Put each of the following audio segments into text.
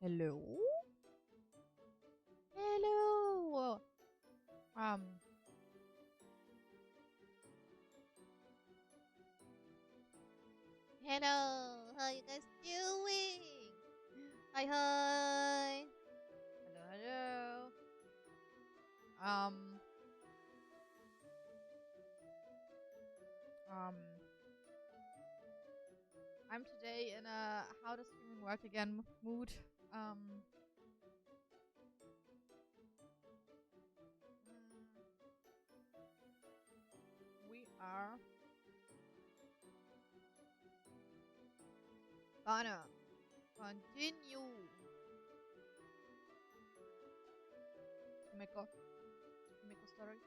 Hello? Hello! Hello! How you guys doing? Hi, hi! Hello, hello! I'm today in a how does streaming work again mood. We are gonna continue. Himeko story.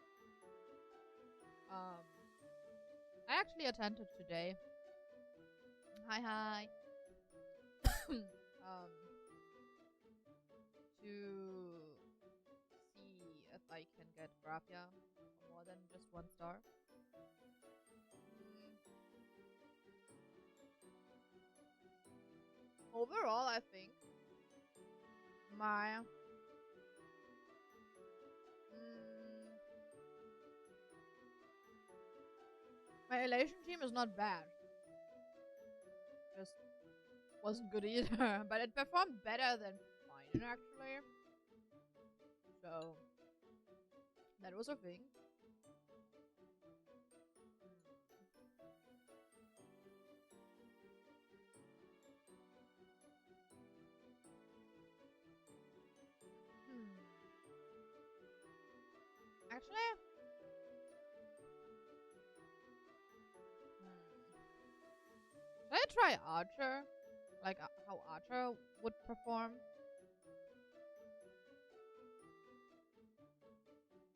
I actually attended today. Hi. To see if I can get Grafia for more than just 1 star. Overall, I think my my elation team is not bad. Just wasn't good either, but it performed better than mine actually. So that was a thing. Actually, should I try Archer? Like how Archer would perform?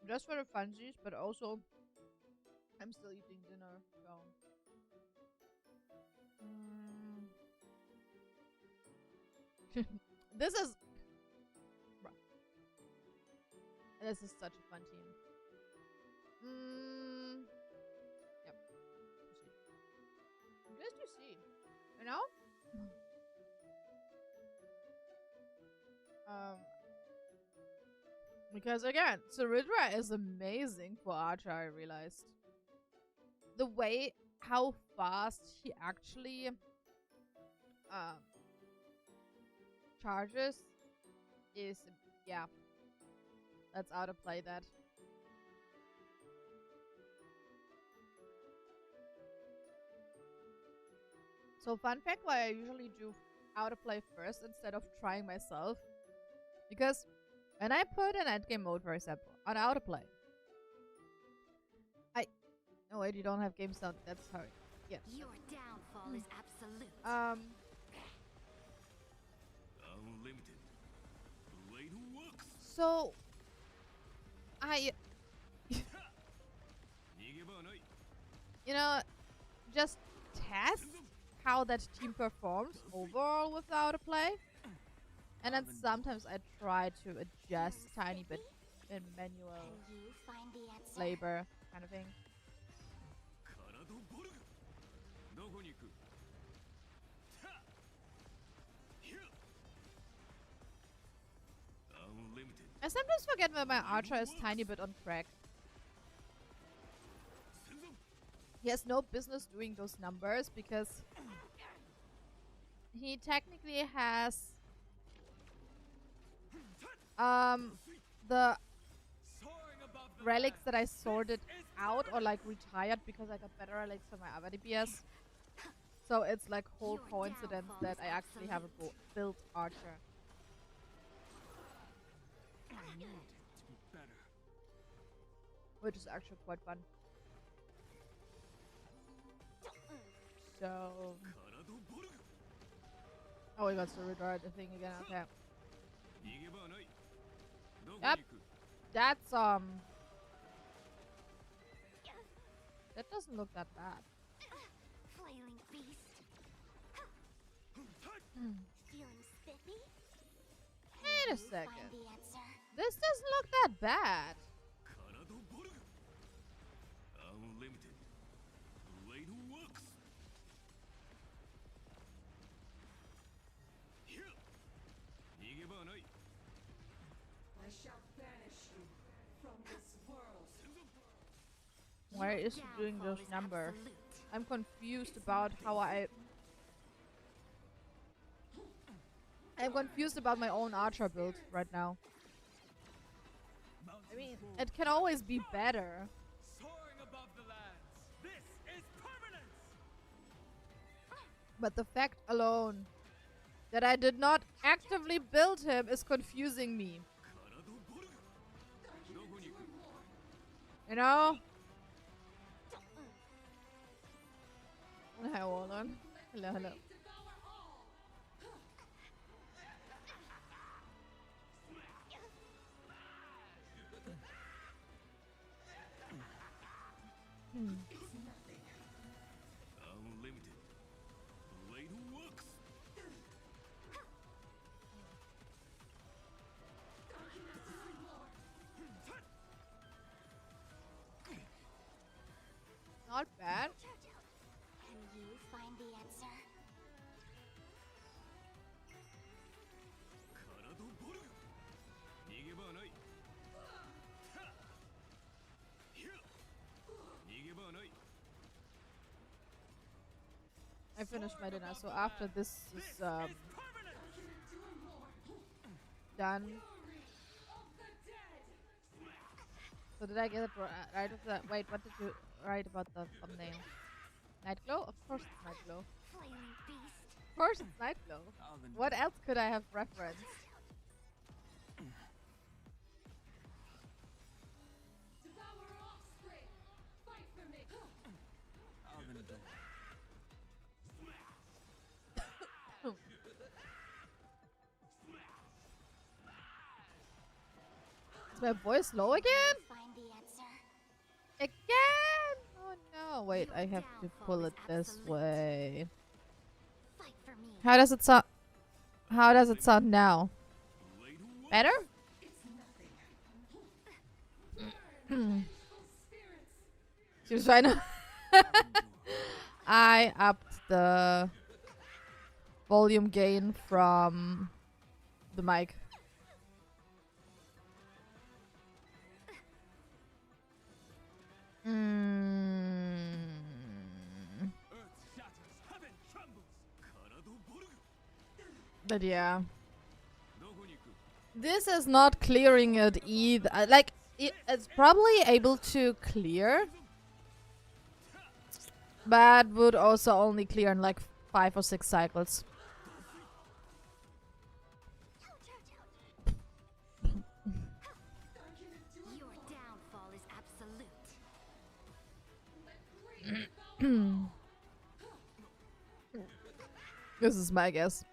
Just for the funsies, but also I'm still eating dinner, so. This is such a fun team. Yep. Just to see, you know. Because again, Saridra is amazing for Archer. I realized the way how fast he actually charges is let's play that. So fun fact why I usually do play first instead of trying myself, because when I put an endgame mode, for example, on autoplay, oh wait, you don't have game sound. That's hard. Yeah. Your downfall is absolute. Unlimited. Blade works. So you know, just test how that team performs overall with the autoplay, and then sometimes I try to adjust tiny bit in manual labor kind of thing. I sometimes forget that my Archer is tiny bit on crack. He has no business doing those numbers because he technically has the relics that I sorted out or like retired because I got better relics for my other DPS. So it's like whole coincidence that I actually have a built Archer. Which is actually quite fun. So oh, we got to retard the thing again. Okay. Yep. That's that doesn't look that bad. Flailing beast. Feeling spiffy? Wait a second. This doesn't look that bad. Unlimited. Blade works. Why is she doing this number? I'm confused about how I'm confused about my own archer build right now. I mean, it can always be better. Soaring above the lands. This is permanence. But the fact alone that I did not actively build him is confusing me. You know? Hi, hold on. Hello, hello. Unlimited. Blade works. Not bad. Can you find the answer? I finished my dinner, so after this is done. So did I get it right? Wait, what did you write about the thumbnail? Nightglow? Of course it's Nightglow. Flaming beast. Of course it's Nightglow. What else could I have referenced? Is my voice low again? Find the answer. Again? Oh no, wait, I have to pull it this way. Fight for me. How does it sound? How does it sound now? Better? She was trying to I upped the volume gain from the mic. But yeah, this is not clearing it either. Like, it's probably able to clear, but would also only clear in like 5 or 6 cycles. Your downfall is absolute. This is my guess.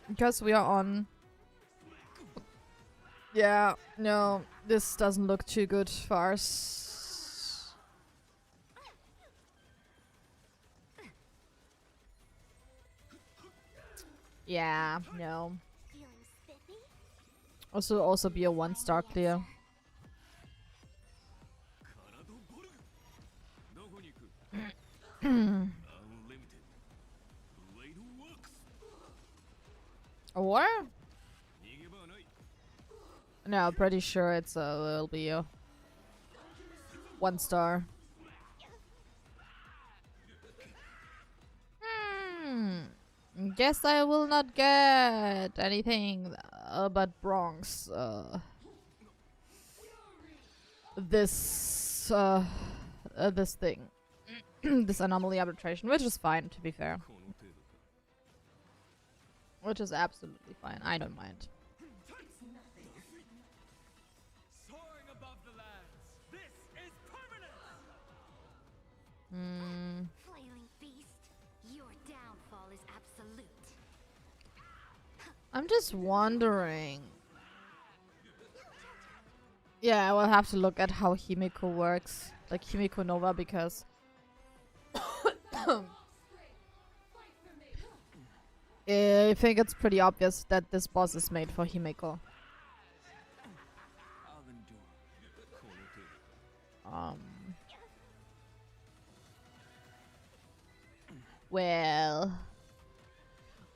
Because we are on... Yeah, no, this doesn't look too good for us. Yeah, no. Feeling spiffy? Also be a 1-star clear. Or? No, pretty sure it'll be a 1-star. Guess I will not get anything but Bronx. This thing. This anomaly arbitration, which is fine, to be fair. Which is absolutely fine. I don't mind. Soaring above the lands. This is permanence. Flailing beast. Your downfall is absolute. I'm just wondering. Yeah, I will have to look at how Himeko works. Like Himeko Nova, because... I think it's pretty obvious that this boss is made for Himeko. Well...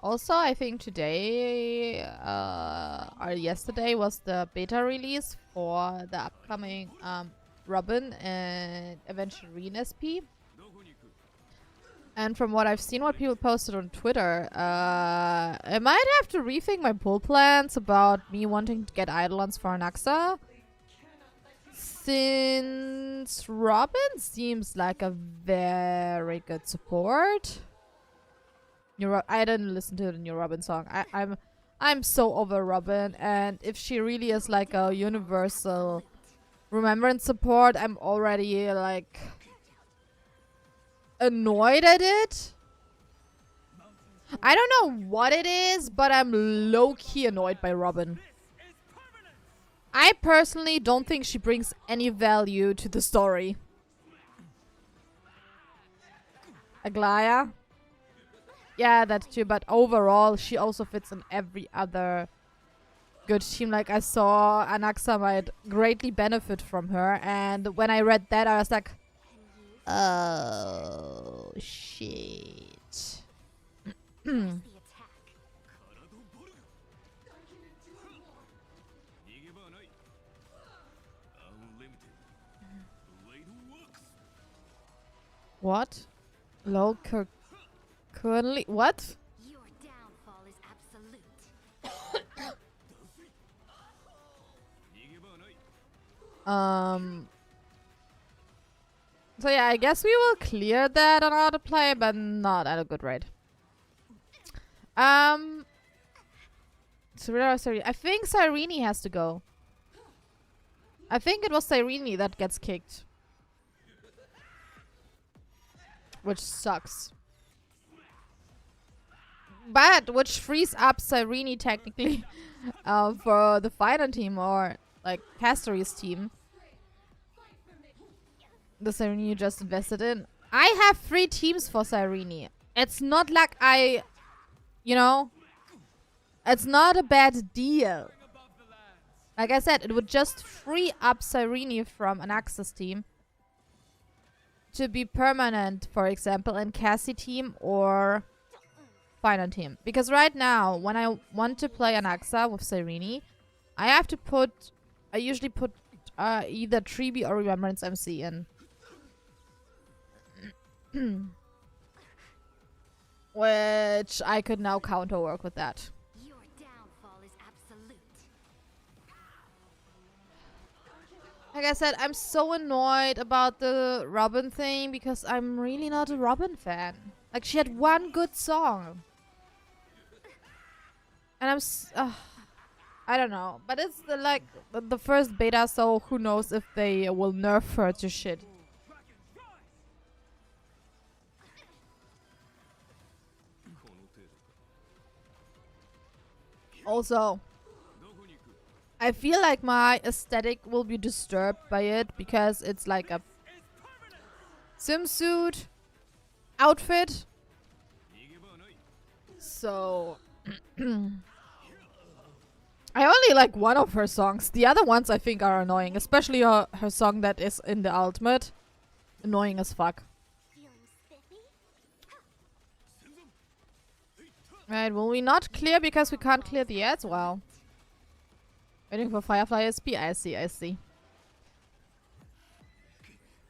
Also, I think today, or yesterday, was the beta release for the upcoming Robin and Aventurine SP. And from what I've seen, what people posted on Twitter, I might have to rethink my pull plans about me wanting to get Eidolons for Anaxa. Since Robin seems like a very good support. I didn't listen to the new Robin song. I'm so over Robin, and if she really is like a universal remembrance support, I'm already like annoyed at it. I don't know what it is, but I'm low-key annoyed by Robin. I personally don't think she brings any value to the story. Aglaya? Yeah, that too, but overall, she also fits in every other good team. Like, I saw Anaxa might greatly benefit from her, and when I read that, I was like, oh, shit. What? Low currently what? Your downfall is absolute. So yeah, I guess we will clear that on autoplay, but not at a good rate. Sorry. I think Cyrene has to go. I think it was Cyrene that gets kicked. Which sucks. But which frees up Cyrene technically for the final team, or like Castory's team. The Cyrene you just invested in. I have 3 teams for Cyrene. It's not like it's not a bad deal. Like I said, it would just free up Cyrene from an Axis team to be permanent, for example, in Cassie team or final team. Because right now, when I want to play an Axa with Cyrene, I usually put either Tribi or Remembrance MC in. Which I could now counter work with that. Your downfall is absolute. Like I said, I'm so annoyed about the Robin thing because I'm really not a Robin fan. Like, she had one good song. And I don't know. But it's the first beta, so who knows if they will nerf her to shit. Also, I feel like my aesthetic will be disturbed by it because it's like a swimsuit outfit. So I only like one of her songs. The other ones I think are annoying, especially her song that is in the ultimate. Annoying as fuck. Feeling spiffy? Right, will we not clear because we can't clear the ads? Well. Waiting for Firefly SP. I see.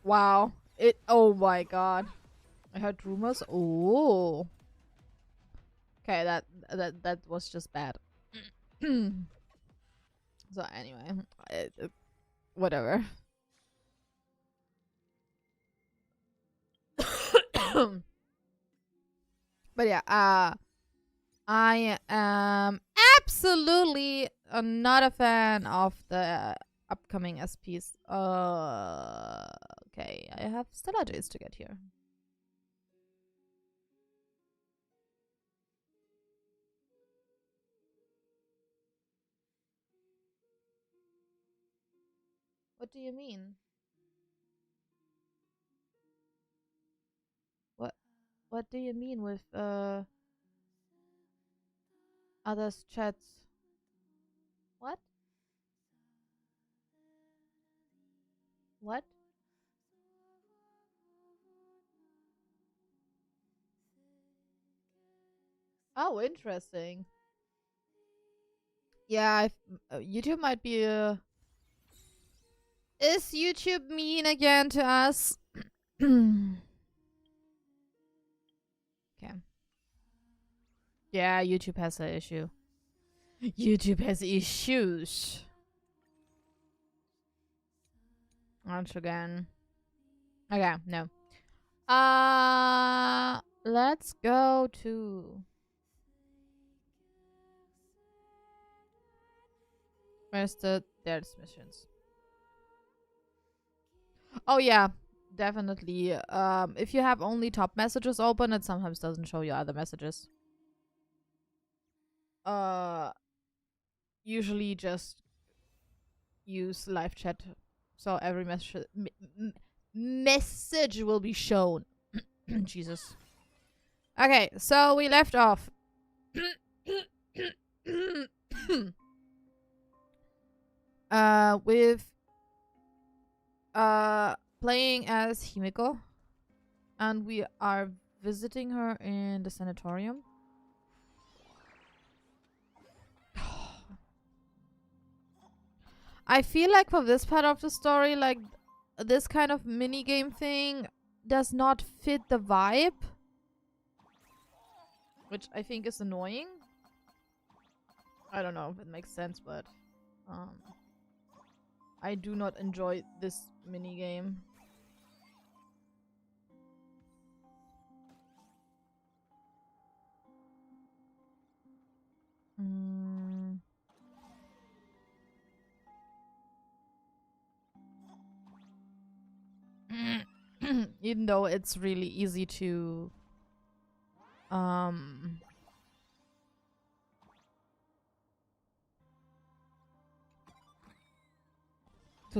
Wow. Oh my god. I heard rumors. Oh. Okay, that was just bad. So anyway, whatever. But yeah, I am absolutely not a fan of the upcoming SPs. Okay, I have Stellages to get here. What do you mean? What do you mean with others chats? What? What? Oh, interesting. Yeah, YouTube might be Is YouTube mean again to us? Okay. Yeah, YouTube has an issue. YouTube has issues. Once again. Okay, no. Let's go to... Where's the... There's missions. Oh yeah, definitely. If you have only top messages open, it sometimes doesn't show you other messages. Usually just use live chat, so every message will be shown. Jesus. Okay, so we left off. With playing as Himeko, and we are visiting her in the sanatorium. I feel like for this part of the story, like this kind of mini game thing does not fit the vibe, which I think is annoying. I don't know if it makes sense, but I do not enjoy this mini game. Even though it's really easy to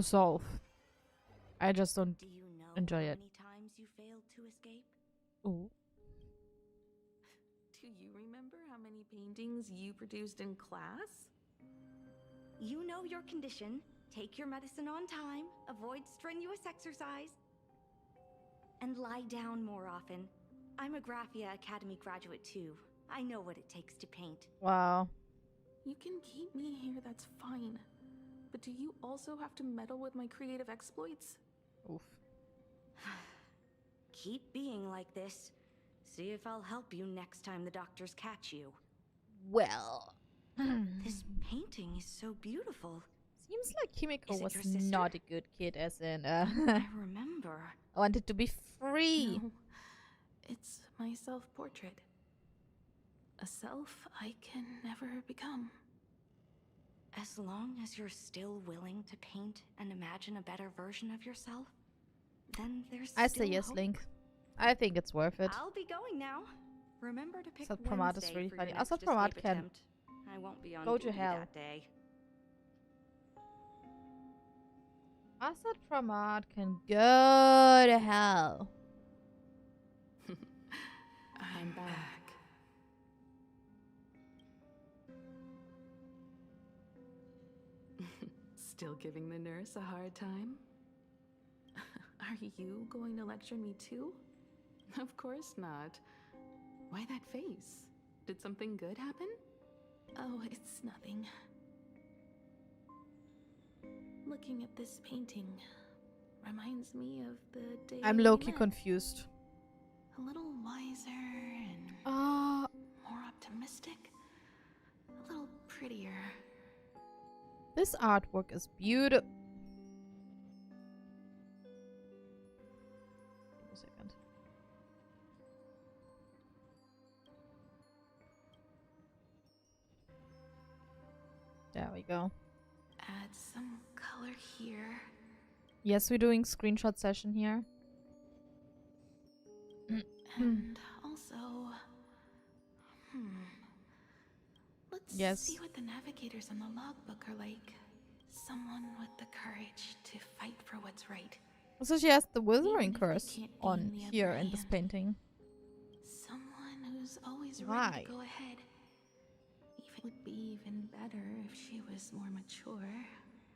solve. I just don't enjoy it. How many times you failed to escape? Ooh. Do you remember how many paintings you produced in class? You know your condition. Take your medicine on time, avoid strenuous exercise, and lie down more often. I'm a Graphia Academy graduate too. I know what it takes to paint. Wow. You can keep me here, that's fine. But do you also have to meddle with my creative exploits? Oof. Keep being like this. See if I'll help you next time the doctors catch you. Well. This painting is so beautiful. Seems like Himeko Is it was your sister? not a good kid, as in I remember. wanted to be free. No, it's my self-portrait. A self I can never become. As long as you're still willing to paint and imagine a better version of yourself, then there's I still say yes, hope. Link. I think it's worth it. I'll be going now. Remember to pick Asat Pramad is Wednesday really for funny. your next Asat Pramad escape can attempt. I won't be on go to duty hell. that day. Asat Pramad can go to hell. I'm back. Still giving the nurse a hard time? Are you going to lecture me too? Of course not. Why that face? Did something good happen? Oh, it's nothing. Looking at this painting reminds me of the day I'm we low-key met. confused. A little wiser and more optimistic. A little prettier. This artwork is beautiful. Give me a second. There we go. Add some color here. Yes, we're doing screenshot session here. And also, let's Yes. see what the navigators on the logbook are like. Someone with the courage to fight for what's right. So she has the withering Even if they curse can't be on in the here upper in this hand. painting. Someone who's always Why? ready to go ahead. Even would be even better if she was more mature,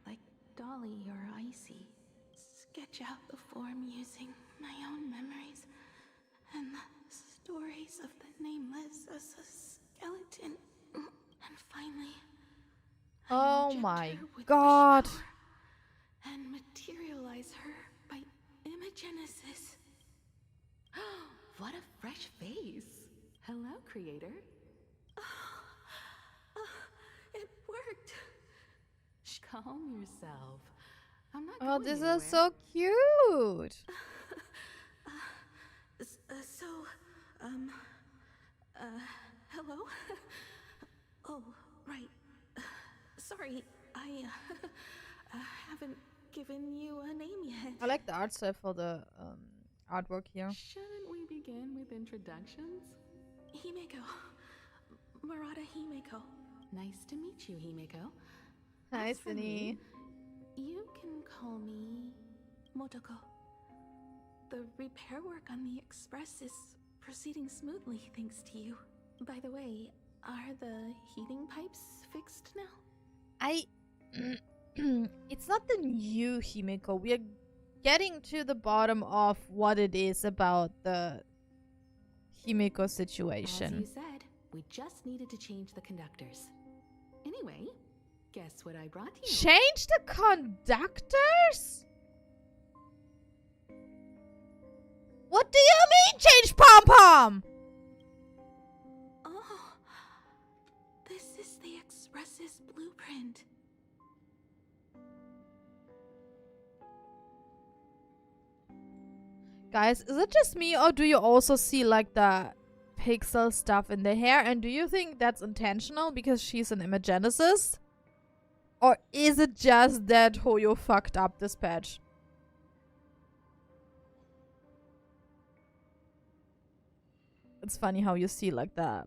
like Dolly or Icy. Sketch out the form using my own memories and the stories of the nameless as a skeleton. And finally, I Oh inject my her with the god. shower and materialize what a fresh face. Hello, creator. It worked. Calm yourself. I'm not Oh, going this anywhere. is so cute. Hello? Oh, right. Sorry, I haven't given you a name yet. I like the art style for the artwork here. Shouldn't we begin with introductions? Himeko. Murata Himeko. Nice to meet you, Himeko. Nice, As for me, Sunny. you can call me Motoko. The repair work on the Express is proceeding smoothly thanks to you. By the way, are the heating pipes fixed now? It's not the new Himeko. We are getting to the bottom of what it is about the Himeko As situation. you said, we just needed to change the conductors. Anyway, guess what I brought you? Change the conductors? What do you mean change pom-pom? Oh, this is the Express's blueprint. Guys, is it just me or do you also see like the pixel stuff in the hair? And do you think that's intentional because she's an imagenicist? Or is it just that Hoyo fucked up this patch? It's funny how you see like the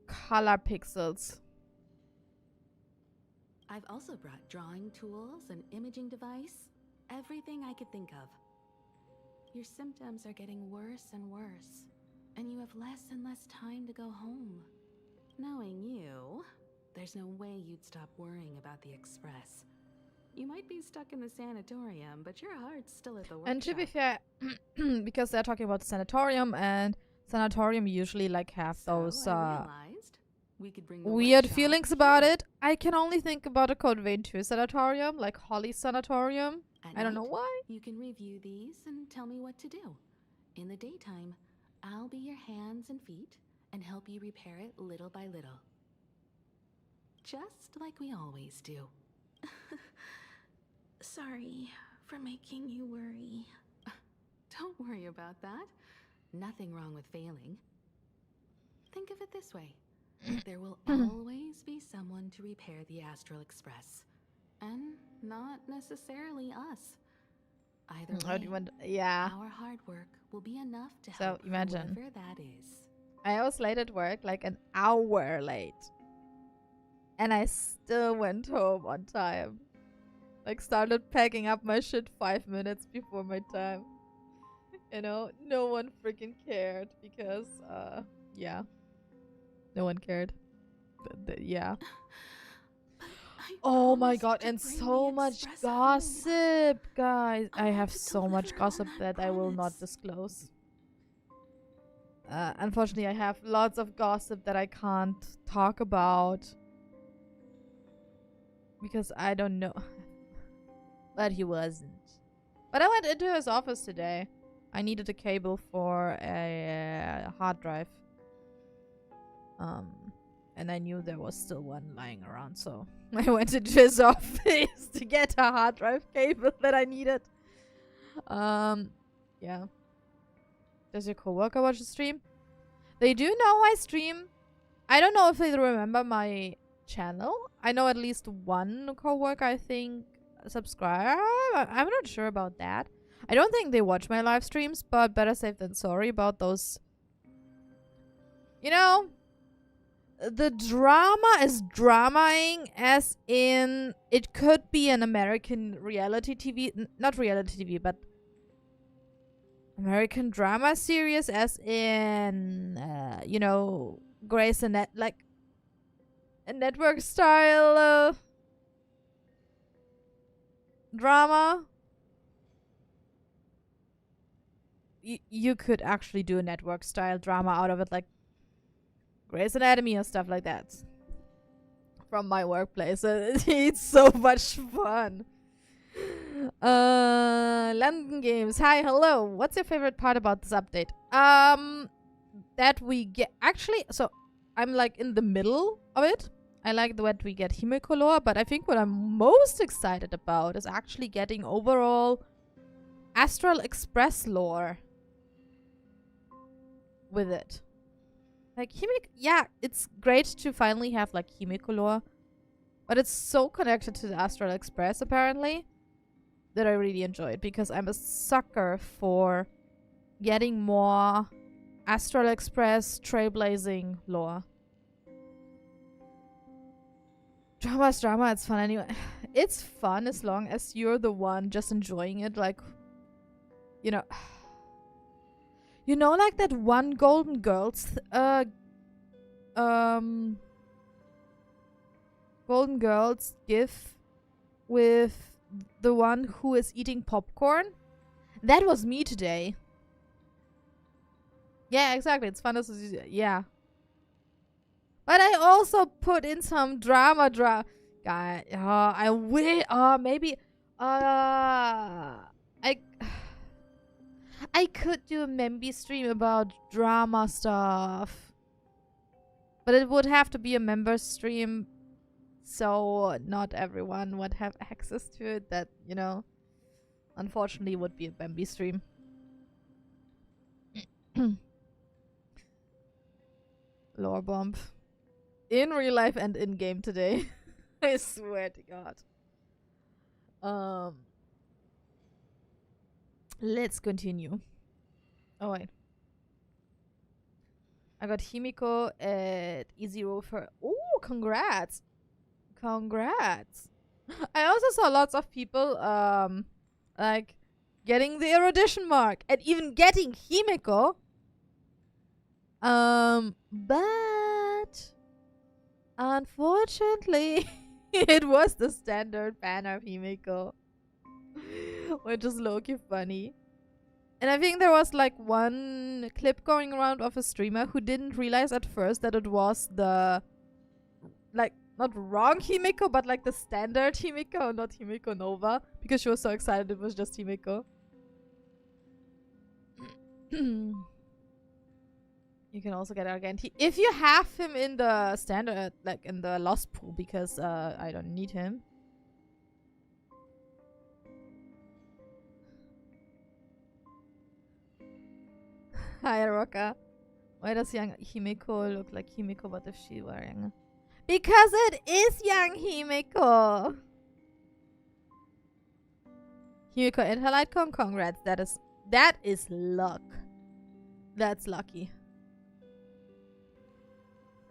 color pixels. I've also brought drawing tools, an imaging device, everything I could think of. Your symptoms are getting worse and worse, and you have less and less time to go home. Knowing you, there's no way you'd stop worrying about the Express. You might be stuck in the sanatorium, but your heart's still at the workshop. And to be fair, because they're talking about the sanatorium, and sanatorium usually like have those I realized we could bring the weird workshop feelings about it. I can only think about a Code Vein 2 sanatorium, like Holly's sanatorium. At I don't know night, why. You can review these and tell me what to do. In the daytime, I'll be your hands and feet and help you repair it little by little. Just like we always do. Sorry for making you worry. Don't worry about that. Nothing wrong with failing. Think of it this way. There will always be someone to repair the Astral Express. And not necessarily us. Either How do you way, want? Yeah. our hard work will be enough to So, help imagine. whoever that is. I was late at work, like an hour late. And I still went home on time. Like, started packing up my shit 5 minutes before my time. You know, no one freaking cared because, yeah. No one cared. Yeah. I Oh my promised god, to and bring so the much Express home. gossip, guys. I want have to so much deliver on gossip that that I will not promise. disclose. Unfortunately, I have lots of gossip that I can't talk about. Because I don't know. But he wasn't. But I went into his office today. I needed a cable for a hard drive. And I knew there was still one lying around, so I went into his office to get a hard drive cable that I needed. Yeah. Does your coworker watch the stream? They do know I stream. I don't know if they remember my channel. I know at least one coworker, I think, subscribe. I'm not sure about that. I don't think they watch my live streams, but better safe than sorry about those. You know, the drama is dramaing, as in it could be an American reality TV, not reality TV, but American drama series, as in, you know, Grey's and like a network style drama. You could actually do a network style drama out of it, like Grey's Anatomy or stuff like that. From my workplace. It's so much fun. London Games. Hi, hello. What's your favorite part about this update? That we get actually. So I'm like in the middle of it. I like that we get Himeko lore, but I think what I'm most excited about is actually getting overall Astral Express lore with it. Like Himeko, yeah, it's great to finally have like Himeko lore, but it's so connected to the Astral Express apparently that I really enjoy it because I'm a sucker for getting more Astral Express trailblazing lore. Drama's drama, it's fun anyway. It's fun as long as you're the one just enjoying it, like, you know. You know, like that one Golden Girls, Golden Girls gif with the one who is eating popcorn? That was me today. Yeah, exactly. It's fun as, yeah. But I also put in some drama. Guy, I will. Maybe. I could do a Memby stream about drama stuff, but it would have to be a member stream, so not everyone would have access to it. That, you know, unfortunately, would be a Memby stream. Lore bomb. In real life and in game today. I swear to God. Let's continue. Oh wait. I got Himeko at E0 for. Oh, congrats. Congrats. I also saw lots of people like getting the erudition mark and even getting Himeko. But unfortunately, it was the standard banner of Himeko, which is low-key funny. And I think there was like one clip going around of a streamer who didn't realize at first that it was the, like, not wrong Himeko, but like the standard Himeko, not Himeko Nova, because she was so excited it was just Himeko. You can also get Argenti if you have him in the standard, like in the lost pool, because I don't need him. Hi, Roka. Why does young Himeko look like Himeko, but if she were young? Because it is young Himeko! Himeko Interlightcon, congrats. That is luck. That's lucky.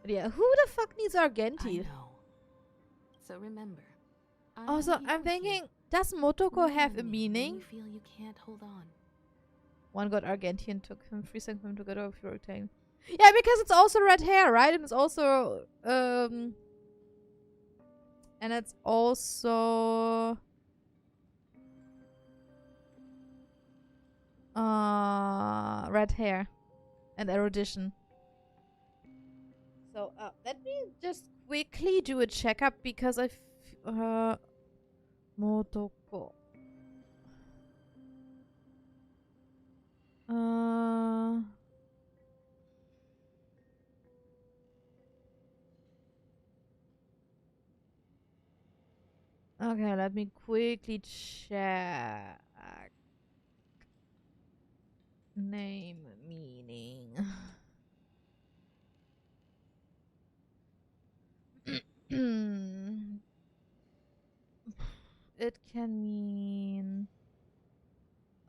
But yeah, who the fuck needs Argenti? I know. So remember. Also, I'm thinking, does Motoko have a meaning? You feel you can't hold on. One got Argenti and took him 3 seconds to get over rotating. Yeah, because it's also red hair, right? And it's also and it's also red hair and erudition. So let me just quickly do a checkup because Motoko. Okay, let me quickly check. Name, meaning. It can mean.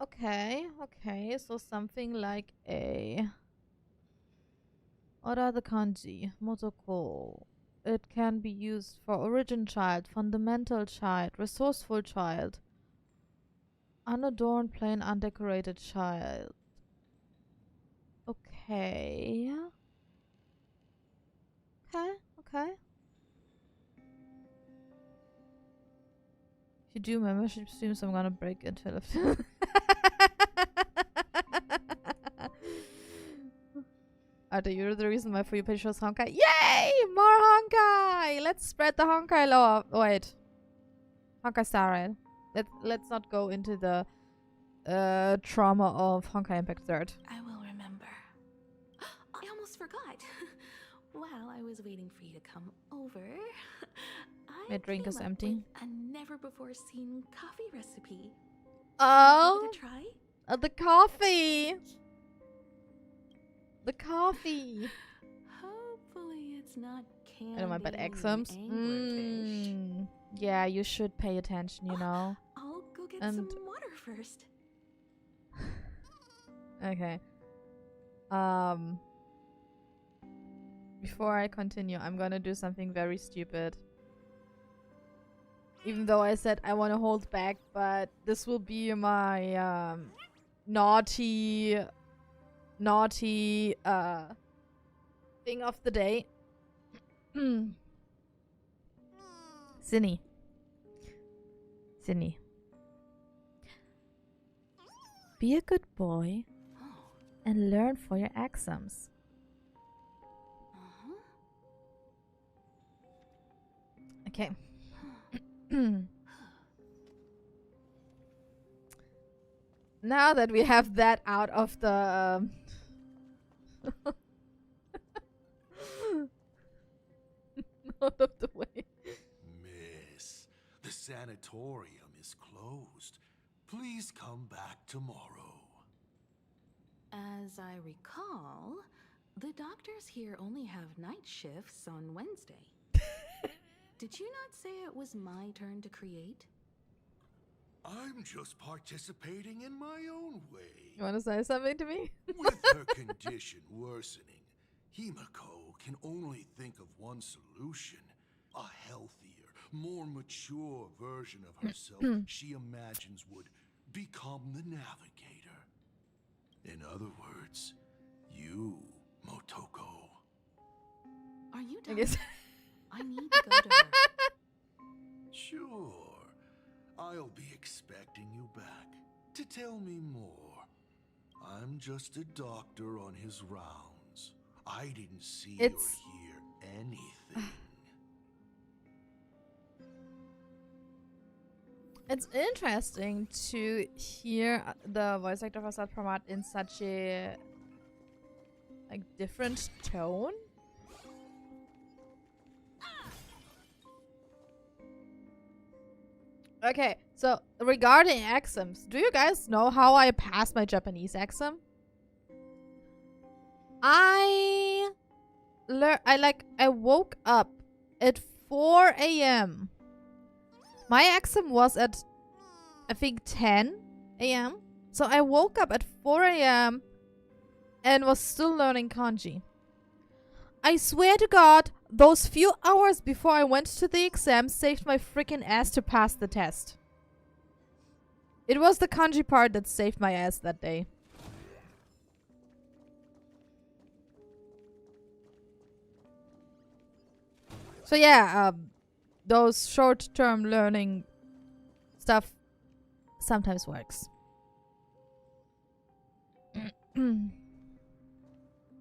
Okay, so something like a. What are the kanji? Motoko. It can be used for origin child, fundamental child, resourceful child, unadorned, plain, undecorated child. Okay. Okay. If you do membership streams, I'm gonna break into it. Arthur, you're the reason why for you page shows Honkai. Yay! More Honkai! Let's spread the Honkai love. Wait. Honkai Star Rail. Let's not go into the trauma of Honkai Impact Third. I will remember. I almost forgot. While I was waiting for you to come over, My drink came is up empty. with a never-before-seen coffee recipe. Oh, Give it a try? the coffee. The coffee. Hopefully it's not candy. I don't mind, but exams. Yeah, you should pay attention, you know. I'll go get And- some water first. Okay. Before I continue, I'm gonna do something very stupid. Even though I said I want to hold back, but this will be my naughty thing of the day. Zinni. Be a good boy Oh. and learn for your exams. Uh-huh. Okay. Now that we have that out of the out of the way. Miss, the sanatorium is closed. Please come back tomorrow. As I recall, the doctors here only have night shifts on Wednesday. Did you not say it was my turn to create? I'm just participating in my own way. You want to say something to me? With her condition worsening, Himeko can only think of one solution. A healthier, more mature version of herself she imagines would become the navigator. In other words, you, Motoko. Are you I done? guess. I need to go to her. Sure. I'll be expecting you back to tell me more. I'm just a doctor on his rounds. I didn't see or hear anything. It's interesting to hear the voice actor of Asat Pramad in such a like different tone. Okay, so regarding exams, do you guys know how I passed my Japanese exam? I woke up at 4 a.m. My exam was at, I think, 10 a.m. So I woke up at 4 a.m. and was still learning kanji. I swear to God, those few hours before I went to the exam saved my freaking ass to pass the test. It was the kanji part that saved my ass that day. So yeah, those short-term learning stuff sometimes works.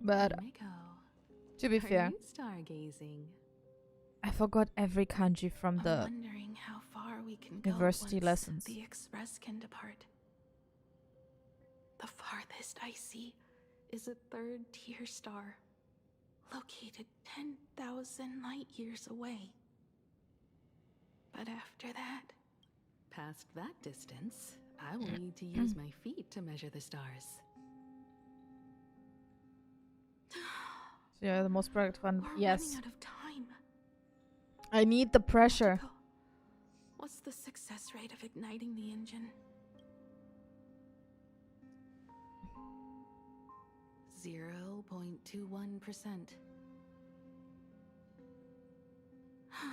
But Himeko, to be are fair, you stargazing? I forgot every kanji from I'm the wondering how far we can go university once lessons. the Express can depart. The farthest I see is a third-tier star, located 10,000 light years away. But after that, past that distance, I will need to use my feet to measure the stars. So yeah, the most practical one. We're Yes, running out of time. I need the pressure. Himeko, what's the success rate of igniting the engine? 0.21%.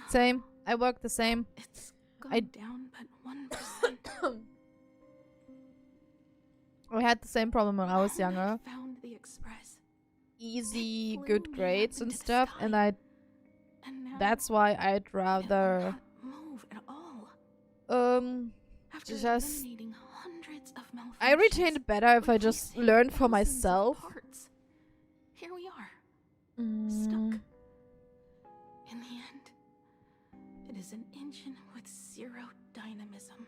Same. I work the same. It's I- gone down but 1%. I had the same problem when I was younger. I found the Express, Easy, It flew good me up grades and into the stuff, sky. and and now that's why I'd it will rather not move at all. After just eliminating hundreds of malfunctions, I retain it better if I just replacing learn for thousands of myself. parts. Here we are, Mm, stuck. In the end, it is an engine with zero dynamism.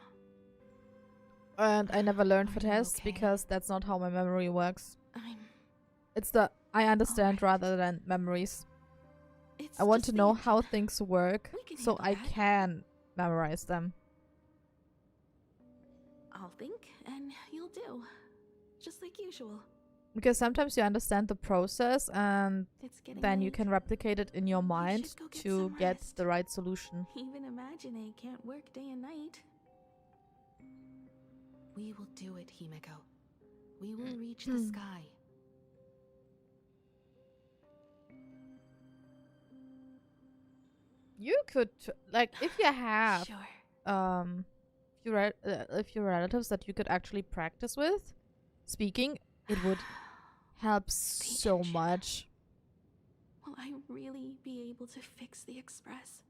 And I never learned for Are you tests okay? because that's not how my memory works. I'm. It's the I understand Alright. rather than memories. It's I want just to the know engine. how things work We can so handle I that. can memorize them. I'll think, and you'll do. Just like usual. Because sometimes you understand the process and It's getting then you late. can replicate it in your mind should go get to some get rest. the right solution. Even Imagine can't work day and night. We will do it, Himeko. We will reach the sky. You could like if you have Sure. if your relatives that you could actually practice with speaking, it would help so engine. much. Will I really be able to fix the express?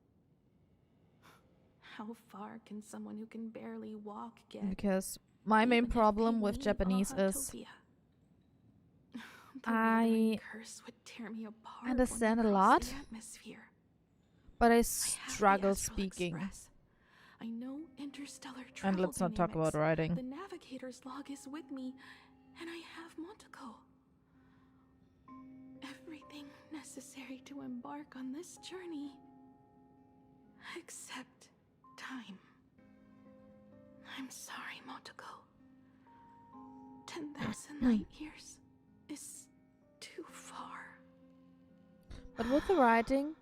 How far can someone who can barely walk get? Because my Even main if they problem with leave Japanese is Ahatopia? The I weathering curse would tear me apart when I understand a cross lot, the atmosphere. but I I have the struggle Astral speaking. Express. I know interstellar And travel let's not talk about dynamics. writing. The navigator's log is with me, and I have Montoko. Everything necessary to embark on this journey. Except time. I'm sorry, Montoko. 10,000 light years is too far. But with the writing,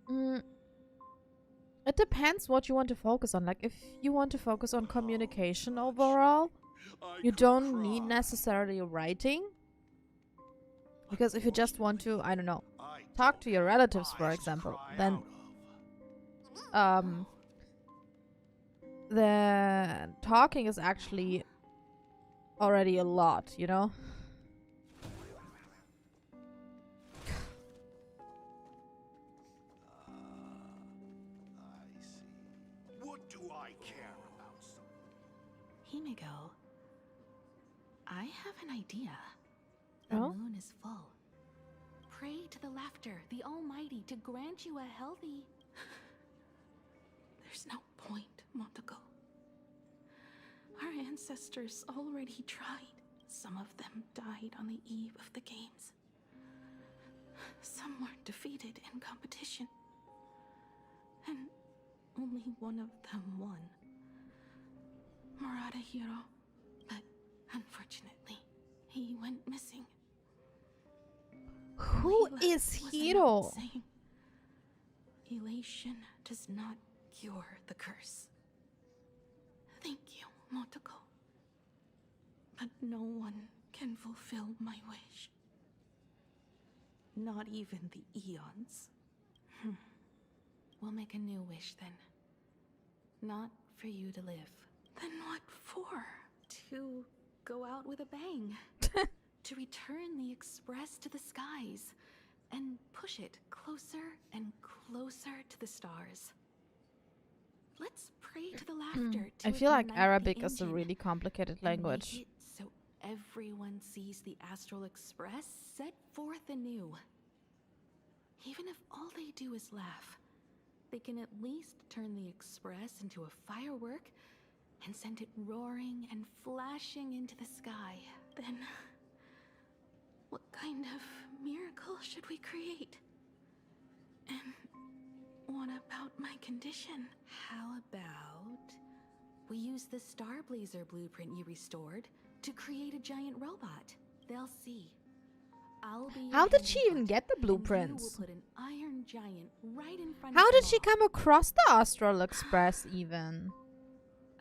it depends what you want to focus on. Like, if you want to focus on communication overall, you don't need necessarily writing. Because if you just want to, I don't know, talk to your relatives, for example, then the talking is actually already a lot, you know? I see. What do I care about Himeko, I have an idea. The Oh? moon is full. Pray to the laughter, the Almighty, to grant you a healthy... There's no point, Montoko. Our ancestors already tried. Some of them died on the eve of the games. Some were defeated in competition. And only one of them won. Murata Hiro. But unfortunately, he went missing. Who He is left with a Hiro? note saying, elation does not cure the curse. Thank you, Motoko. But no one can fulfill my wish. Not even the eons. We'll make a new wish then. Not for you to live. Then what for? To go out with a bang. To return the express to the skies. And push it closer and closer to the stars. Let's pray to the laughter to I feel like ignite the Arabic is a engine really complicated and make language. it so everyone sees the Astral Express set forth anew. Even if all they do is laugh, they can at least turn the Express into a firework and send it roaring and flashing into the sky. Then, what kind of miracle should we create? And what about my condition? How about we use the Starblazer blueprint you restored to create a giant robot? They'll see. I'll be your How did hand she and even foot, get the and you will blueprints? put an iron giant right in front How of did them she all. come across the Astral Express even?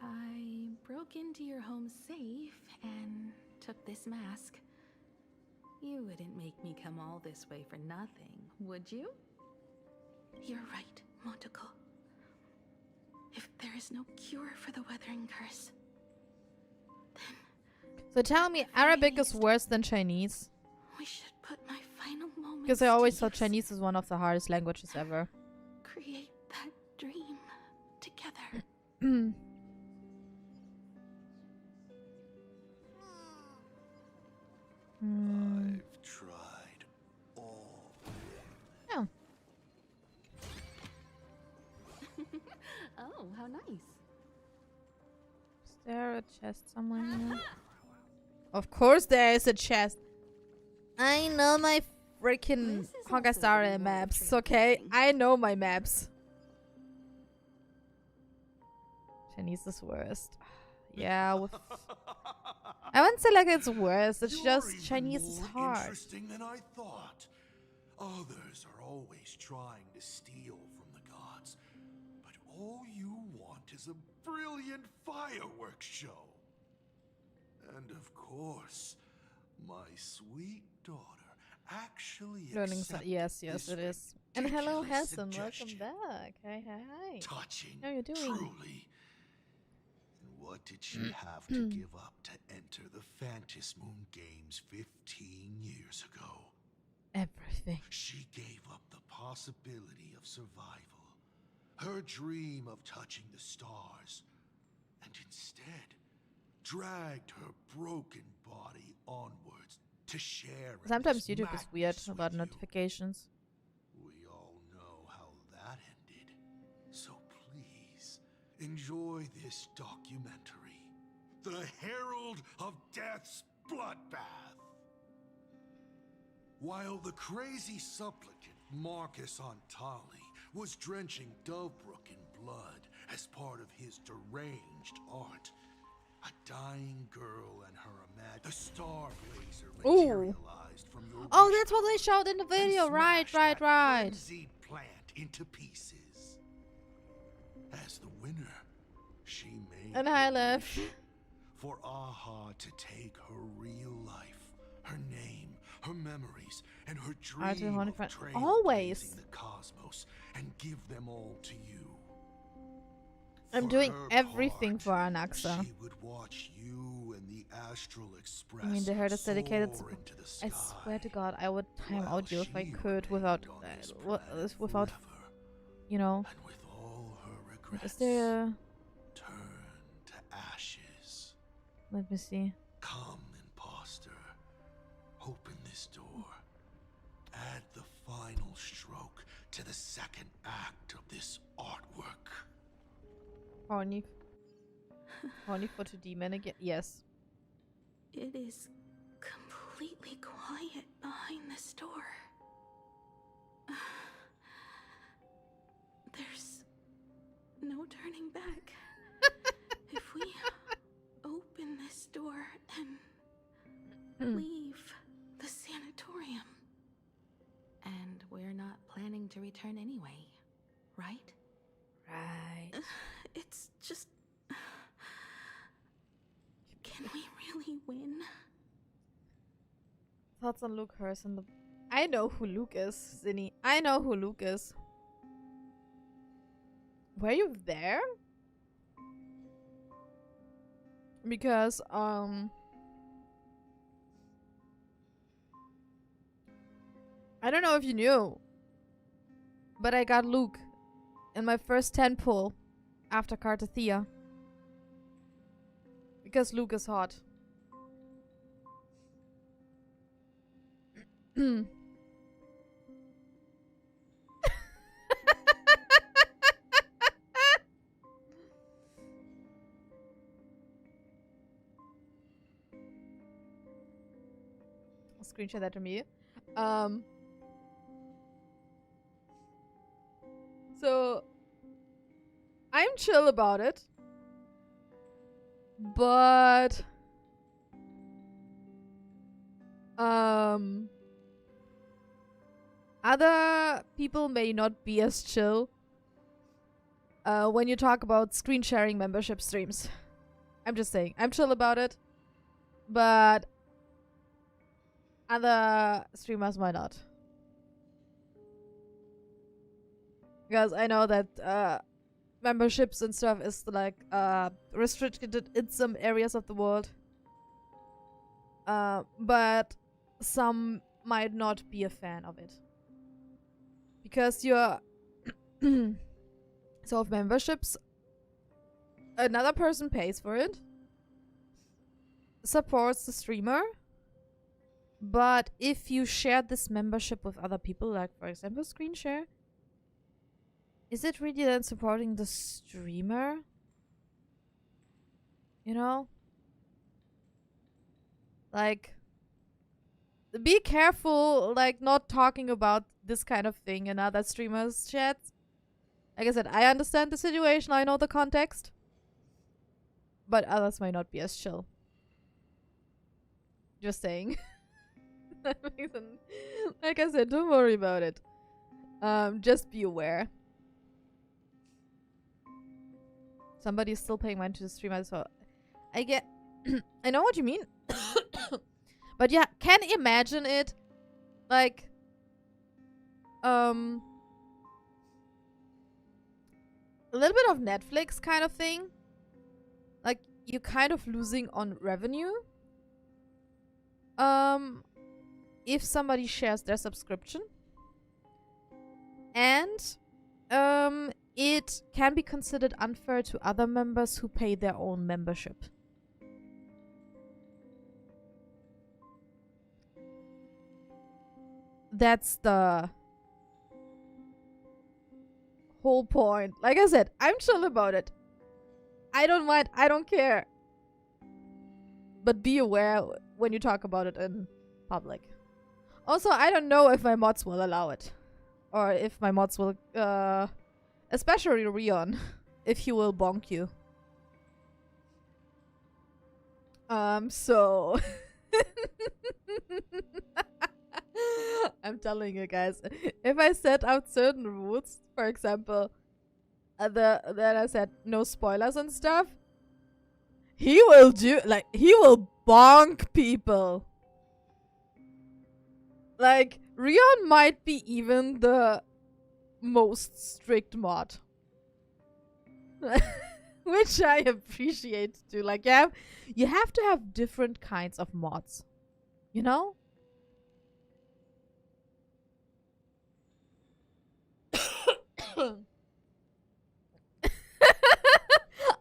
I broke into your home safe and took this mask. You wouldn't make me come all this way for nothing, would you? You're right, Motoko. If there is no cure for the weathering curse, then So tell me, Arabic is worse than Chinese? we should put my final moments Because I always to thought use. Chinese is one of the hardest languages ever. Create that dream together. I've tried all. Yeah. Oh, how nice. there a chest somewhere here? Of course there is a chest. I know my freaking This is Honkai also Star the reward of maps, trailblazing. okay? I know my maps. Chinese is worst. Yeah, with I wouldn't say like it's worse. It's You're just even Chinese is more hard. interesting than I thought. Others are always trying to steal from the gods, but all you want is a brilliant fireworks show. And of course, my sweet daughter actually Learning accepted yes, this it is. And hello, ridiculous Hassan. Welcome suggestion. back. Hi. Touching, How you doing? truly. And what did she have to give up to enter the Phantasm Moon Games 15 years ago? Everything. She gave up the possibility of survival, her dream of touching the stars, and instead dragged her broken body onwards to share. in Sometimes this YouTube is weird madness about with you. notifications. We all know how that ended. So please, enjoy this documentary. The Herald of Death's Bloodbath. While the crazy supplicant Marcus Antali was drenching Dovebrook in blood as part of his deranged art, a dying girl and her the Starblazer materialized from your Oh, wish that's what they showed in the and video. Right. smashed that frenzied plant into pieces. As the winner, she made And hi, her Lev. wish for Aha to take her real life, her name, her memories, and her Arthur dream of Honeyfriend. Always. trailblazing the cosmos and give them all to you. I'm For doing her everything part, for Anaxa. She would watch you and the Astral Express I mean, the herd is dedicated. soar into the I sky, swear to God, I would time while out you if I she could without, remained on this planet without, forever, you know. and with all her regrets, Is there? turn to ashes. Let me see. Come, imposter. Open this door. Add the final stroke to the second act of this artwork. Horny. Horny for 2D men again. Yes. It is completely quiet behind this door. There's no turning back. If we open this door and leave the sanatorium. And we're not planning to return anyway, right? Right. It's just... Can we really win? Thoughts on Luke Hurst and the... I know who Luke is, Zinni. I know who Luke is. Were you there? Because, I don't know if you knew, but I got Luke in my first 10 pull after Cartathea. Because Luke is hot. I'll screenshot that to me. So I'm chill about it. But other people may not be as chill when you talk about screen sharing membership streams. I'm just saying, I'm chill about it, but other streamers might not. Because I know that memberships and stuff is like restricted in some areas of the world. But some might not be a fan of it. Because you're so if memberships, another person pays for it, supports the streamer, but if you share this membership with other people, like for example screen share, is it really then supporting the streamer? You know? Like, be careful, like, not talking about this kind of thing in other streamers' chats. Like I said, I understand the situation, I know the context. But others might not be as chill. Just saying. Like I said, don't worry about it. Just be aware. Somebody's still paying money to the streamer, so I get I know what you mean. But yeah, can imagine it like a little bit of Netflix kind of thing. Like you're kind of losing on revenue. If somebody shares their subscription. And it can be considered unfair to other members who pay their own membership. That's the whole point. Like I said, I'm chill about it. I don't mind. I don't care. But be aware when you talk about it in public. Also, I don't know if my mods will allow it. Or if my mods will, especially Rion, if he will bonk you. So... I'm telling you guys, if I set out certain rules, for example, that I said no spoilers and stuff, he will he will bonk people. Like, Rion might be even the most strict mod. Which I appreciate too. Like, you have to have different kinds of mods. You know?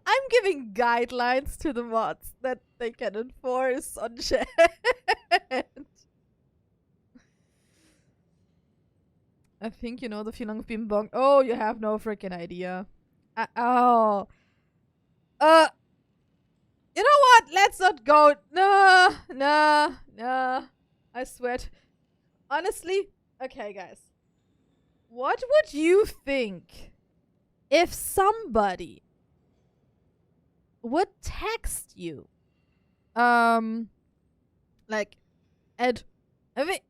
I'm giving guidelines to the mods that they can enforce on chat. I think you know the feeling of being bonked. Oh, you have no freaking idea. You know what? Let's not go. No. I swear. Honestly, okay, guys. What would you think if somebody would text you, like, wait.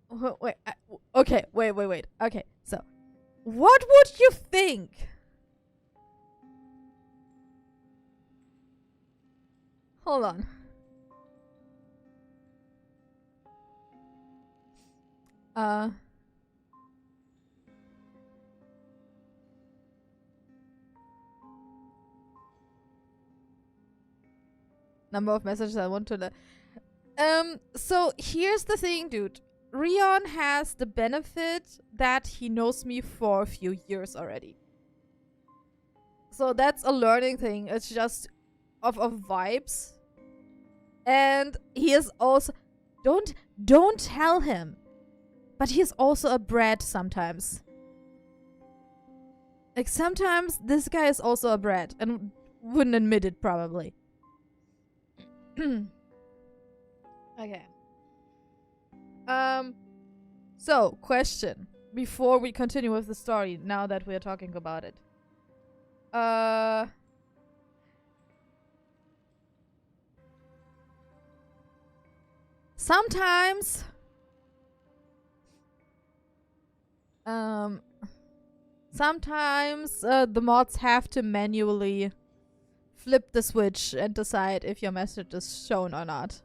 Okay, wait. Okay, so, what would you think? Hold on. Number of messages I want to so here's the thing, dude. Rion has the benefit that he knows me for a few years already. So that's a learning thing. It's just of vibes. And he is also... Don't tell him. But he is also a brat sometimes. Like, sometimes this guy is also a brat. And wouldn't admit it, probably. Okay. So, question. Before we continue with the story, now that we're talking about it. Sometimes... sometimes the mods have to manually flip the switch and decide if your message is shown or not.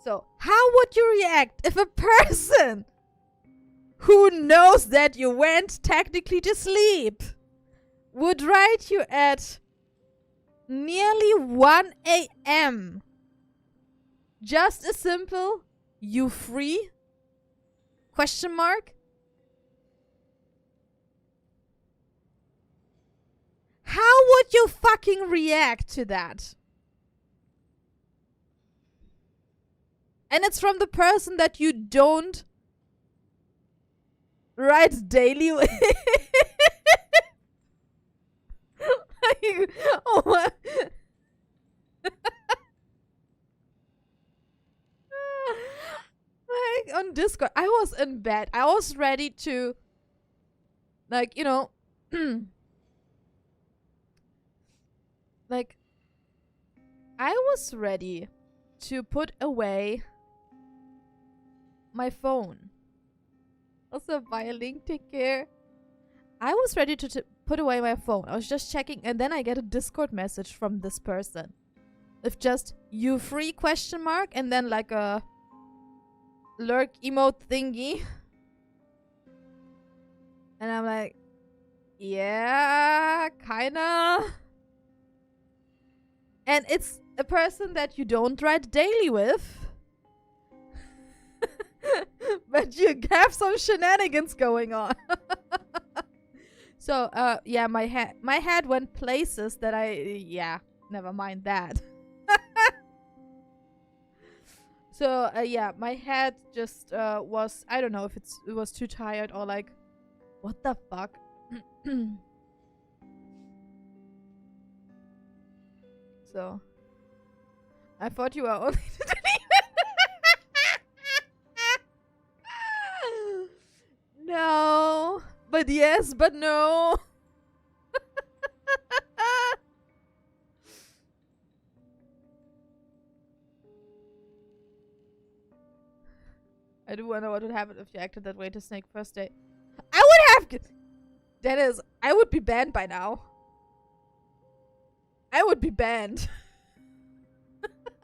So, how would you react if a person who knows that you went technically to sleep would write you at nearly 1 a.m. Just a simple, you free? Question mark? How would you fucking react to that? And it's from the person that you don't write daily with. like, oh my. Like on Discord, I was in bed. I was ready to, like, you know, like, I was ready to put away my phone. Also, buy a link, take care. I was ready to put away my phone. I was just checking, and then I get a Discord message from this person. With just, you free question mark, and then like a lurk emote thingy. And I'm like, yeah, kinda. And it's a person that you don't write daily with. But you have some shenanigans going on. So, yeah, my head went places that yeah, never mind that. So, yeah, my head just, was, I don't know if it was too tired or like, what the fuck? So, I thought you were only No, but yes, but no. I do wonder what would happen if you acted that way to Snake first date. I would have... Dennis, I would be banned by now. I would be banned.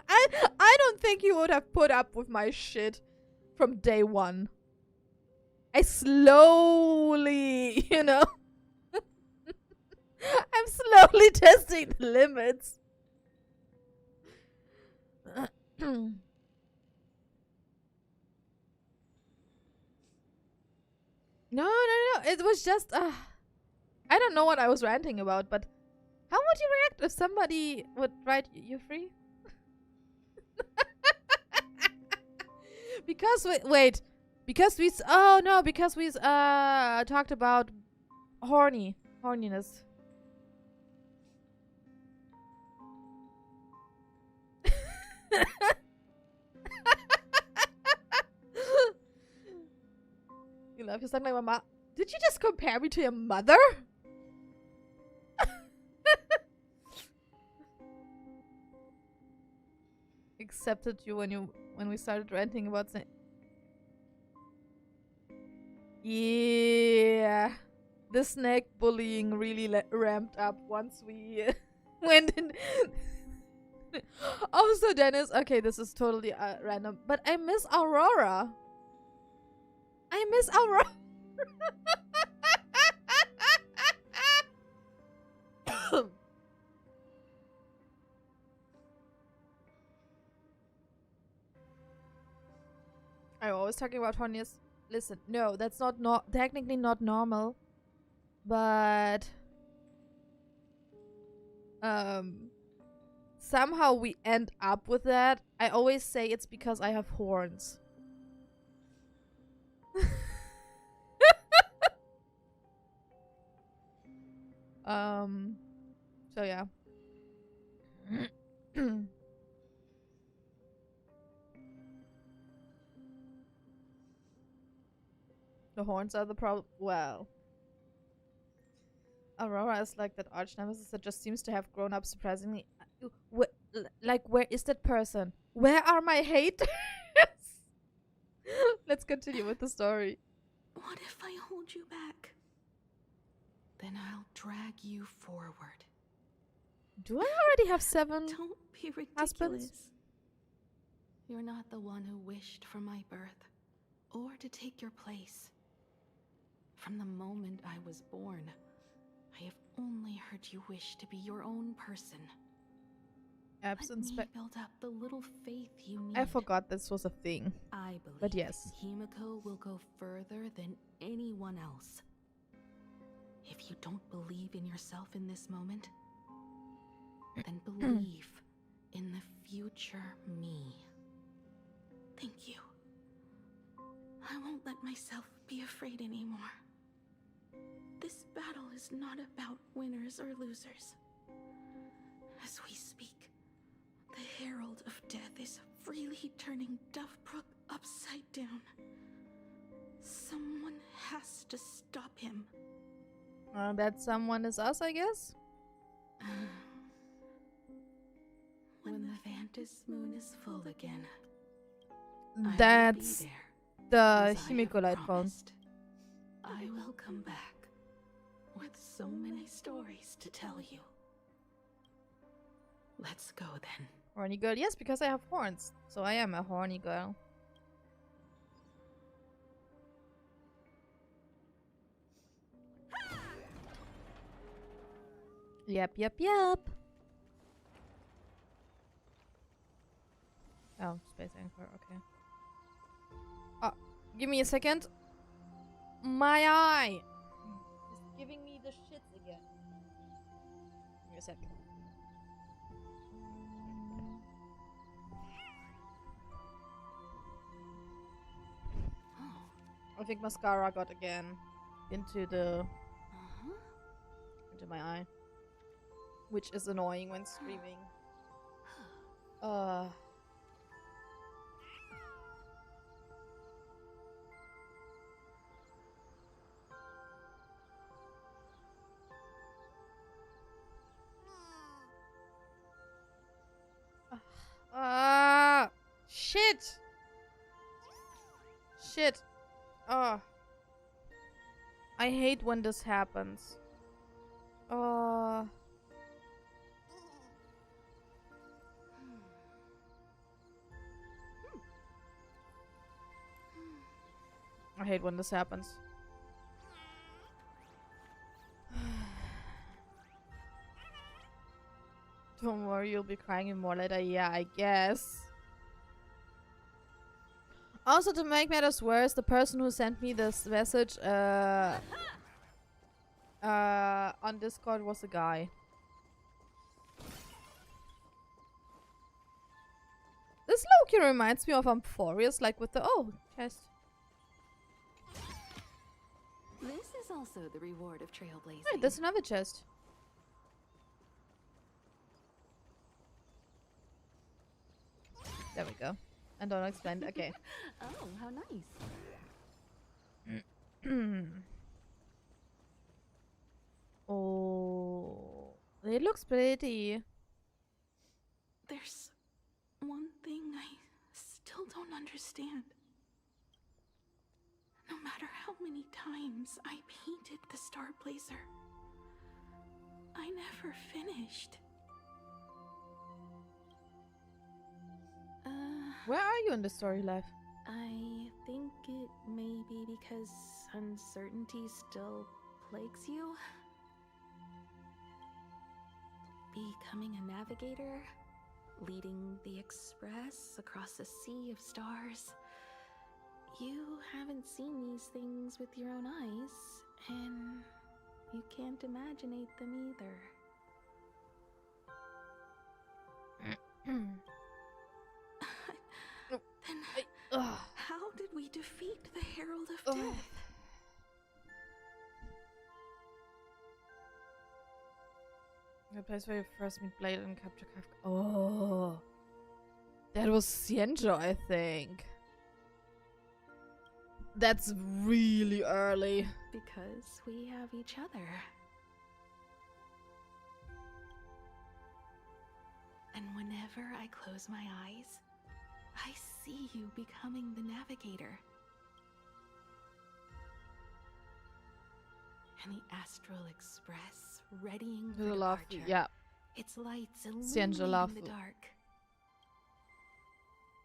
I don't think he would have put up with my shit from day one. I slowly, you know. I'm slowly testing the limits. No. It was just, I don't know what I was ranting about, but how would you react if somebody would write you free? Because wait. Because we talked about horniness. You love yourself like my mom. Did you just compare me to your mother? Accepted you when we started ranting about saying. Yeah, the snake bullying really ramped up once we went in. Also, Dennis, okay, this is totally random, but I miss Aurora. I miss Aurora. I'm always talking about horniness. Listen, no, that's not technically not normal, but somehow we end up with that. I always say it's because I have horns. So yeah. The horns are the problem. Well, Aurora is like that arch nemesis that just seems to have grown up surprisingly. Like, where is that person? Where are my haters? Let's continue with the story. What if I hold you back? Then I'll drag you forward. Do I already have 7 Don't be ridiculous. husbands? You're not the one who wished for my birth, or to take your place. From the moment I was born, I have only heard you wish to be your own person. Absence. Let me build up the little faith you need. I forgot this was a thing. I believe But yes. Himeko will go further than anyone else. If you don't believe in yourself in this moment, then believe in the future me. Thank you. I won't let myself be afraid anymore. This battle is not about winners or losers. As we speak, the Herald of Death is freely turning Duffbrook upside down. Someone has to stop him. That someone is us, I guess? When the Vantis moon is full again, I That's will be there, the as I Himeko have light phone. promised. I will come back with so many stories to tell you. Let's go then. Horny girl. Yes, because I have horns. So I am a horny girl. Yep. Oh, space anchor, okay. Oh, give me a second. My eye! It's giving me the shits again. Give me a sec. I think mascara got again into my eye. Which is annoying when streaming. Shit! Shit. I hate when this happens. I hate when this happens. Don't worry, you'll be crying more later. Yeah, I guess. Also, to make matters worse, the person who sent me this message on Discord was a guy. This Loki reminds me of Amphorius, like with the chest. This is also the reward of trailblazing. Hey, there's another chest. There we go. And don't explain. Okay. Oh, how nice. Oh, it looks pretty. There's one thing I still don't understand. No matter how many times I painted the Starblazer, I never finished. Where are you in the story, life? I think it may be because uncertainty still plagues you. Becoming a navigator, leading the Express across a sea of stars. You haven't seen these things with your own eyes, and you can't imaginate them either. Then how did we defeat the Herald of Death? The place where you first meet Blade and capture Kafka. Oh, that was Cienjo, I think. That's really early. Because we have each other. And whenever I close my eyes, I see you becoming the navigator. And the Astral Express readying for departure. Yeah. Its lights Cienjo illuminating the dark.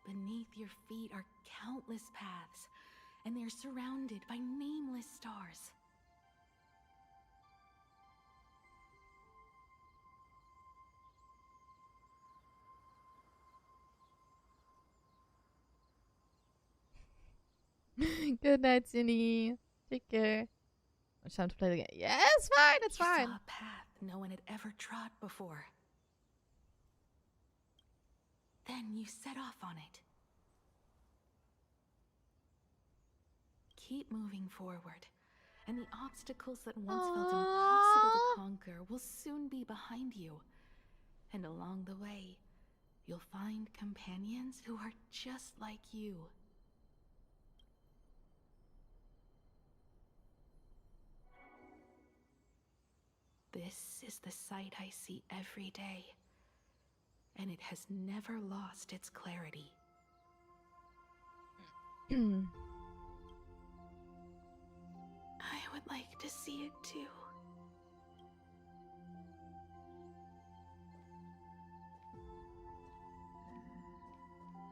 Beneath your feet are countless paths, and they're surrounded by nameless stars. Good night, Cindy. Take care. It's time to play the game. Yeah, it's fine. It's You fine. saw a path no one had ever trod before. Then you set off on it. Keep moving forward, and the obstacles that once felt impossible to conquer will soon be behind you. And along the way, you'll find companions who are just like you. This is the sight I see every day, and it has never lost its clarity. I would like to see it too.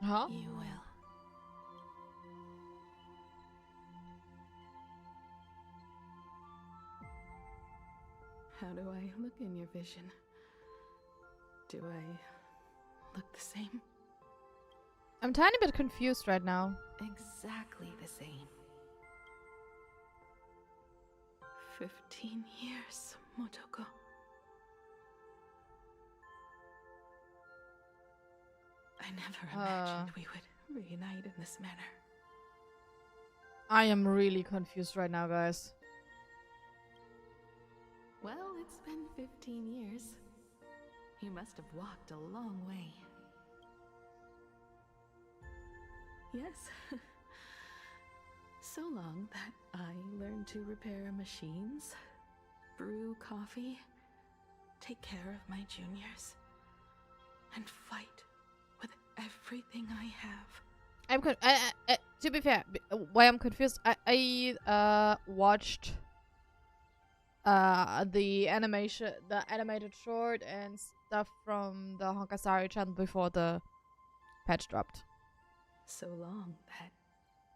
Huh? You will. How do I look in your vision? Do I look the same? I'm a tiny bit confused right now. Exactly the same. 15 years, Motoko. I never imagined we would reunite in this manner. I am really confused right now, guys. Well, it's been 15 years. You must have walked a long way. Yes. So long that I learned to repair machines, brew coffee, take care of my juniors, and fight with everything I have. To be fair, why I'm confused, I watched the animated short and stuff from the Honkai channel before the patch dropped. So long that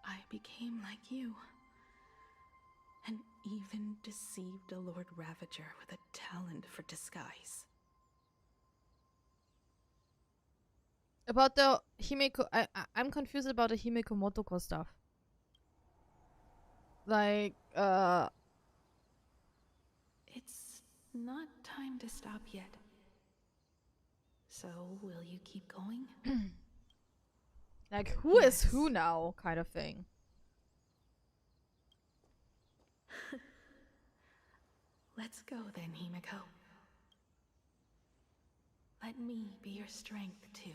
I became like you, and even deceived a Lord Ravager with a talent for disguise. About the Himeko, I'm confused about the Himeko Motoko stuff. Like, It's not time to stop yet. So, will you keep going? like who is who now, kind of thing. Let's go then, Himeko. Let me be your strength, too.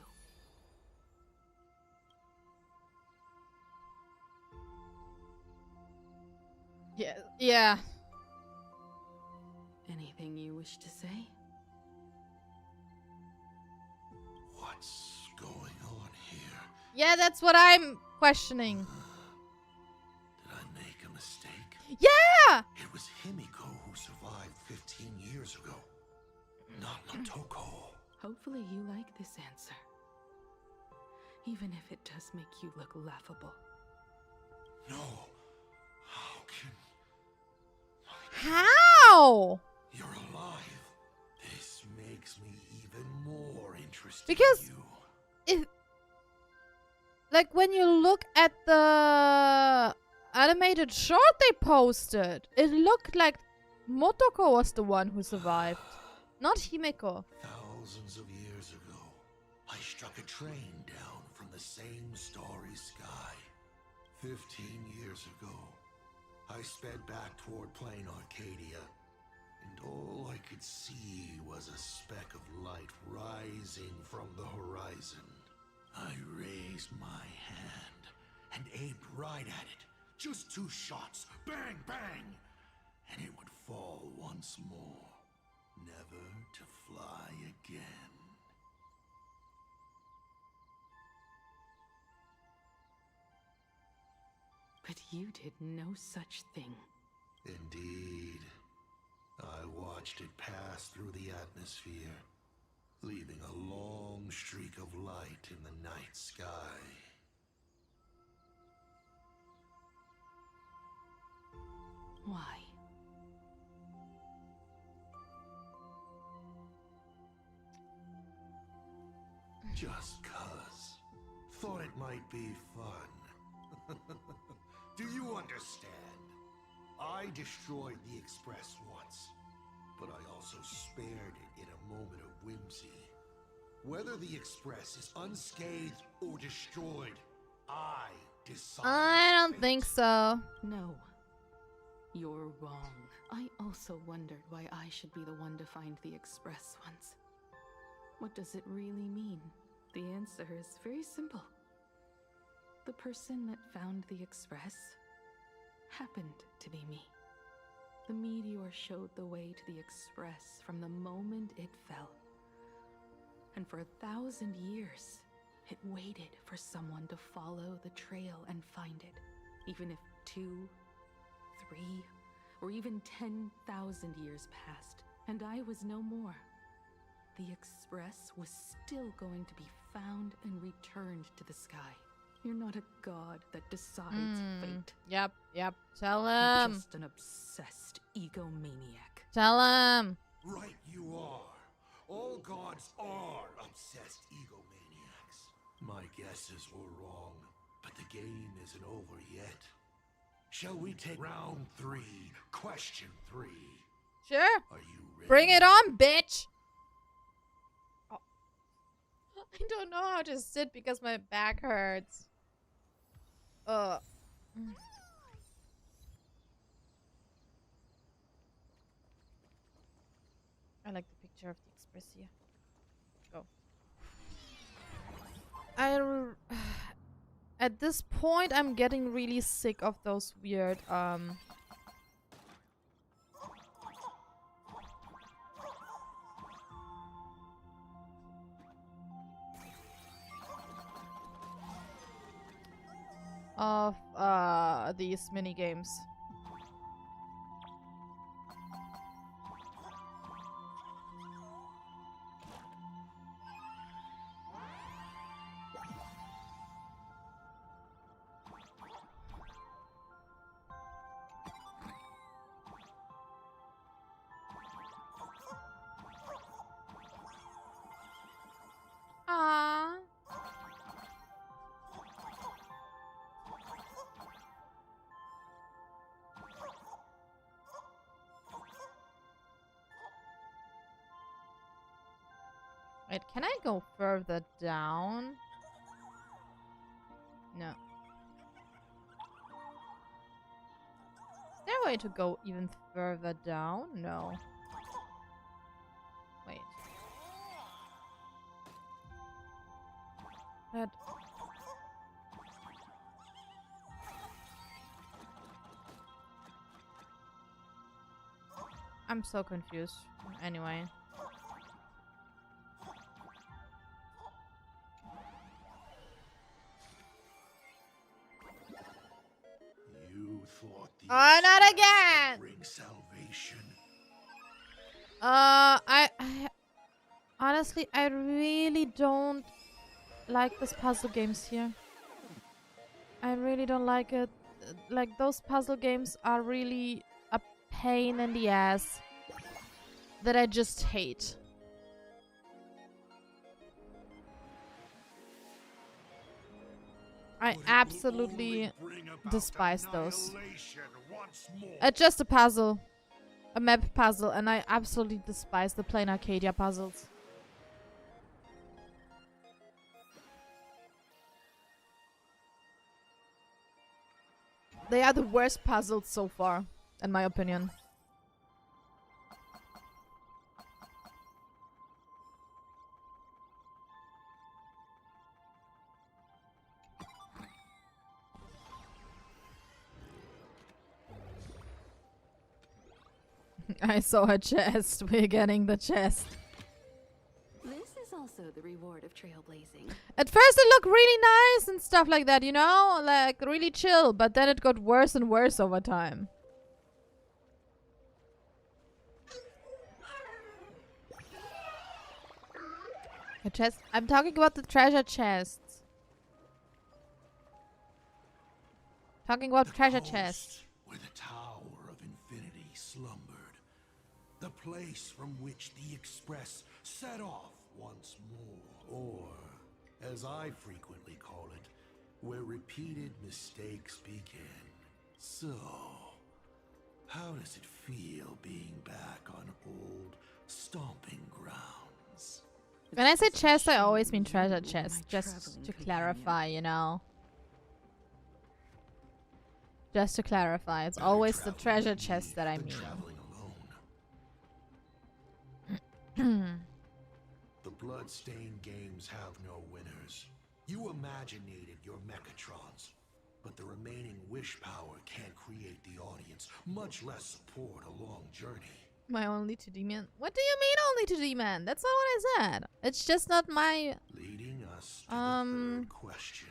Yeah. Anything you wish to say? What's going on here? Yeah, that's what I'm questioning. Did I make a mistake? Yeah! It was Himeko who survived 15 years ago, not Motoko. Hopefully you like this answer. Even if it does make you look laughable. No. How can... How? You're alive. This makes me even more interested Because in you. if, like, when you look at the animated short they posted, it looked like Motoko was the one who survived, not Himeko. Thousands of years ago, I struck a train down from the same starry sky. 15 years ago, I sped back toward plain Arcadia, and all I could see was a speck of light rising from the horizon. I raised my hand and aimed right at it. Just 2 shots, bang, bang, and it would fall once more, never to fly again. But you did no such thing. Indeed. I watched it pass through the atmosphere, leaving a long streak of light in the night sky. Why? Just 'cause. Thought it might be fun. Do you understand? I destroyed the Express once, but I also spared it in a moment of whimsy. Whether the Express is unscathed or destroyed, I decide. I don't think so. No. You're wrong. I also wondered why I should be the one to find the Express once. What does it really mean? The answer is very simple. The person that found the Express happened to be me. The meteor showed the way to the Express from the moment it fell. And for 1,000 years, it waited for someone to follow the trail and find it. Even if 2, 3, or even 10,000 years passed, and I was no more, the Express was still going to be found and returned to the sky. You're not a god that decides fate. Yep. Tell You're him. just an obsessed egomaniac. Tell him. Right you are. All gods are obsessed egomaniacs. My guesses were wrong, but the game isn't over yet. Shall we take round 3, question 3? Sure. Are you ready? Bring it on, bitch. Oh. I don't know how to sit because my back hurts. I like the picture of the Express here. Go. At this point, I'm getting really sick of those weird of these mini games. Ah. Wait, can I go further down? No. Is there a way to go even further down? No. Wait. But I'm so confused. Anyway. You thought the Oh, not Express again! would bring salvation. I honestly, I really don't like this puzzle games here. I really don't like it. Like, those puzzle games are really a pain in the ass that I just hate. I But it will absolutely only bring about despise those. annihilation once more. It's just a puzzle. A map puzzle, and I absolutely despise the plain Arcadia puzzles. They are the worst puzzles so far, in my opinion. I saw a chest. We're getting the chest. This is also the reward of trailblazing. At first it looked really nice and stuff like that, you know? Like, really chill. But then it got worse and worse over time. A chest? I'm talking about the treasure chests. Talking about treasure chests. Where the Tower of Infinity slumbered. The place from which the Express set off once more. Or, as I frequently call it, where repeated mistakes began. So, how does it feel being back on old stomping grounds? When I say chest, I always mean treasure chest. Just to clarify, you know. Just to clarify, it's always the treasure chest that I mean. Traveling alone. The Bloodstained games have no winners. You imaginated your Mechatrons, but the remaining wish power can't create the audience, much less support a long journey. My only 2D man? What do you mean only 2D man? That's not what I said. It's just not my... Leading us to the third question.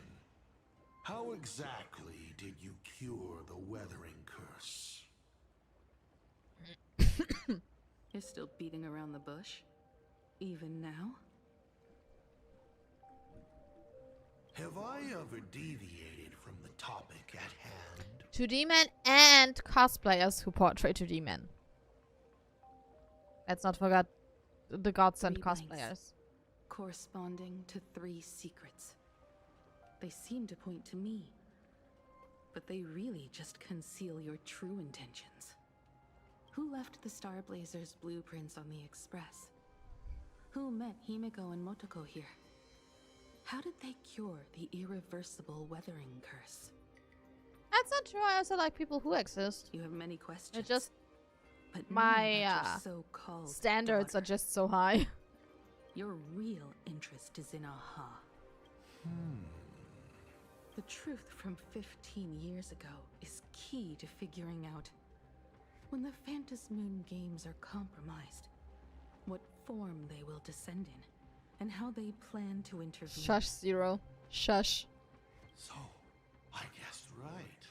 How exactly did you cure the weathering curse? You're still beating around the bush? Even now? Have I ever deviated from the topic at hand? 2D men and cosplayers who portray 2D men. Let's not forget the gods and 3 blanks, cosplayers. corresponding to 3 secrets. They seem to point to me, but they really just conceal your true intentions. Who left the Starblazer's blueprints on the Express? Who met Himeko and Motoko here? How did they cure the irreversible weathering curse? That's not true. I also like people who exist. You have many questions. It's just but my so-called standards daughter. are just so high. Your real interest is in Aha. The truth from 15 years ago is key to figuring out when the Phantasmoon games are compromised, what form they will descend in, and how they plan to intervene. Shush, Zero. Shush. So, I guessed right.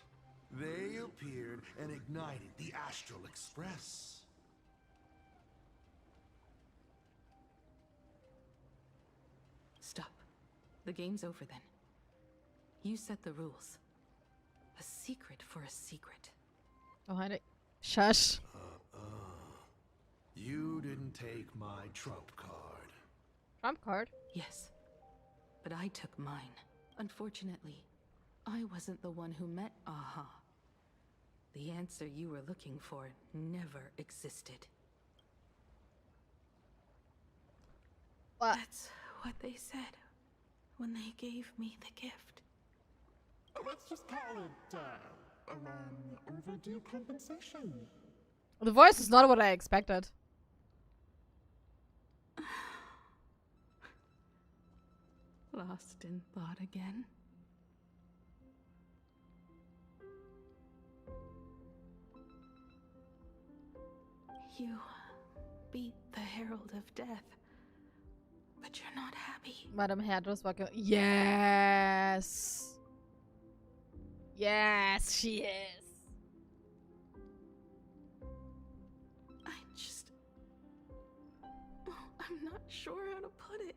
They appeared and ignited the Astral Express. Stop. The game's over then. You set the rules. A secret for a secret. Oh, hide it. Shush. You didn't take my trump card. Trump card. Yes, but I took mine. Unfortunately, I wasn't the one who met Aha. The answer you were looking for never existed. What? That's what they said when they gave me the gift. Let's just call it, a long overdue compensation. The voice is not what I expected. Lost in thought again. You beat the Herald of Death, but you're not happy. Madame Herdra's walking. Yes. Yes, she is. I'm not sure how to put it.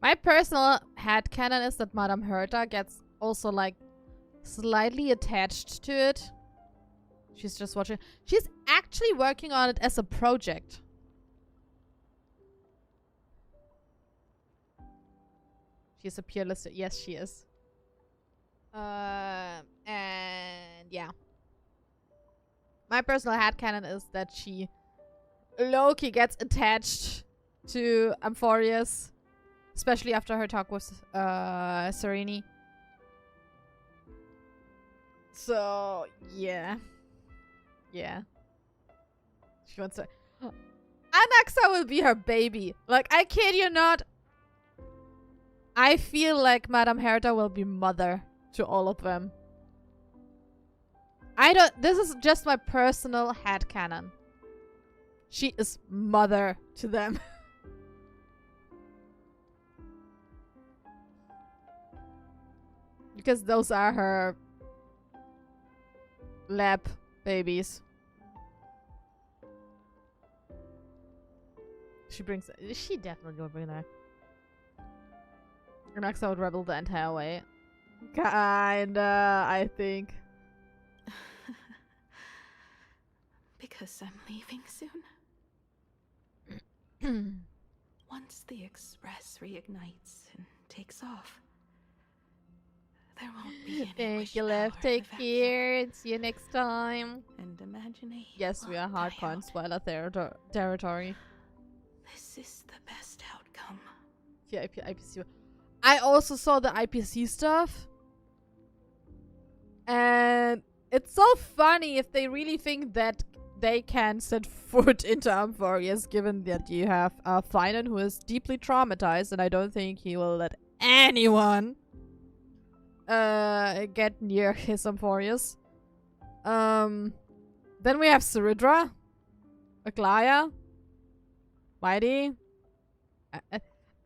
My personal headcanon is that Madame Herta gets also like slightly attached to it. She's just watching. She's actually working on it as a project. She's a peerless. Yes, she is. And yeah. My personal headcanon is that she low-key gets attached to Amphorius. Especially after her talk with Sereni. So, yeah. Yeah. She wants to... Anaxa will be her baby. Like, I kid you not. I feel like Madame Herta will be mother to all of them. I don't... This is just my personal headcanon. She is mother to them. Because those are her lab babies. She brings... She definitely will bring that. Anaxa would rebel the entire way. Kinda, I think. Because I'm leaving soon. Once the Express reignites and takes off, there won't be any Thank wish you, Lev. power Take left. care. See you next time. And imagination. Yes, we are hardcore in spoiler territory. This is the best outcome. Yeah, IPC. I also saw the IPC stuff. And it's so funny if they really think that they can set foot into Amphorius, given that you have Finan, who is deeply traumatized, and I don't think he will let anyone get near his Amphorius. Then we have Ceridra, Aglaya, Mighty,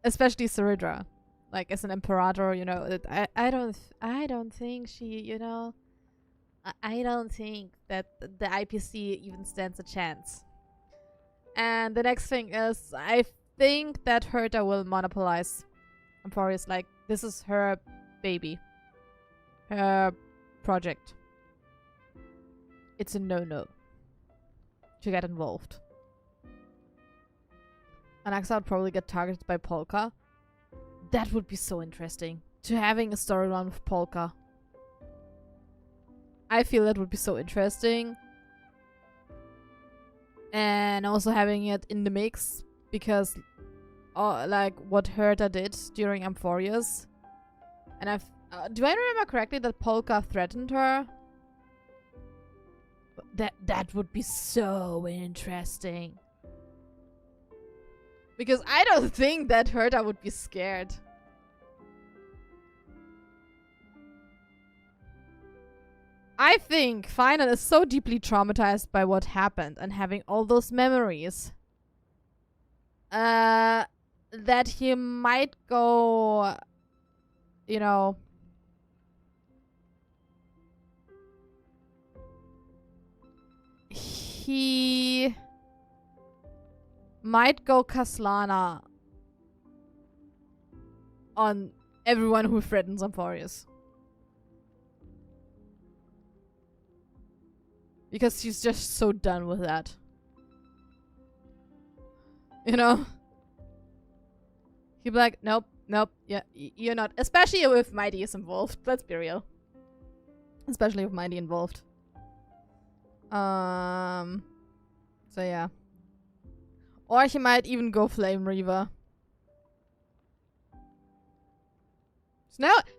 especially Ceridra, like as an Imperator. You know, I don't think she, you know, I don't think that the IPC even stands a chance. And the next thing is, I think that Herta will monopolize Amphorius. Like, this is her baby, her project. It's a no-no to get involved. Anaxa would probably get targeted by Polka. That would be so interesting. To having a storyline with Polka. I feel that would be so interesting. And also having it in the mix. Because, like, what Herta did during Amphorius. And do I remember correctly that Polka threatened her? That would be so interesting. Because I don't think that Herta would be scared. I think Finan is so deeply traumatized by what happened and having all those memories that he might go, you know, he might go Kaslana on everyone who threatens Amphorius. Because she's just so done with that. You know? He'd be like, nope, yeah, you're not. Especially if Mighty is involved. Let's be real. Especially with Mighty involved. So yeah. Or he might even go Flame Reaver.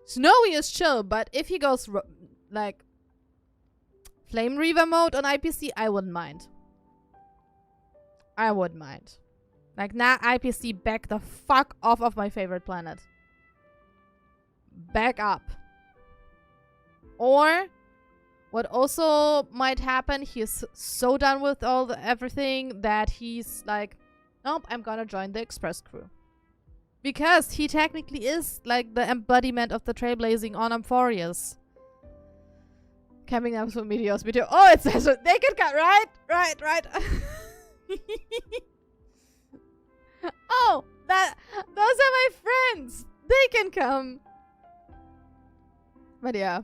Snowy is chill, but if he goes like Flame Reaver mode on IPC, I wouldn't mind. I wouldn't mind. Like, nah, IPC, back the fuck off of my favorite planet. Back up. Or what also might happen, he's so done with everything that he's like, nope, I'm gonna join the Express crew. Because he technically is like the embodiment of the trailblazing on Amphorius. Coming up with Meteor's video. Oh, it says they can cut, right? Right. Oh, those are my friends. They can come. But yeah.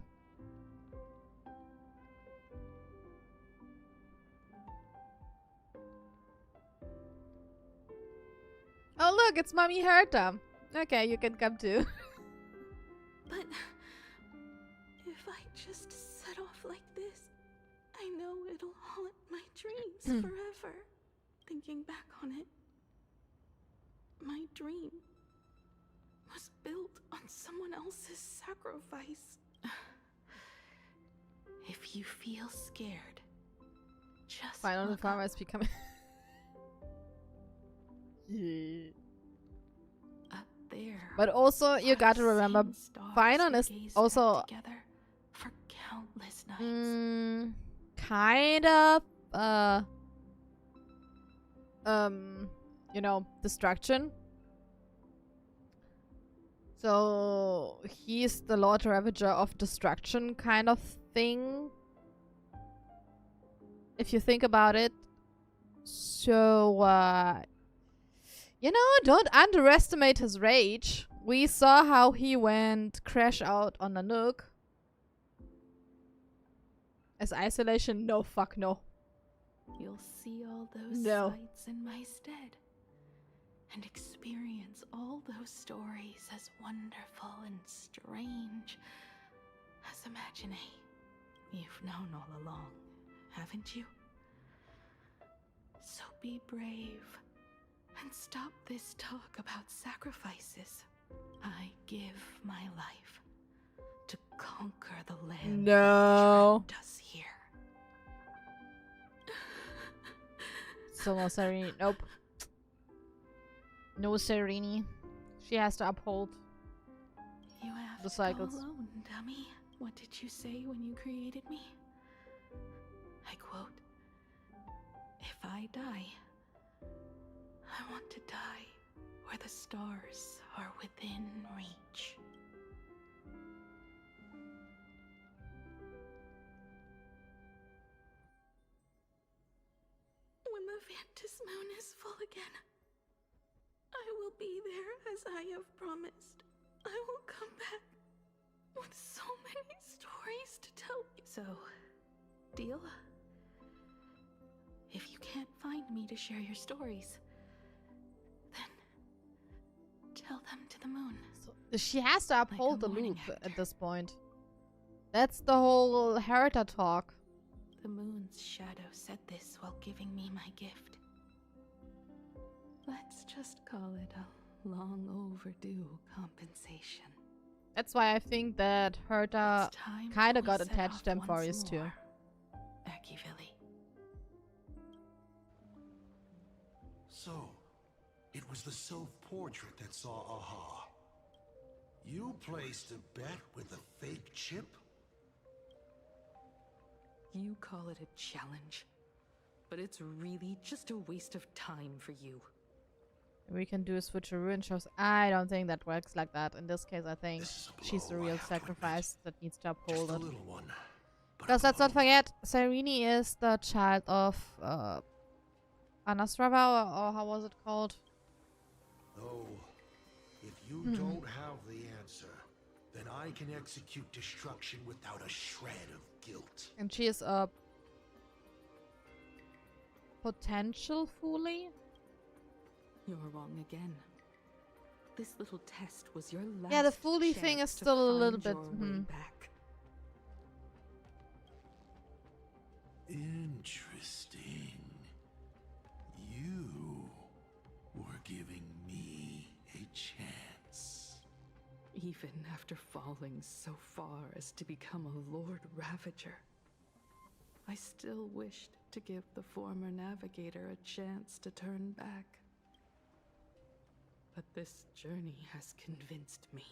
Oh, look, it's Mommy Herta. Okay, you can come too. But if I just set off like this, I know it'll haunt my dreams forever. Thinking back on it, my dream was built on someone else's sacrifice. If you feel scared, just Final look farmer up. is becoming. Yeah. Up there. But also, you gotta remember, Finan is also for countless nights. Kind of, you know, destruction. So he's the Lord Ravager of destruction kind of thing. If you think about it. So, you know, don't underestimate his rage. We saw how he went crash out on Nanook. As isolation? No, fuck no. You'll see all those No. sights in my stead. And experience all those stories as wonderful and strange as Imagine. You've known all along, haven't you? So be brave and stop this talk about sacrifices. I give my life to conquer the land No. that kept us here. Still no Serini. Nope. No Serini. She has to uphold You have the to cycles. go alone, dummy. What did you say when you created me? I quote, "If I die, I want to die where the stars are within reach." When the Vantis moon is full again, I will be there as I have promised. I will come back with so many stories to tell you. So, deal? If you can't find me to share your stories, then tell them to the moon. So she has to uphold a the morning loop at actor. this point. That's the whole Herita talk. The moon's shadow said this while giving me my gift. Let's just call it a long overdue compensation. That's why I think that Herita It's time kind of we got set attached off to Ampharius once too. more, Akivilli. So, it was the self-portrait that saw Aha. You placed a bet with a fake chip? You call it a challenge, but it's really just a waste of time for you. We can do a switcheroo and shows. I don't think that works like that. In this case, I think This is a she's the blow, I real have to sacrifice that needs to uphold Just a it. little one. but a Because let's not blow. forget, Serini is the child of Anasrava, or how was it called? Oh, if you don't have the answer, then I can execute destruction without a shred of guilt. And she is a potential Foolie. You're wrong again. This little test was your last Yeah, the Foolie thing chance is to still a little find bit. your way back. Interesting. You were giving me a chance. Even after falling so far as to become a Lord Ravager, I still wished to give the former navigator a chance to turn back. But this journey has convinced me.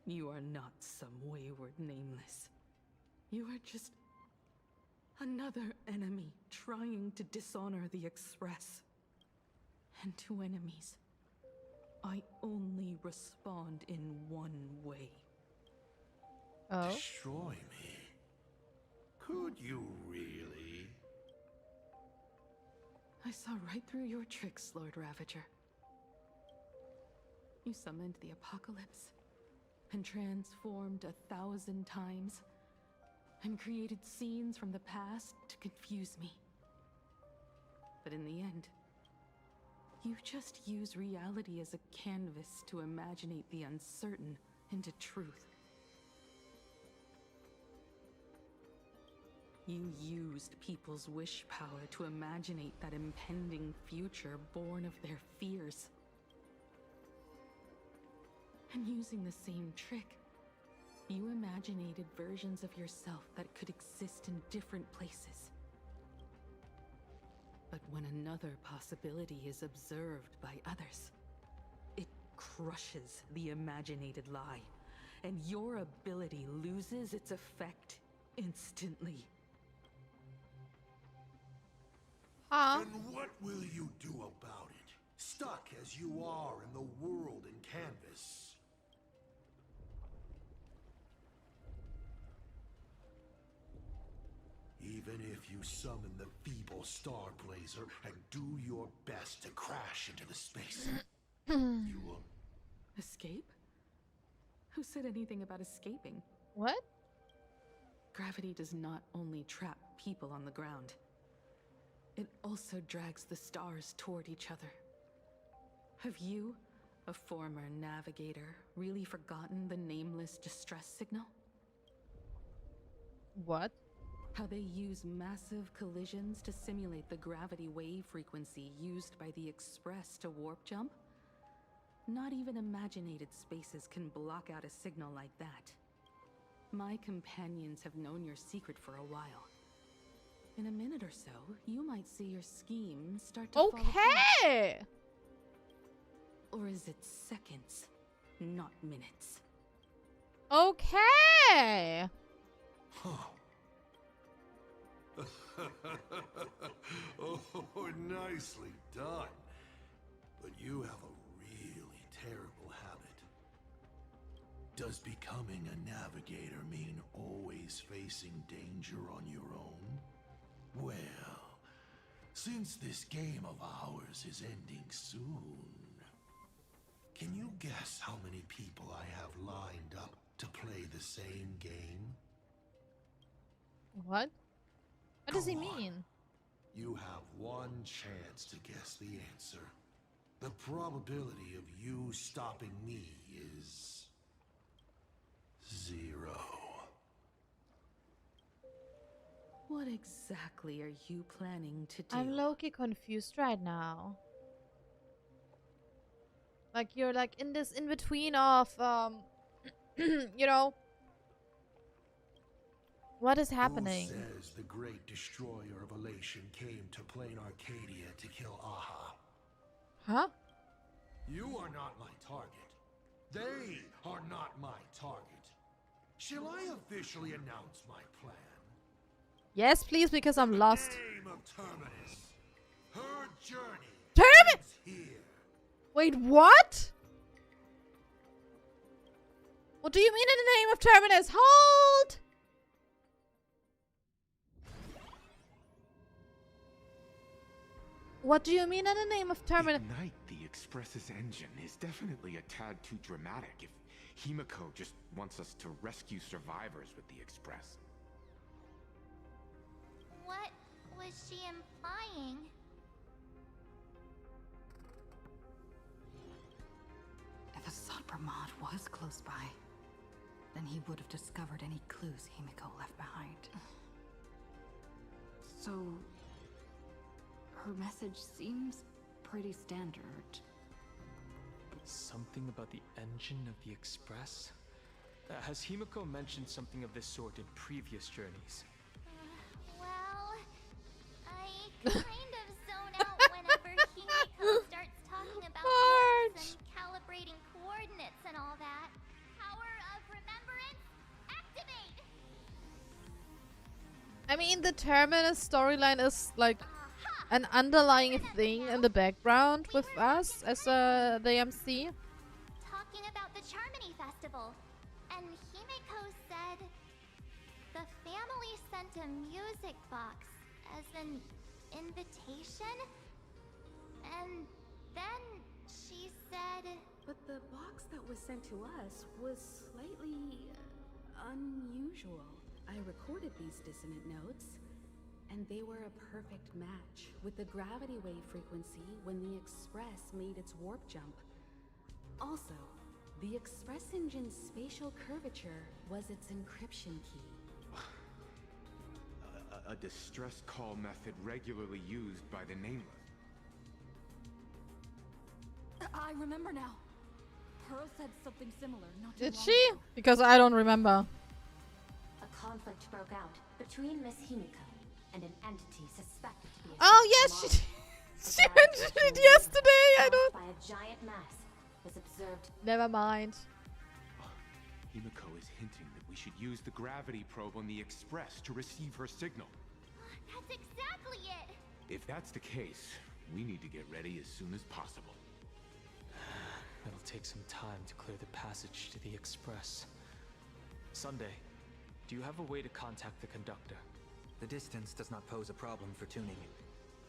You are not some wayward nameless. You are just another enemy trying to dishonor the Express. And to enemies, I only respond in one way. Oh. Destroy me? Could you really? I saw right through your tricks, Lord Ravager. You summoned the apocalypse, and transformed 1,000 times, and created scenes from the past to confuse me. But in the end, you just use reality as a canvas to imaginate the uncertain into truth. You used people's wish power to imaginate that impending future born of their fears. And using the same trick, you imaginated versions of yourself that could exist in different places. But when another possibility is observed by others, it crushes the imaginated lie, and your ability loses its effect instantly. Huh? And what will you do about it? Stuck as you are in the world in canvas. Even if you summon the feeble Starblazer and do your best to crash into the space, you will... Escape? Who said anything about escaping? What? Gravity does not only trap people on the ground, it also drags the stars toward each other. Have you, a former navigator, really forgotten the nameless distress signal? What? How they use massive collisions to simulate the gravity wave frequency used by the Express to warp jump? Not even imaginated spaces can block out a signal like that. My companions have known your secret for a while. In a minute or so, you might see your scheme start to fall apart. Okay. Or is it seconds, not minutes? Okay. Huh. Oh, nicely done. But you have a really terrible habit. Does becoming a navigator mean always facing danger on your own? Well, since this game of ours is ending soon, can you guess how many people I have lined up to play the same game? What? What does he Go on. mean? You have one chance to guess the answer. The probability of you stopping me is 0. What exactly are you planning to do? I'm low-key confused right now. Like you're like in this in-between of you know, what is happening? Who says the great destroyer of elation came to Plain Arcadia to kill Aha? Huh? You are not my target. They are not my target. Shall I officially announce my plan? Yes, please, because I'm lost. Name of Terminus. Her journey Terminus! ends here. Wait, what? What do you mean in the name of Terminus? Hold! What do you mean in the name of Terminus? Ignite the Express's engine is definitely a tad too dramatic if Himeko just wants us to rescue survivors with the Express. What was she implying? If Asat Pramad was close by, then he would have discovered any clues Himeko left behind. So, her message seems pretty standard. Something about the engine of the Express? Has Himeko mentioned something of this sort in previous journeys? Well, I kind of zone out whenever Himeko starts talking about words and calibrating coordinates and all that. Power of remembrance, activate! I mean, the Terminus storyline is like an underlying thing in the background with us as the MC. Talking about the Charmony Festival, and Himeko said the family sent a music box as an invitation, and then she said, But the box that was sent to us was slightly unusual. I recorded these dissonant notes, and they were a perfect match with the gravity wave frequency when the Express made its warp jump. Also, the Express engine's spatial curvature was its encryption key. A distress call method regularly used by the Nameless. I remember now. Pearl said something similar not too Did long she? ago. Because I don't remember. A conflict broke out between Miss Himeko and an entity suspected to be a Oh yes, she, she mentioned it yesterday. I don't. by a giant mass was observed. Never mind. Himeko is hinting that we should use the gravity probe on the Express to receive her signal. that's exactly it! If that's the case, we need to get ready as soon as possible. It'll take some time to clear the passage to the Express. Sunday, do you have a way to contact the conductor? The distance does not pose a problem for tuning.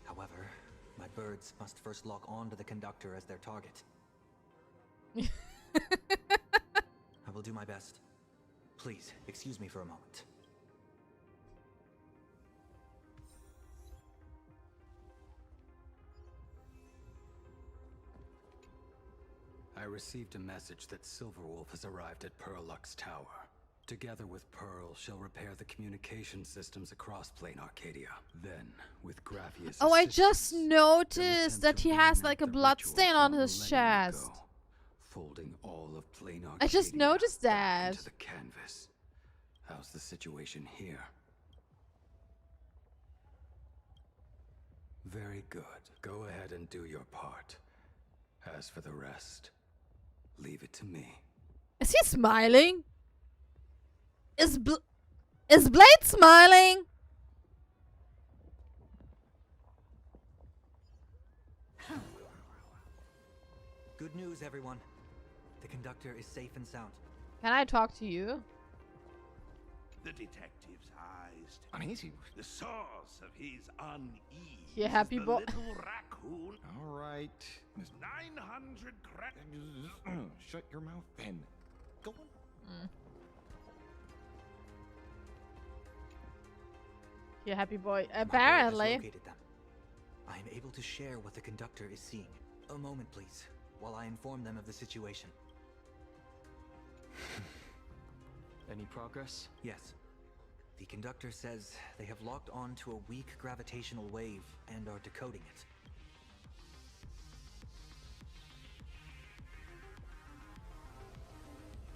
However, my birds must first lock on to the conductor as their target. I will do my best. Please, excuse me for a moment. I received a message that Silverwolf has arrived at Pearlux Tower. Together with Pearl, she'll repair the communication systems across Plain Arcadia. Then, with Graphius' Oh, I assistance, just they'll noticed attempt that to he has reenact like a the blood ritual stain on from a his millennium chest. ago, folding all of Plain Arcadia I just noticed back that. into the canvas. How's the situation here? Very good. Go ahead and do your part. As for the rest, leave it to me. Is he smiling? Is Blade smiling? Good news, everyone. The conductor is safe and sound. Can I talk to you? The detective's eyes. Uneasy. The source of his unease. You happy is the boy? little raccoon. All right. 900 crack. Shut your mouth then. Go on. You happy boy? My Apparently. has located them. I am able to share what the conductor is seeing. A moment, please, while I inform them of the situation. Any progress? Yes. The conductor says they have locked on to a weak gravitational wave and are decoding it.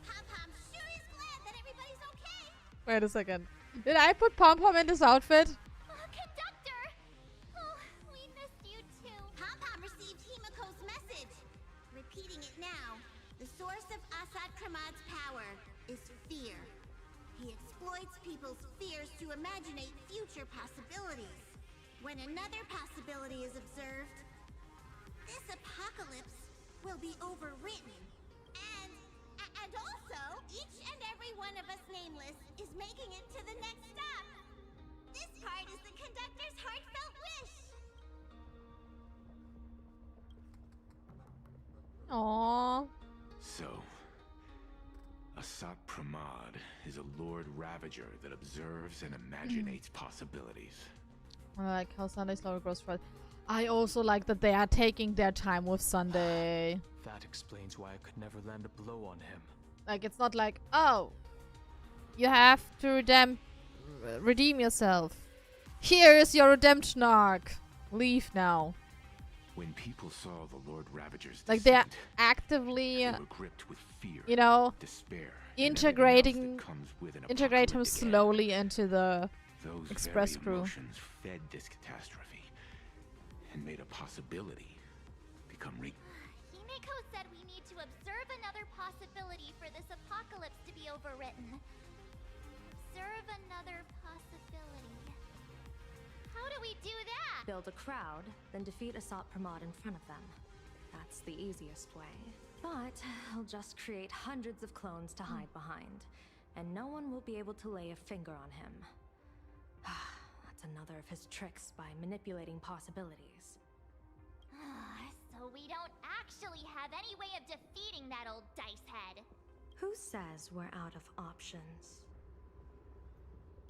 Pom-Pom sure is glad that everybody's okay. Wait a second. Did I put Pom-Pom in this outfit? Conductor! Oh, we missed you too. Pom-Pom received Himeko's message. Repeating it now. The source of Asat Pramad's power is fear. He exploits people's fears to imaginate future possibilities. When another possibility is observed, this apocalypse will be overwritten. And also, each and every one of us nameless is making it to the next stop. This part is the conductor's heartfelt wish. Aww. So, Asat Pramad is a Lord Ravager that observes and imaginates possibilities. I like how Sunday slowly grows for. I also like that they are taking their time with Sunday. That explains why I could never land a blow on him. Like, it's not like, oh, you have to redeem yourself. Here is your redemption arc. Leave now. When people saw the Lord Ravager's Like, they're descent, actively, they were gripped with fear, you know, despair, integrating, and integrate him apocalyptic end. slowly into the Those Express very crew. emotions fed this catastrophe and made a possibility become real. Himeko said we need to observe another possibility for this apocalypse to be overwritten. Observe another possibility. How do we do that? Build a crowd, then defeat Asat Pramad in front of them. That's the easiest way. But I'll just create hundreds of clones to hide behind, and no one will be able to lay a finger on him. That's another of his tricks by manipulating possibilities. So we don't actually have any way of defeating that old dice head. Who says we're out of options?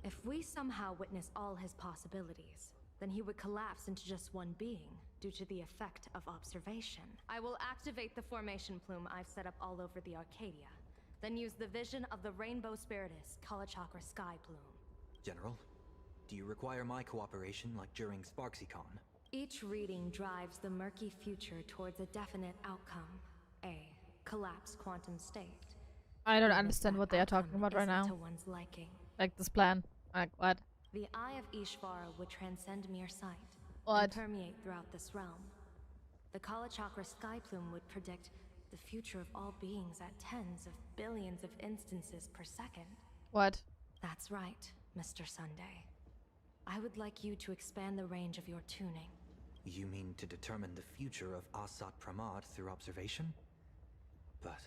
If we somehow witness all his possibilities, then he would collapse into just one being due to the effect of observation. I will activate the formation plume I've set up all over the Arcadia, then use the vision of the Rainbow Spiritus Kalachakra Sky Plume. General, do you require my cooperation like during SparksyCon? Each reading drives the murky future towards a definite outcome, a collapsed quantum state. I don't understand what they are talking about right now. To one's liking. Like this plan. Like what? The Eye of Ishvara would transcend mere sight What? and permeate throughout this realm. The Kalachakra Sky Plume would predict the future of all beings at tens of billions of instances per second. What? That's right, Mr. Sunday. I would like you to expand the range of your tuning. You mean to determine the future of Asat Pramad through observation? But,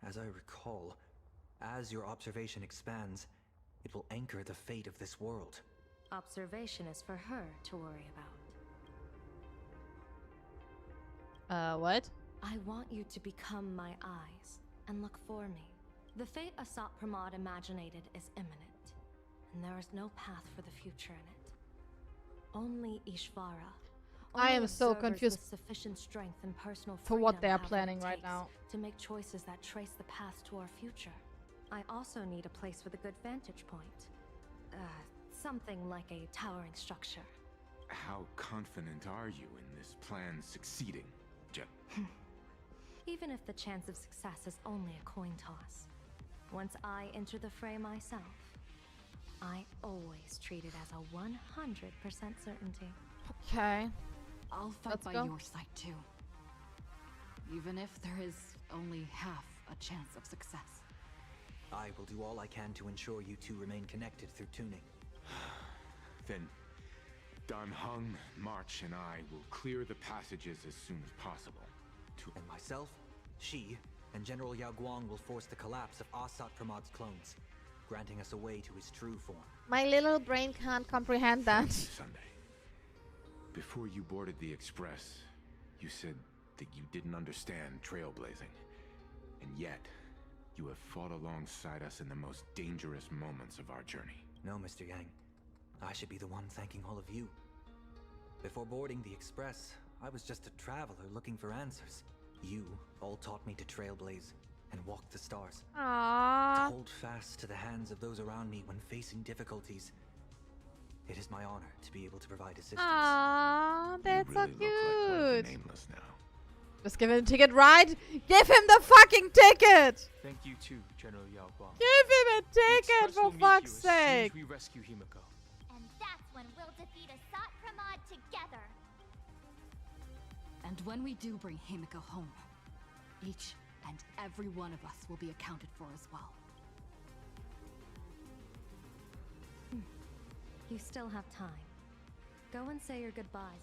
as I recall, as your observation expands, it will anchor the fate of this world. Observation is for her to worry about. What? I want you to become my eyes and look for me. The fate Asat Pramad imaginated is imminent, and there is no path for the future in it. Only Ishvara. I am only so observers confused with sufficient strength and personal for what freedom they are have it planning right takes now. to make choices that trace the path to our future. I also need a place with a good vantage point. Something like a towering structure. How confident are you in this plan succeeding, Jet? Even if the chance of success is only a coin toss. Once I enter the fray myself, I always treat it as a 100% certainty. Okay. I'll fight Let's by go. your side too. Even if there is only half a chance of success. I will do all I can to ensure you two remain connected through tuning. Then Dan Heng, March, and I will clear the passages as soon as possible. And myself, she, and General Yao Guang will force the collapse of Asat Pramad's clones, granting us a way to his true form. My little brain can't comprehend that. Sunday. Before you boarded the Express, you said that you didn't understand trailblazing. And yet, you have fought alongside us in the most dangerous moments of our journey. No, Mr. Yang. I should be the one thanking all of you. Before boarding the Express, I was just a traveler looking for answers. You all taught me to trailblaze and walk the stars. Aww. To hold fast to the hands of those around me when facing difficulties. It is my honor to be able to provide assistance. Aww, that's you really so look like one of the cute. nameless now. Just give him a ticket, right? Give him the fucking ticket! Thank you too, General Yao Guang. Give him a The ticket, Express will for meet fuck's you as soon as sake! we rescue Himeko. And that's when we'll defeat Asat Pramad together. And when we do bring Himeko home, each and every one of us will be accounted for as well. You still have time. Go and say your goodbyes.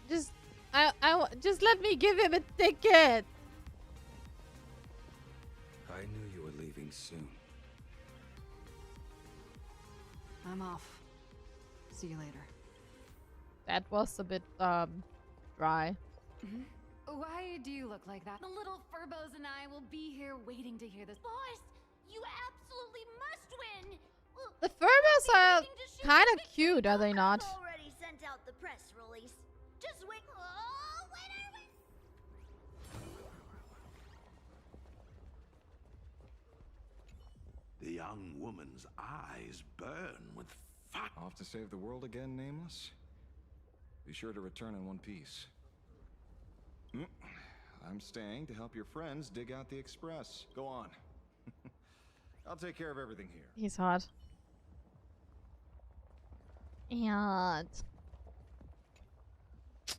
Just let me give him a ticket! I knew you were leaving soon. I'm off. See you later. That was a bit, dry. Why do you look like that? The little Furbos and I will be here waiting to hear this. Boss, you absolutely must win! Well, The Furbos are kind of cute, are they not? I've already sent out the press release. Just wait. oh, winner, The young woman's eyes burn with fire. Off to save the world again, Nameless? Be sure to return in one piece. I'm staying to help your friends dig out the Express. Go on. I'll take care of everything here. He's hot. And...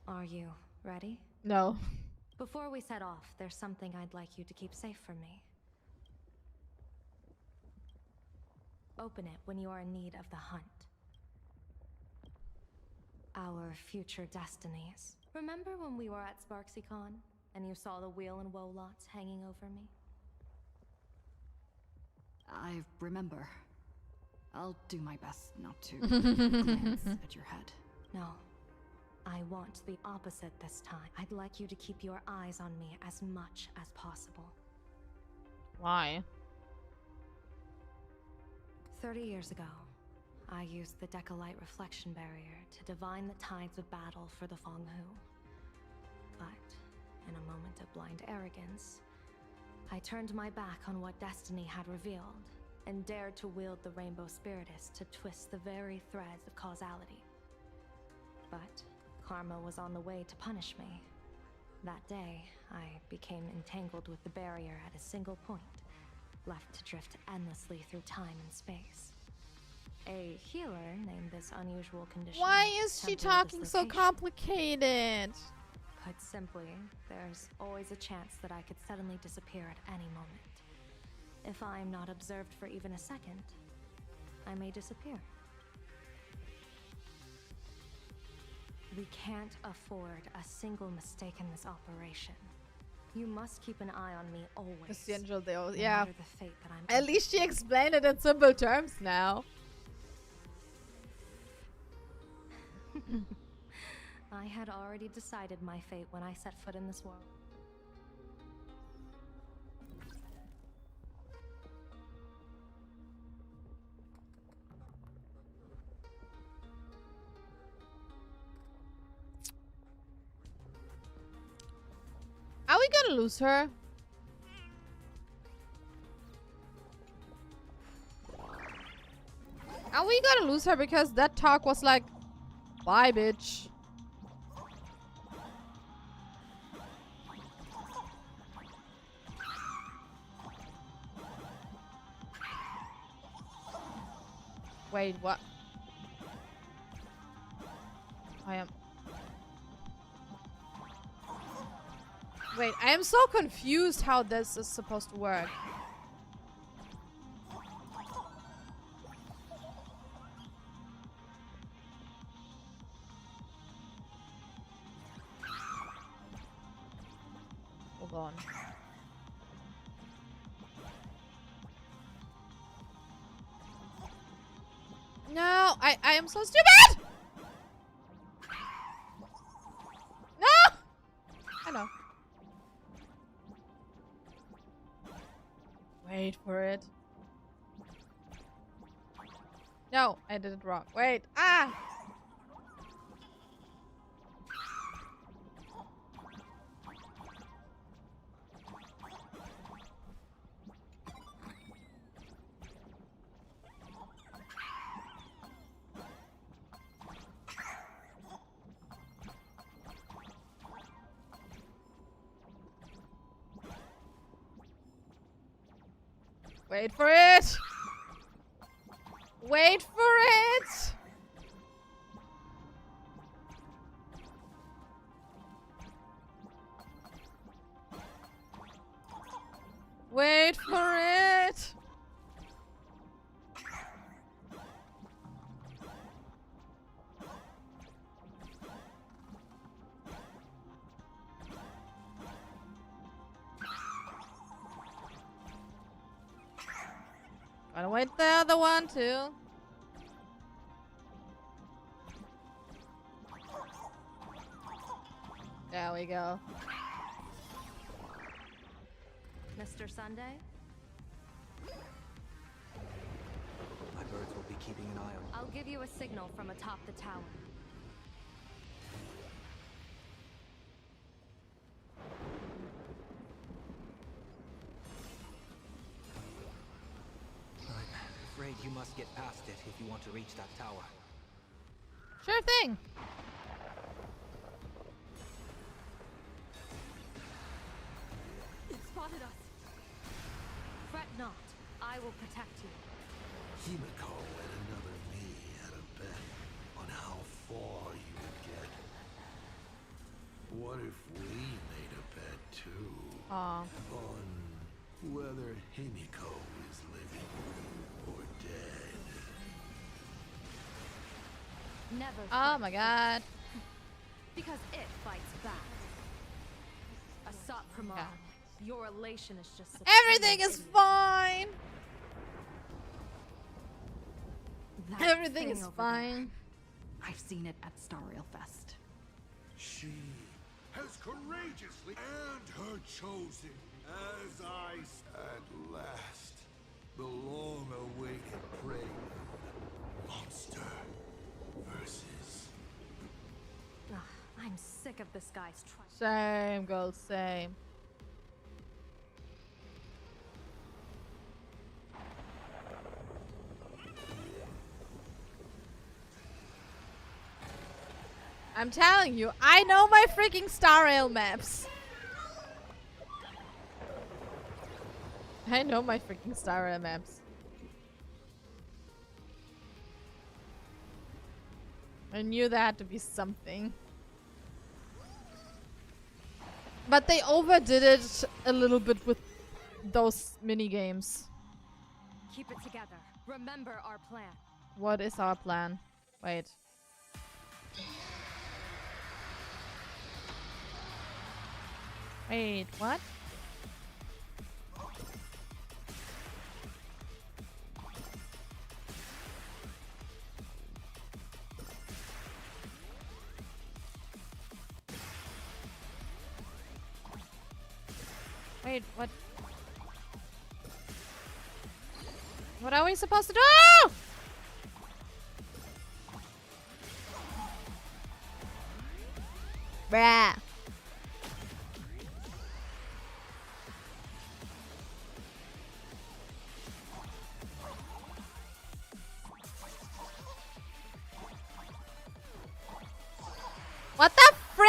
Are you ready? No. Before we set off, there's something I'd like you to keep safe from me. Open it when you are in need of the hunt. Our future destinies. Remember when we were at SparksyCon and you saw the wheel and woe lots hanging over me? I remember. I'll do my best not to glance at your head. No. I want the opposite this time. I'd like you to keep your eyes on me as much as possible. Why? 30 years ago, I used the Decalite reflection barrier to divine the tides of battle for the Fonghu. But, in a moment of blind arrogance, I turned my back on what destiny had revealed and dared to wield the Rainbow Spiritus to twist the very threads of causality. But karma was on the way to punish me. That day, I became entangled with the barrier at a single point, left to drift endlessly through time and space. A healer named this unusual condition. Why is she temporal talking so dislocation. complicated? Put simply, there's always a chance that I could suddenly disappear at any moment. If I am not observed for even a second, I may disappear. We can't afford a single mistake in this operation. You must keep an eye on me always. No yeah. matter the fate that I'm At least she explained it in simple terms now. I had already decided my fate when I set foot in this world. Are we gonna lose her? Are we gonna lose her? Because that talk was like, bye, bitch. Wait, what? Wait, I am so confused how this is supposed to work. Hold on. No, I am so stupid! No! I know. Wait for it. No, I did it wrong. Wait. Ah! Wait for it! Wait for it! Wait for it! Gotta wait the other one too. There we go. Mr. Sunday? My birds will be keeping an eye on. I'll give you a signal from atop the tower. I'm afraid you must get past it if you want to reach that tower. Sure thing. It spotted us. Fret not. I will protect you. Himeko and another me had a bet on how far you would get. What if we made a bet too? On whether Himeko is living or dead? Never. Oh my god. Because it fights back. Asat Pramad, your elation is just everything is fine. Everything is fine. I've seen it at Star Rail Fest. She has courageously and her chosen, as I at last, the long-awaited prelude, monster versus. Ugh, I'm sick of this guy's trying. Same, girl, same. I'm telling you, I know my freaking Star Rail maps. I know my freaking Star Rail maps. I knew there had to be something. But they overdid it a little bit with those mini games. Keep it together. Remember our plan. What is our plan? Wait. Wait, what? Wait, what? What are we supposed to do? Bruh. What the frick?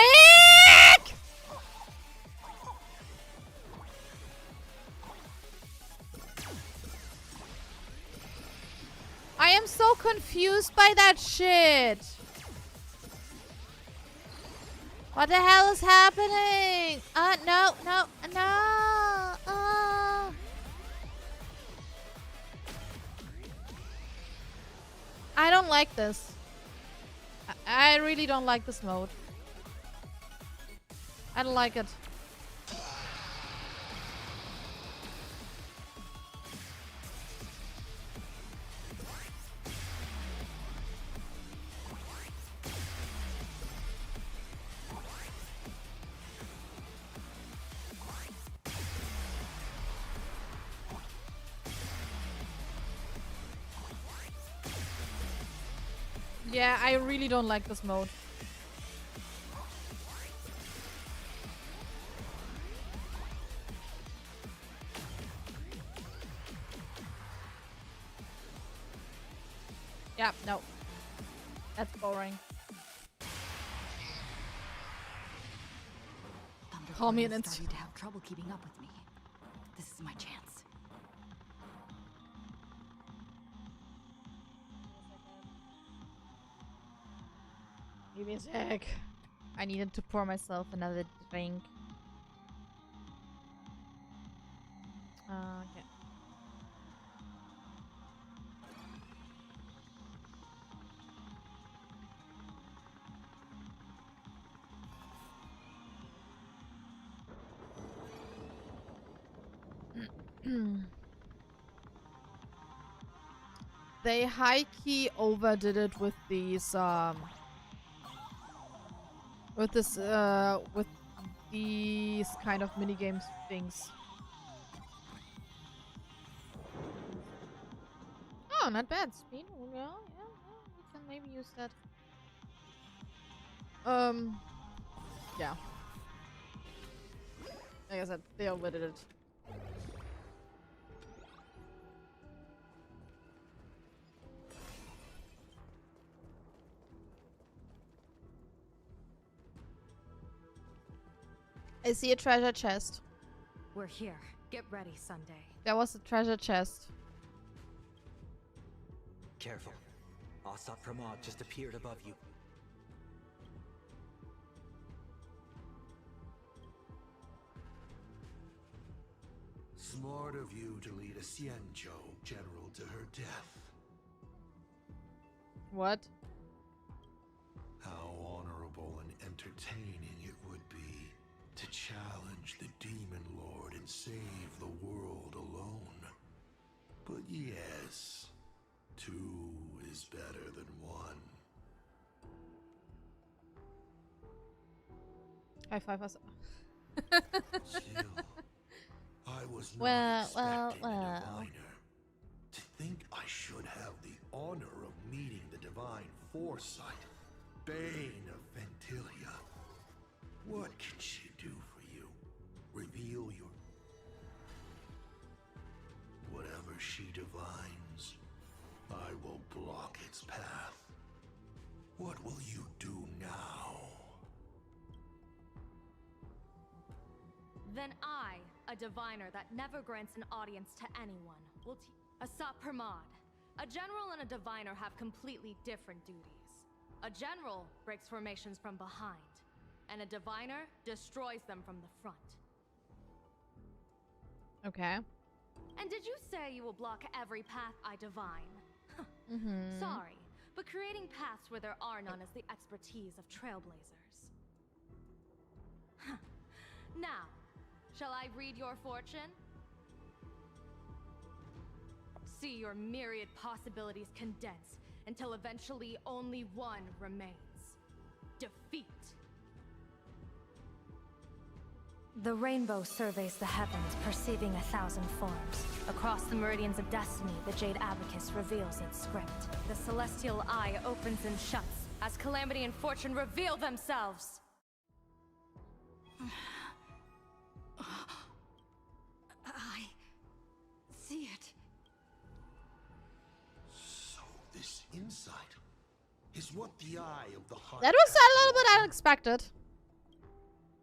I am so confused by that shit. What the hell is happening? No, no, no. I don't like this. I really don't like this mode. I don't like it. Yeah, I really don't like this mode. Yeah, no. That's boring. Call me an instant. Starting to have trouble keeping up with me. This is my chance. Give me a sec. I needed to pour myself another drink. Okay. They high-key overdid it with these with these kind of minigames things. Oh, not bad. Speed. Yeah, we can maybe use that. Yeah. Like I said, they overdid it. I see a treasure chest. We're here. Get ready, Sunday. There was a treasure chest. Careful. Asat Pramad just appeared above you. Smart of you to lead a Xianzhou general to her death. What? How honorable and entertaining it would be to challenge the Demon Lord and save the world alone. But yes, two is better than one. High five us. Still, I was not expecting a diviner. To think I should have the honor of meeting the divine foresight, Bane of Ventilia. What can she do for you? Reveal your... Whatever she divines, I will block its path. What will you do now? Then I, a diviner that never grants an audience to anyone, will Asat Pramad. A general and a diviner have completely different duties. A general breaks formations from behind, and a diviner destroys them from the front. Okay. And did you say you will block every path I divine? Mm-hmm. Sorry, but creating paths where there are none is the expertise of Trailblazers. Now, shall I read your fortune? See your myriad possibilities condense until eventually only one remains. Defeat. The rainbow surveys the heavens, perceiving 1,000 forms. Across the meridians of destiny, the Jade Abacus reveals its script. The celestial eye opens and shuts as calamity and fortune reveal themselves. I see it. So this insight is what the eye of the heart... That was a little bit unexpected.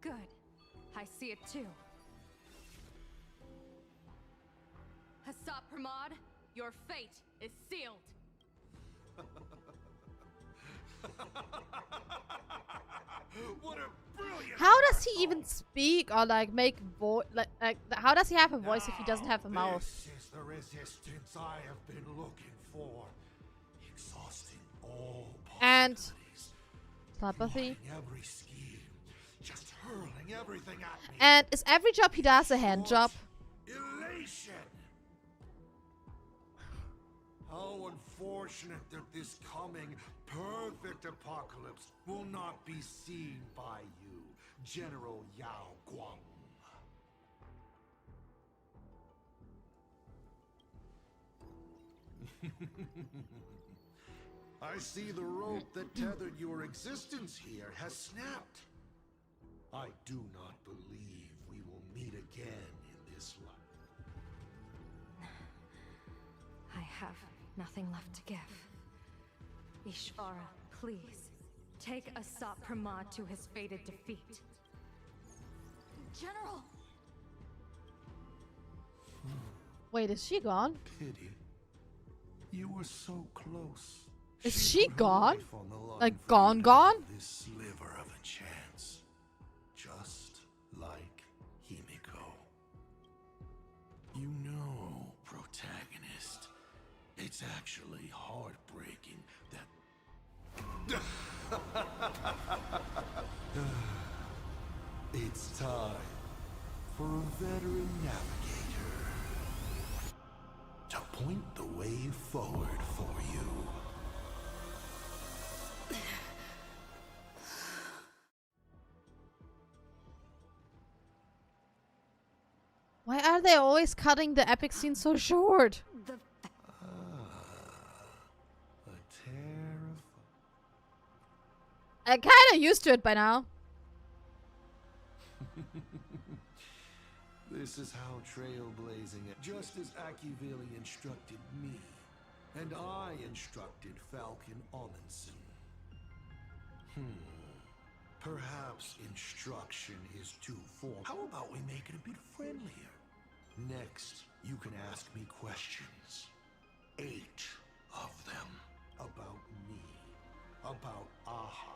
Good. I see it too. Asat Pramad, your fate is sealed. What a brilliant. How does he even speak or like make voice? Like how does he have a voice if he doesn't have a mouth? This is the resistance I have been looking for. Exhausting all And possibilities. telepathy. Every scheme. Just hurling everything at me. And is every job he does a hand job? Elation. How unfortunate that this coming perfect apocalypse will not be seen by you, General Yao Guang. I see the rope that tethered your existence here has snapped. I do not believe we will meet again in this life. I have nothing left to give. Ishvara, please, take Asat Pramad to his fated defeat. General! Wait, is she gone? Pity. You were so close. Is she gone? Life on the line Like for gone, you to gone? have this sliver of a chance. Just like Himeko. You know, protagonist, it's actually heartbreaking that... It's time for a veteran navigator to point the way forward for you. Why are they always cutting the epic scene so short? I'm kinda used to it by now. This is how trailblazing, just as Akivili instructed me, and I instructed Falcon Amundsen. Perhaps instruction is too formal. How about we make it a bit friendlier? Next, you can ask me questions. 8 of them. About me. About Aha.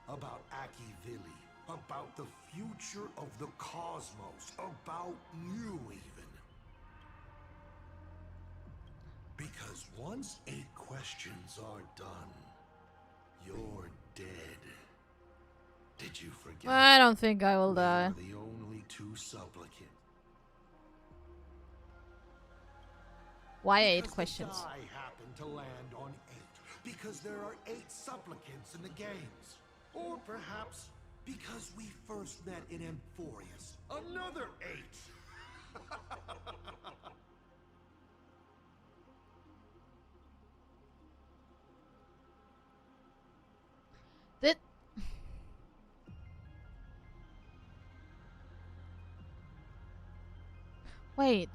About Akivili. About the future of the cosmos. About you, even. Because once 8 questions are done, you're dead. Did you forget? I don't think I will die. The only 2 supplicants. Why 8 Because questions? The die happened to land on 8. Because there are 8 supplicants in the games. Or perhaps because we first met in Amphorius. Another 8. Did... Wait.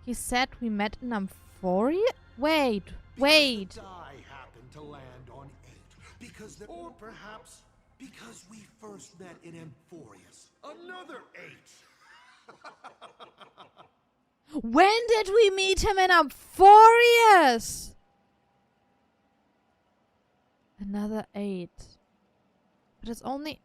He said we met in Amphoria? Wait. The die happened to land on 8. Because there... Or perhaps because we first met in Amphorius. Another 8. When did we meet him in Amphorius? Another 8. But it's only...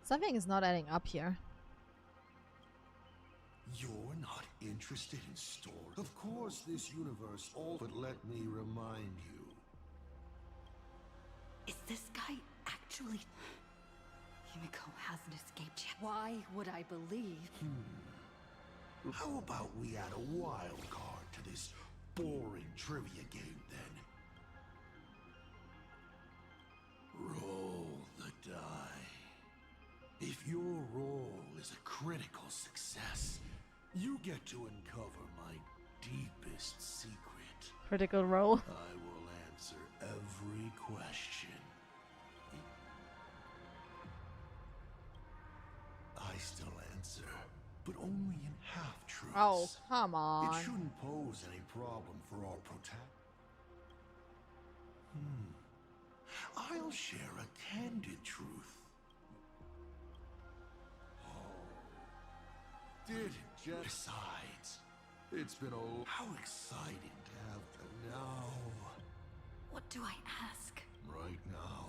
Something is not adding up here. You're not interested in story? Of course this universe all... But let me remind you. Is this guy actually... Himeko hasn't escaped yet. Why would I believe? How about we add a wild card to this boring trivia game then? Roll the die. If your roll is a critical success, you get to uncover my deepest secret. Critical roll. I will answer every question. I still answer, but only in half-truths. Oh, come on. It shouldn't pose any problem for our protagonist. I'll share a candid truth. didn't just... Besides, it's been how exciting to have them now. What do I ask? Right now,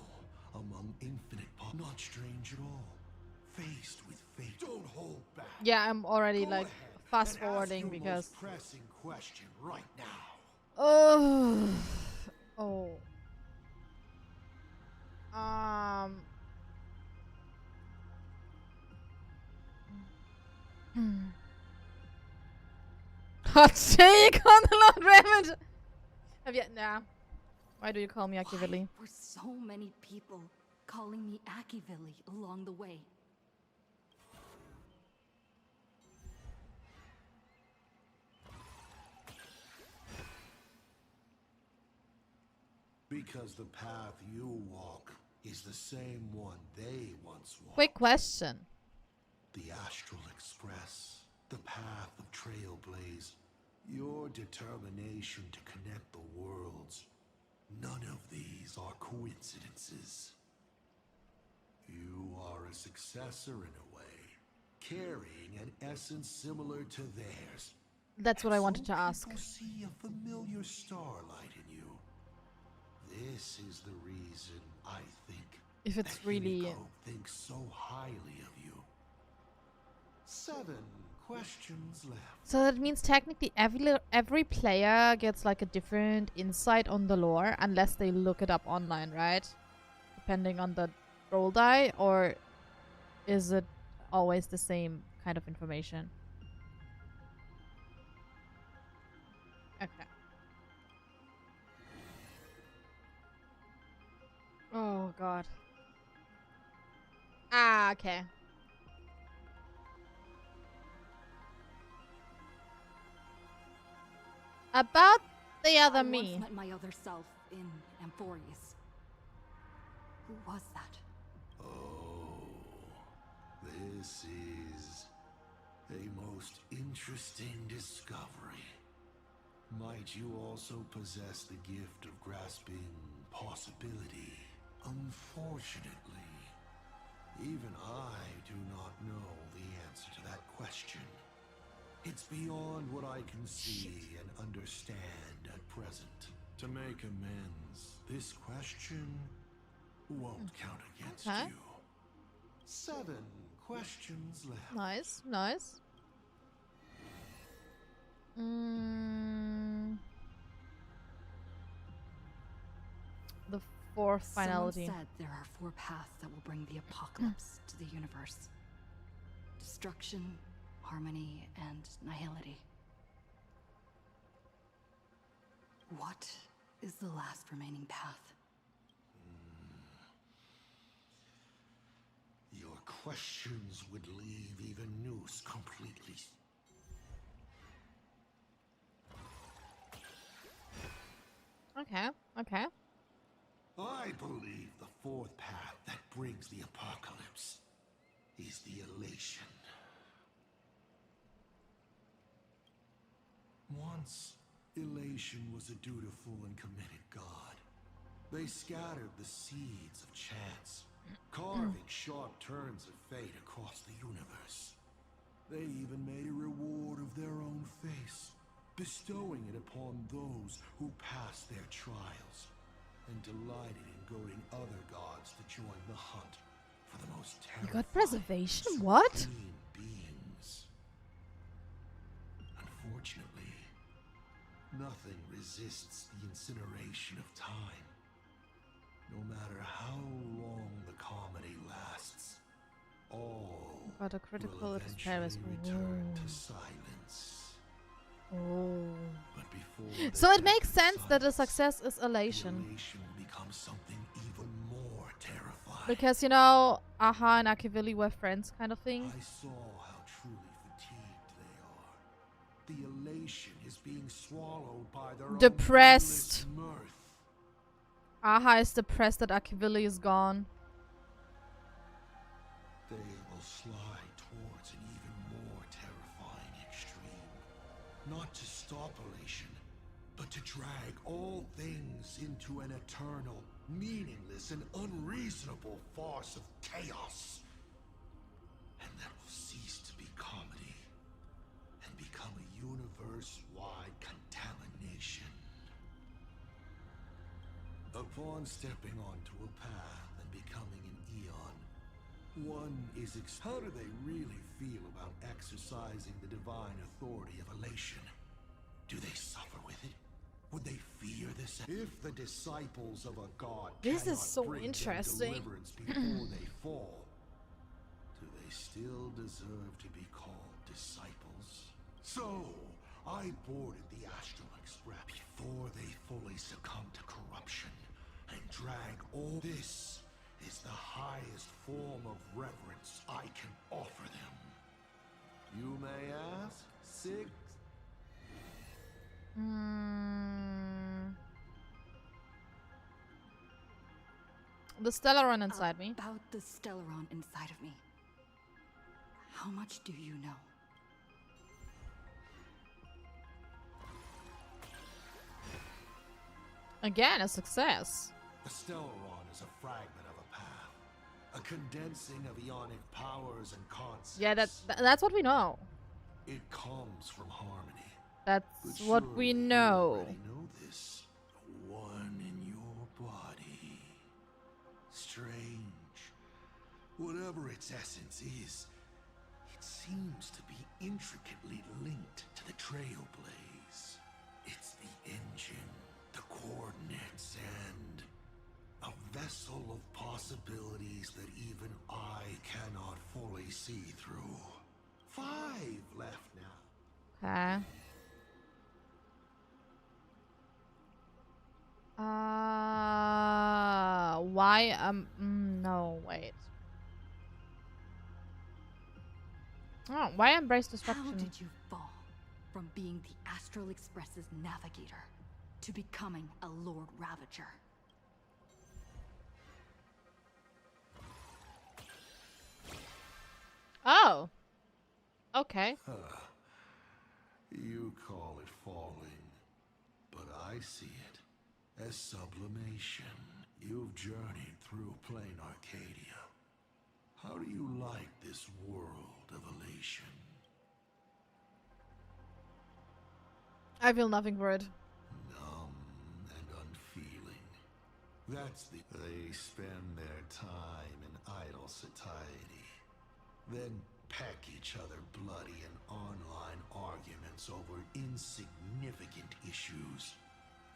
among infinite not strange at all. Faced with fate. Don't hold back. Yeah, I'm already Go like ahead fast and forwarding ask your because. most pressing question right now. Oh. Hot take on the Lord Ravager. Have you? Nah. Why do you call me Akivilli? Why were so many people calling me Akivilli along the way? Because the path you walk is the same one they once walked. Quick question. The Astral Express, the path of Trailblaze, your determination to connect the worlds. None of these are coincidences. You are a successor in a way, carrying an essence similar to theirs. That's what I wanted to ask. People see a familiar starlight in you. This is the reason I think if it's that really Himeko thinks so highly of you. 7 questions left. So that means technically every player gets like a different insight on the lore unless they look it up online, right? Depending on the roll die, or is it always the same kind of information? Okay. Oh god. Ah, okay. About the other I me. once met my other self in Amphorius. Who was that? Oh, this is a most interesting discovery. Might you also possess the gift of grasping possibility? Unfortunately, even I do not know the answer to that question. It's beyond what I can see and understand at present. To make amends, this question won't count against you. 7 questions left. Nice, nice. The 4th finality. Someone said there are 4 paths that will bring the apocalypse to the universe. Destruction, harmony, and nihility. What is the last remaining path? Your questions would leave even Noose completely. Okay, okay. I believe the 4th path that brings the apocalypse is the elation. Once, elation was a dutiful and committed god. They scattered the seeds of chance, carving sharp turns of fate across the universe. They even made a reward of their own face, bestowing it upon those who passed their trials, and delighted in goading other gods to join the hunt for the most terrifying God preservation? What? supreme beings. Unfortunately, nothing resists the incineration of time. No matter how long the comedy lasts, all Got a critical will express. eventually return to silence. Oh. But before So they it makes get to sense that the silence, success is elation. elation becomes something even more terrifying. Because, you know, Aha and Akivilli were friends kind of thing. I saw how truly fatigued they are. The elation is being swallowed by their Depressed. own endless mirth. Aha is depressed that Akivilli is gone. They will slide towards an even more terrifying extreme. Not to stop elation, but to drag all things into an eternal, meaningless, and unreasonable farce of chaos. And that will cease to be comedy Upon stepping onto a path and becoming an Eon, one is how do they really feel about exercising the divine authority of elation? Do they suffer with it? Would they fear this? If the disciples of a god This is so bring interesting. them deliverance before they fall, do they still deserve to be called disciples? So, I boarded the Astral Express before they fully succumb to corruption and drag all this is the highest form of reverence I can offer them. You may ask, Sig? The Stellaron inside me. About the Stellaron inside of me. How much do you know? Again, a success. The Stellaron is a fragment of a path, a condensing of ionic powers and concepts. Yeah, that's what we know. It comes from harmony. That's what we know. You already know this. The one in your body. Strange. Whatever its essence is, it seems to be intricately linked to the Trailblaze. It's the engine, the coordinates, and a vessel of possibilities that even I cannot fully see through. 5 left now. Okay. Why? No, wait. Oh, why embrace destruction? How did you fall from being the Astral Express's navigator to becoming a Lord Ravager? Oh. Okay. You call it falling, but I see it as sublimation. You've journeyed through plain Arcadia. How do you like this world of elation? I feel nothing for it. Numb and unfeeling. That's the... They spend their time in idle satiety, then peck each other bloody in online arguments over insignificant issues.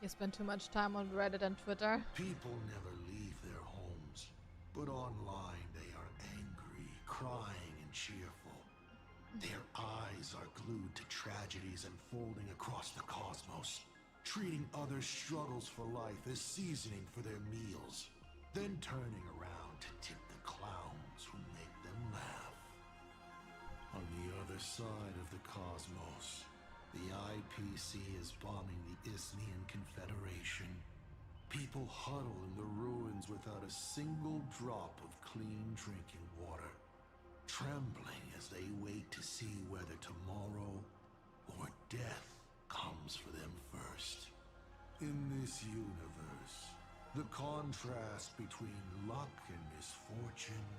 You spend too much time on Reddit and Twitter. People never leave their homes, but online they are angry, crying, and cheerful. Their eyes are glued to tragedies unfolding across the cosmos, treating other struggles for life as seasoning for their meals, then turning around to tip the clowns who make them laugh. On the other side of the cosmos, the IPC is bombing the Isthmian Confederation. People huddle in the ruins without a single drop of clean drinking water, trembling as they wait to see whether tomorrow or death comes for them first. In this universe, the contrast between luck and misfortune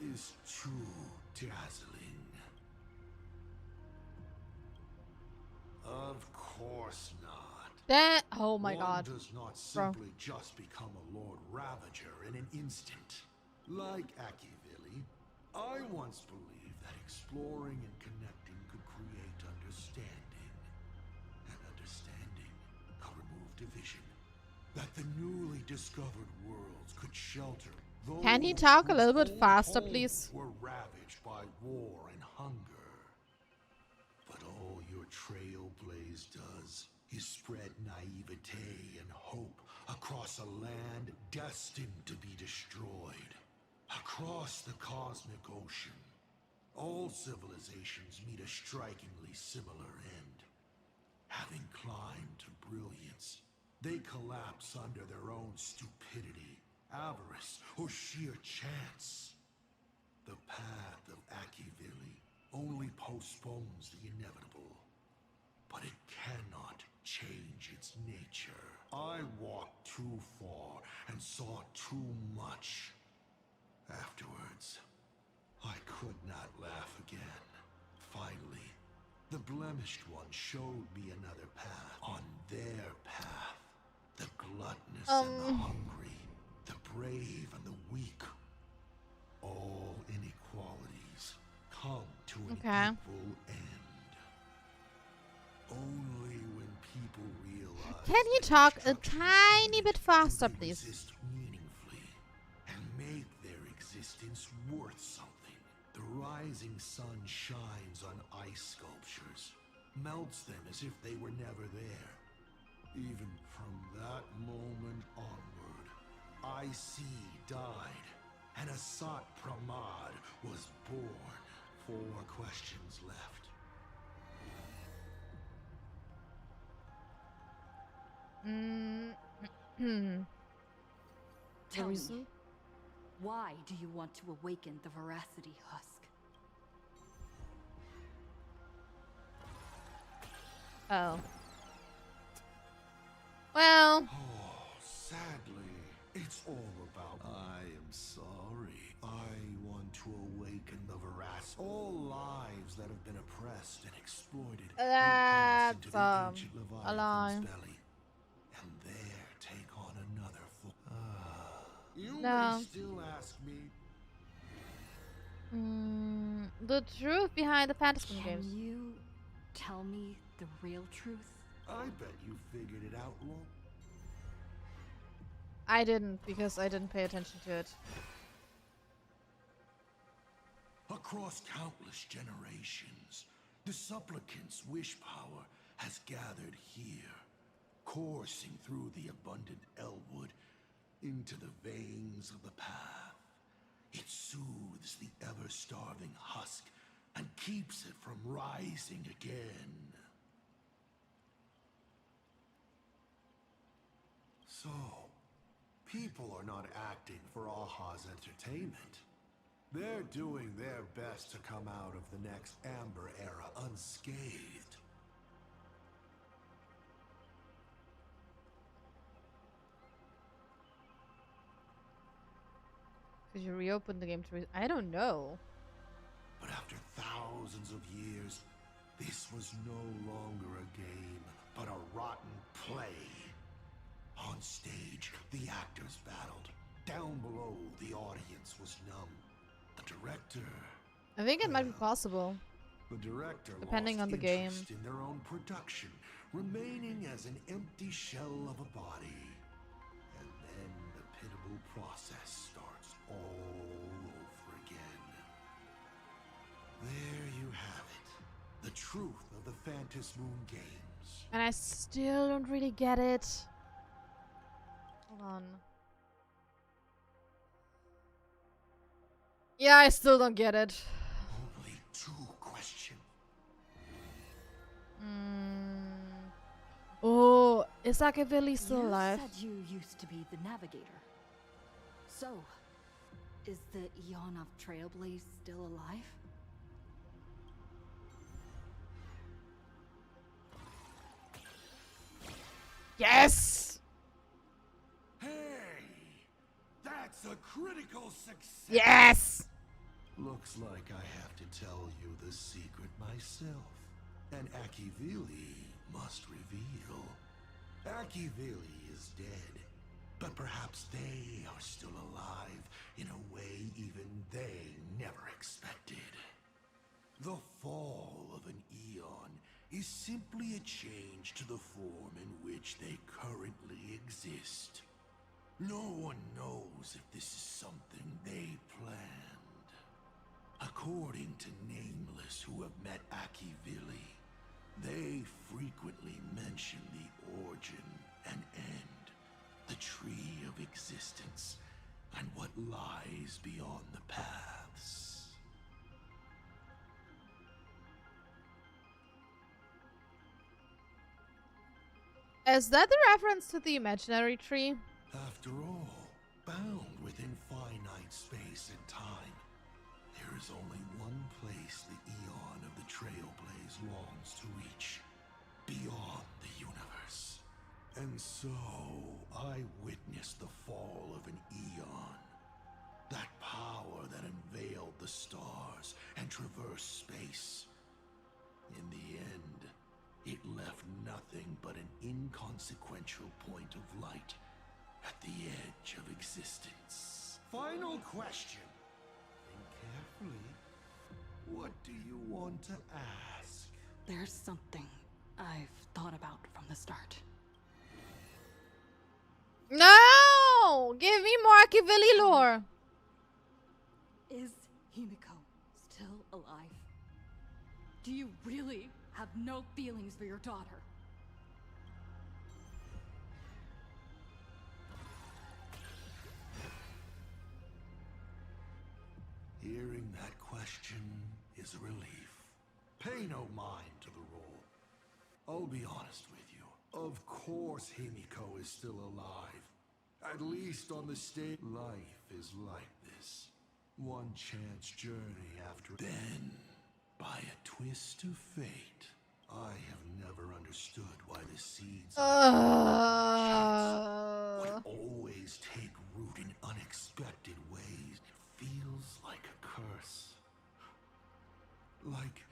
is too dazzling. Of course not. That, oh my god. One does not simply just become a Lord Ravager in an instant. Like Akivili, I once believed that exploring and connecting could create understanding. And understanding could remove division. That the newly discovered worlds could shelter those Can he talk a little bit whose faster, homes please? were ravaged by war and hunger. But all your Trailblaze does is spread naivete and hope across a land destined to be destroyed. Across the cosmic ocean, all civilizations meet a strikingly similar end. Having climbed to brilliance, they collapse under their own stupidity, avarice, or sheer chance. The path of Akivili only postpones the inevitable, but it cannot change its nature. I walked too far and saw too much. Afterwards, I could not laugh again. Finally, the blemished one showed me another path. On their path, the gluttonous and the hungry, the brave and the weak. All inequalities come to an equal end. Only when people realize. Can you talk a tiny bit faster, please? Exist meaningfully and make their existence worth something. The rising sun shines on ice sculptures, melts them as if they were never there. Even from that moment onward, IC died, and Asat Pramad was born. 4 questions left. Tell me, why do you want to awaken the Veracity Husk? Oh. Well. Oh, sadly, it's all about. I am sorry. I want to awaken the veracity. All lives that have been oppressed and exploited will pass into the ancient Leviathan's belly, and there take on another form. You may still ask me. The truth behind the Phantasm games. Can you tell me the real truth? I bet you figured it out, Lord. I didn't, because I didn't pay attention to it. Across countless generations, the supplicant's wish power has gathered here, coursing through the abundant Elwood into the veins of the path. It soothes the ever-starving husk and keeps it from rising again. So, people are not acting for Aha's entertainment. They're doing their best to come out of the next Amber Era unscathed. Could you reopen the game to I don't know. But after thousands of years, this was no longer a game, but a rotten play. On stage, the actors battled. Down below, the audience was numb. The director... I think it might be possible. The director depending lost on the game. interest in their own production, remaining as an empty shell of a body. And then the pitiable process starts all over again. There you have it. The truth of the Phantasm Moon games. And I still don't really get it. Hold on. Yeah, I still don't get it. Only 2 questions. Oh, is Akavili still alive? You said you used to be the navigator. So, is the Eon of Trailblaze still alive? Yes! Hey! That's a critical success! Yes! Looks like I have to tell you the secret myself. And Akivili must reveal. Akivili is dead, but perhaps they are still alive in a way even they never expected. The fall of an eon is simply a change to the form in which they currently exist. No one knows if this is something they planned. According to Nameless who have met Akivili, they frequently mention the origin and end, the tree of existence, and what lies beyond the paths. Is that the reference to the imaginary tree? After all, bound within finite space and time, there is only one place the eon of the Trailblaze longs to reach, beyond the universe. And so, I witnessed the fall of an eon. That power that unveiled the stars and traversed space. In the end, it left left nothing but an inconsequential point of light at the edge of existence. Final question. Think carefully. What do you want to ask? There's something I've thought about from the start. No! Give me more Machiavelli lore. Is Himeko still alive? Do you really have no feelings for your daughter? Hearing that question is a relief. Pay no mind to the role. I'll be honest with you. Of course Himeko is still alive. At least on the stage. Life is like this. One chance journey after. Then, by a twist of fate, I have never understood why the seeds would always take root in unexpected ways. It feels like a curse. Like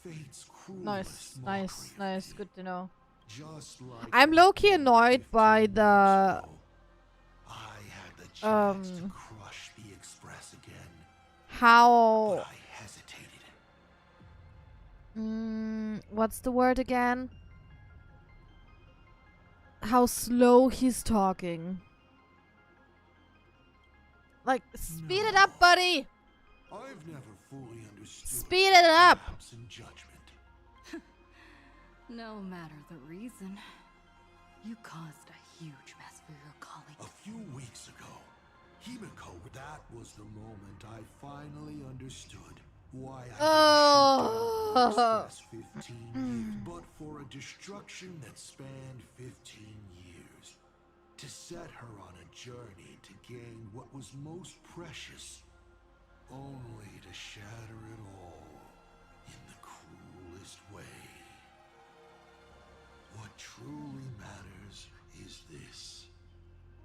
fate's cruelest Nice. Good to know. Just like I'm low-key annoyed by the I had the chance to crush the Express again. how But I hesitated. what's the word again? How slow he's talking. Like, speed it up, buddy. I've never fully understood. Speed it up. Lapse in judgment. No matter the reason, you caused a huge mess for your colleagues. A few weeks ago, Himeko, that was the moment I finally understood why I didn't shoot down the Express 15 years, but for a destruction that spanned 15 years. To set her on a journey to gain what was most precious, only to shatter it all in the cruelest way. What truly matters is this.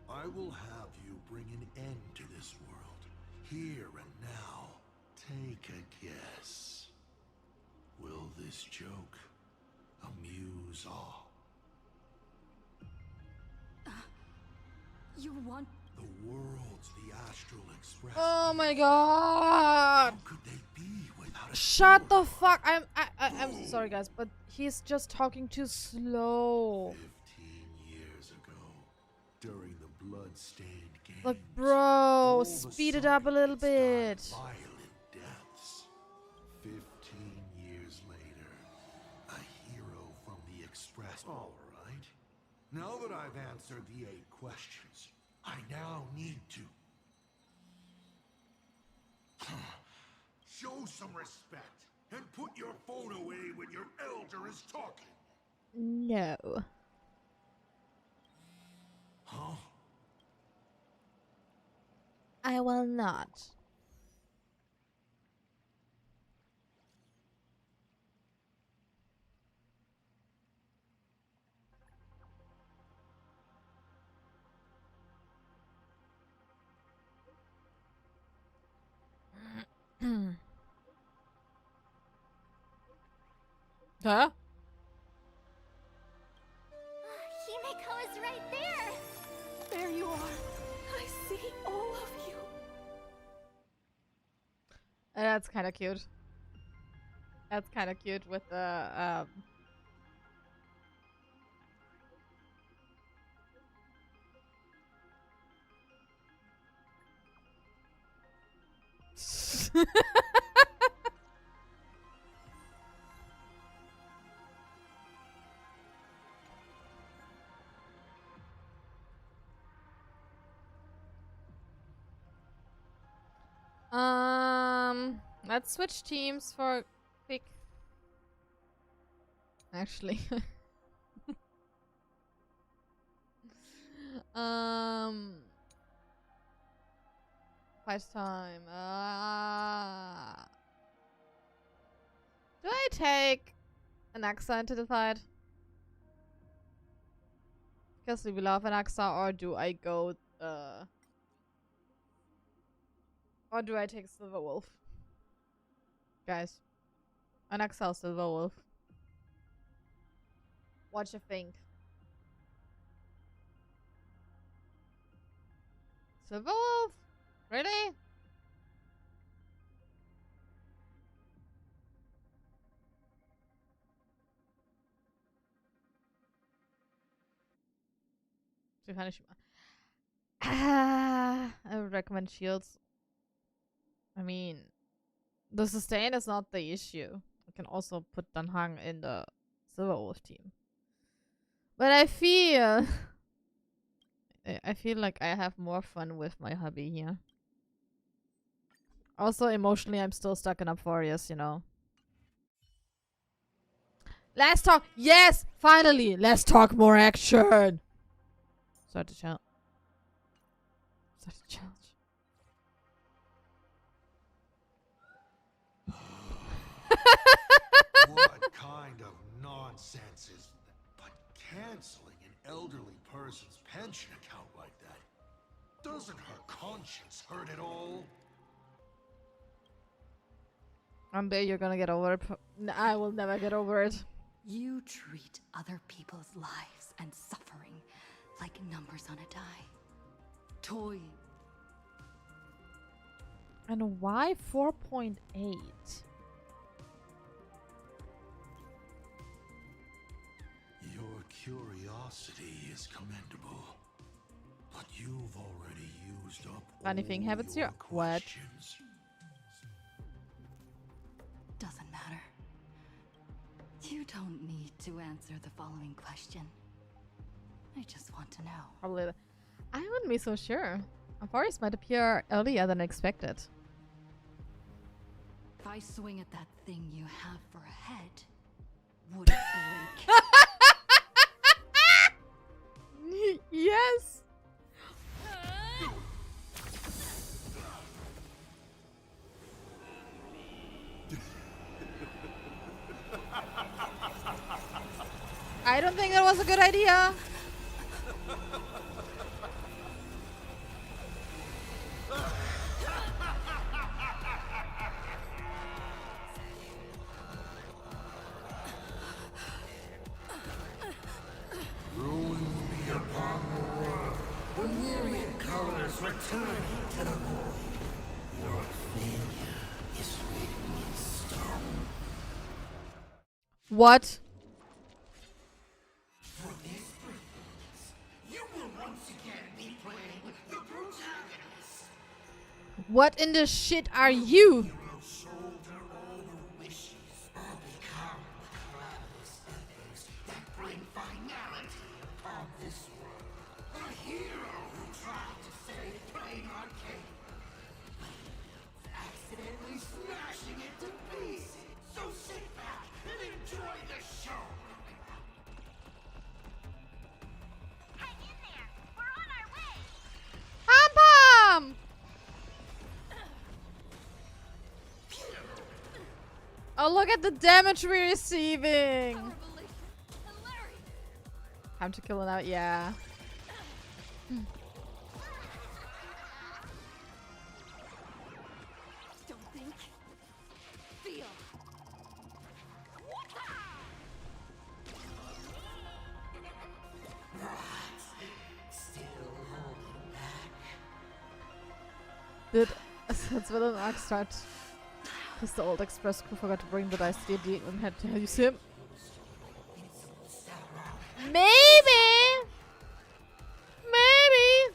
I will have you bring an end to this world, here and now. Take a guess. Will this joke amuse all? You want the world's the Astral Express. Oh my god! How could they be without a Shut the fuck! I'm so sorry, guys, but he's just talking too slow. 15 years ago, during the blood-stained games, Like, bro, speed it up a little bit. Violent deaths. 15 years later, a hero from the Express. All right. Now that I've answered the 8 questions, I now need to show some respect and put your phone away when your elder is talking. No. Huh? I will not. Huh? Himeko is right there! There you are. I see all of you. That's kind of cute. That's kind of cute with the let's switch teams for quick. Actually. Fight time. Do I take an Axa into the fight? Because we love an Axa, or do I go or do I take Silver Wolf? Guys. An Axa or Silver Wolf. What you think? Silverwolf? Really? I would recommend shields. I mean, the sustain is not the issue. You can also put Danhang in the Silverwolf team. But I feel like I have more fun with my hubby here. Also, emotionally, I'm still stuck in Aphorius, you know. Let's talk. Yes, finally. Let's talk more action. Start the challenge. Start the challenge. What kind of nonsense is that? But canceling an elderly person's pension account like that, doesn't her conscience hurt at all? I'm bet you're gonna get over it. I will never get over it. You treat other people's lives and suffering like numbers on a die. Toy. And why 4.8? Your curiosity is commendable, but you've already used up Anything all happens your here? What? questions. Doesn't matter. You don't need to answer the following question. I just want to know. Probably. I wouldn't be so sure. Aphorius might appear earlier than expected. If I swing at that thing you have for a head, would it break? Yes. I don't think that was a good idea. Ruin be upon the world. The myriad colors returning to the void. Your failure is written in stone. What? For this brilliance, you will once again be playing the protagonist. What in the shit are you? You will shoulder all the wishes or become the calamitous enemies that bring finality upon this world. A hero who tried to save Plain Arcade, accidentally smashing it to pieces. So sit back and enjoy the show. Hang in there. We're on our way. Pom-pom! Oh, look at the damage we're receiving. Time to kill it out, yeah. Don't think. Feel. Dude, als wenn er eine Axt hat. Because the old Express crew forgot to bring the dice DD and had to use him. Maybe! Maybe!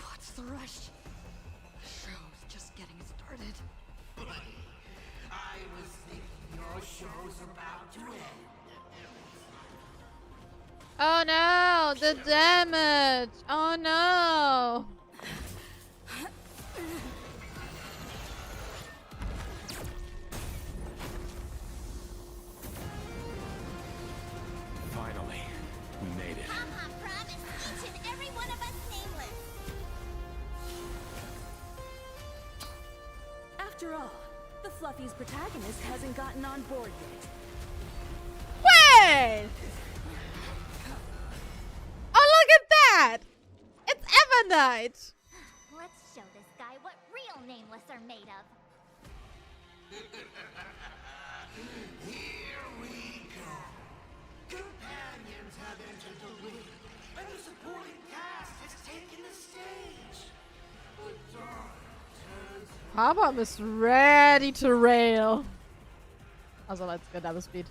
What's the rush? The show's just getting started. I was thinking your show's about to end. Oh no! The damage! Oh no! Finally, we made it. Mama promised each and every one of us nameless. After all, the Fluffy's protagonist hasn't gotten on board yet. Wait! Oh night. Let's show this guy what real nameless are made of. Here we go. Companions have entered the ring, and the supporting cast has taken the stage. The dark turns. Pom-Pom is ready to rail. Also, let's get double speed.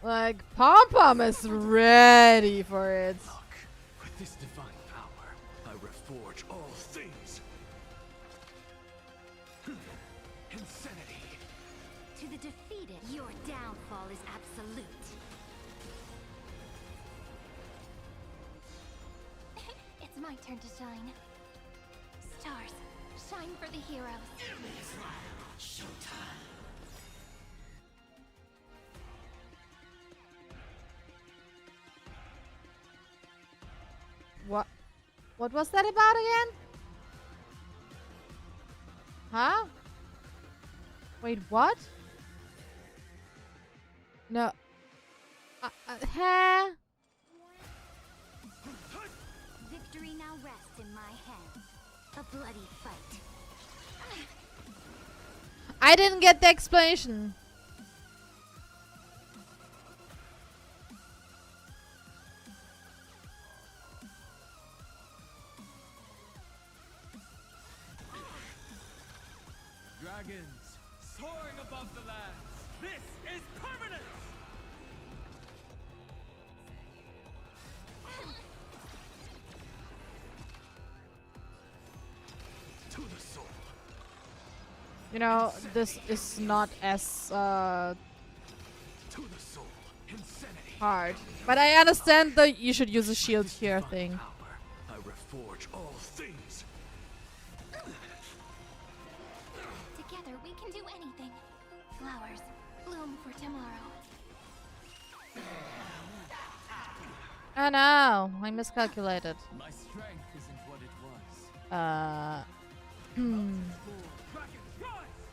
Like, Pom-Pom is ready for it. Look, with this divine power, I reforge all things. Insanity. To the defeated, your downfall is absolute. It's my turn to shine. Stars, shine for the heroes. Give me a smile. Showtime. What was that about again? Huh? Wait, what? No. Huh? Victory now rests in my hands. A bloody fight. I didn't get the explanation. Dragons, soaring above the lands. This is permanent! To the soul. You know, this is not as To the soul. Insanity. hard. But I understand that you should use a shield here thing. I reforge all things. Together we can do anything. Flowers bloom for tomorrow. Oh no, I miscalculated. My strength isn't what it was.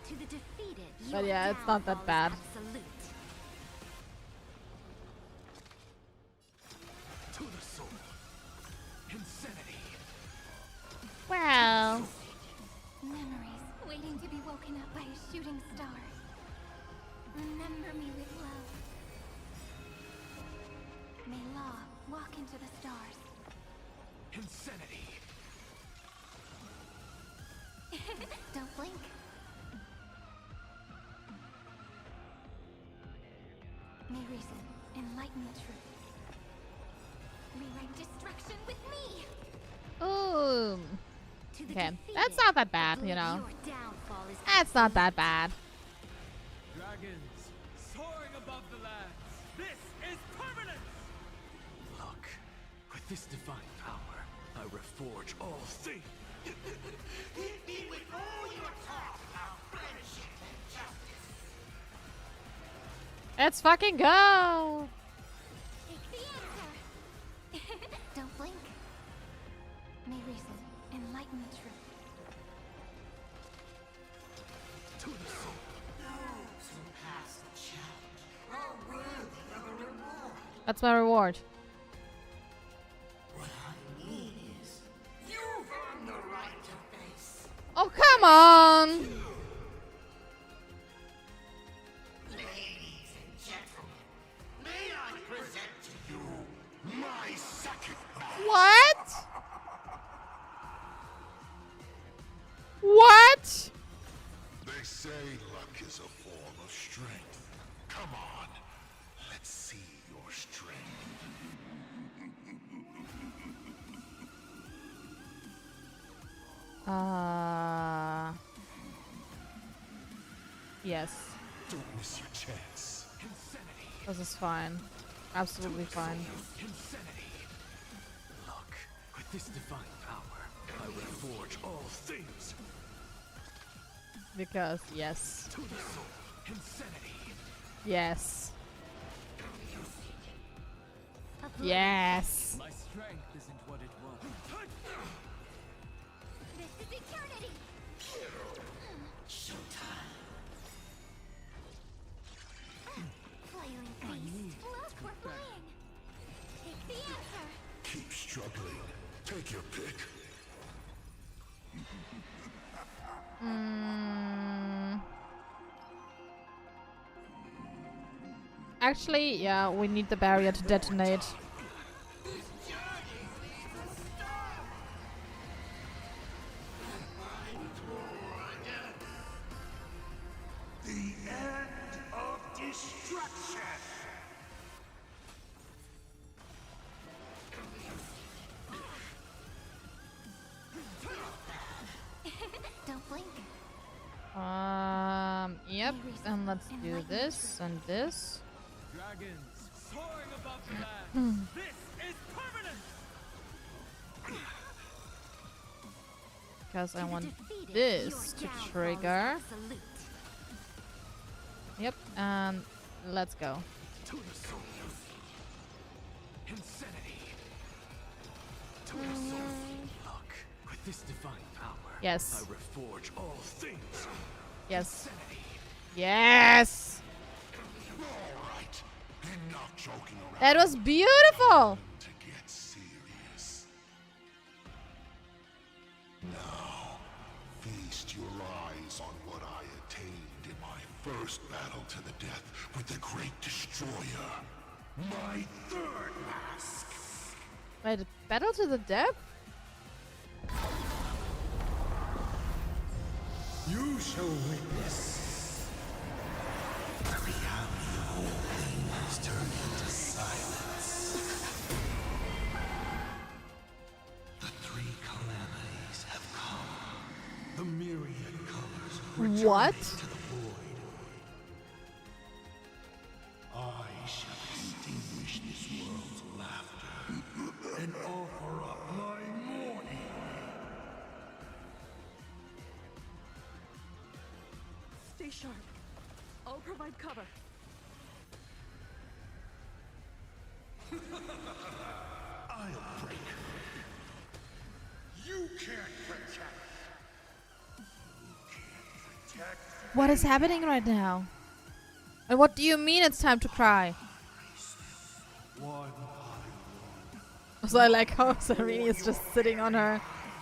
To the defeated, But your yeah, it's not that downfall bad. is absolute. To the soul. Insanity. Well. Memories waiting to be woken up by a shooting star. Remember me with love. May Law walk into the stars. Insanity. Don't blink. May reason enlighten the truth. Rewrite destruction with me. Ooh. To the Okay, defeated, that's not that bad, you know. your downfall is That's not that bad. Dragons, soaring above the lands. This is permanent! Look, with this divine power, I reforge all things. Hit me with all your talk about friendship and justice. Let's fucking go. Take the answer. Don't blink. May reason enlighten the truth. To the soul. Those who pass the challenge are worthy of a reward. That's my reward. What I mean is, you've earned the right to face. Oh, come on. Ladies and gentlemen, may I present to you my second battle. What? What? They say luck is a form of strength. Come on, let's see your strength. Yes. Don't miss your chance. This is fine. Absolutely fine. Insanity. Look, with this divine power, I reforge all things. Because, yes. To the soul. Insanity. Yes. Yes. My strength isn't what it was. This is eternity. Showtime. Flailing beast. Look, we're flying. Take the answer. Keep struggling. Take your pick. Actually, yeah, we need the barrier to detonate. The end of destruction. Don't blink. Yep, and let's do this and this. Dragons soaring above the land. This is permanent. Because I want this to trigger. Yep, and let's go. To the soul. Insanity. To the soul. Look, with this divine power, Yes. I reforge all things. Yes. Yes! Alright, enough joking around. That was beautiful! To get serious. Now, feast your eyes on what I attained in my first battle to the death with the Great Destroyer. My third mask. Wait, battle to the death? You shall witness. The reality of all things turned into silence. The three calamities have come. The myriad colors returning What? to the void. I shall extinguish this world's laughter and offer up my mourning. Stay sharp. I'll provide cover. I'll break. You can't protect. What is happening right now? And what do you mean it's time to cry? One. So I like how Sarini is just sitting on her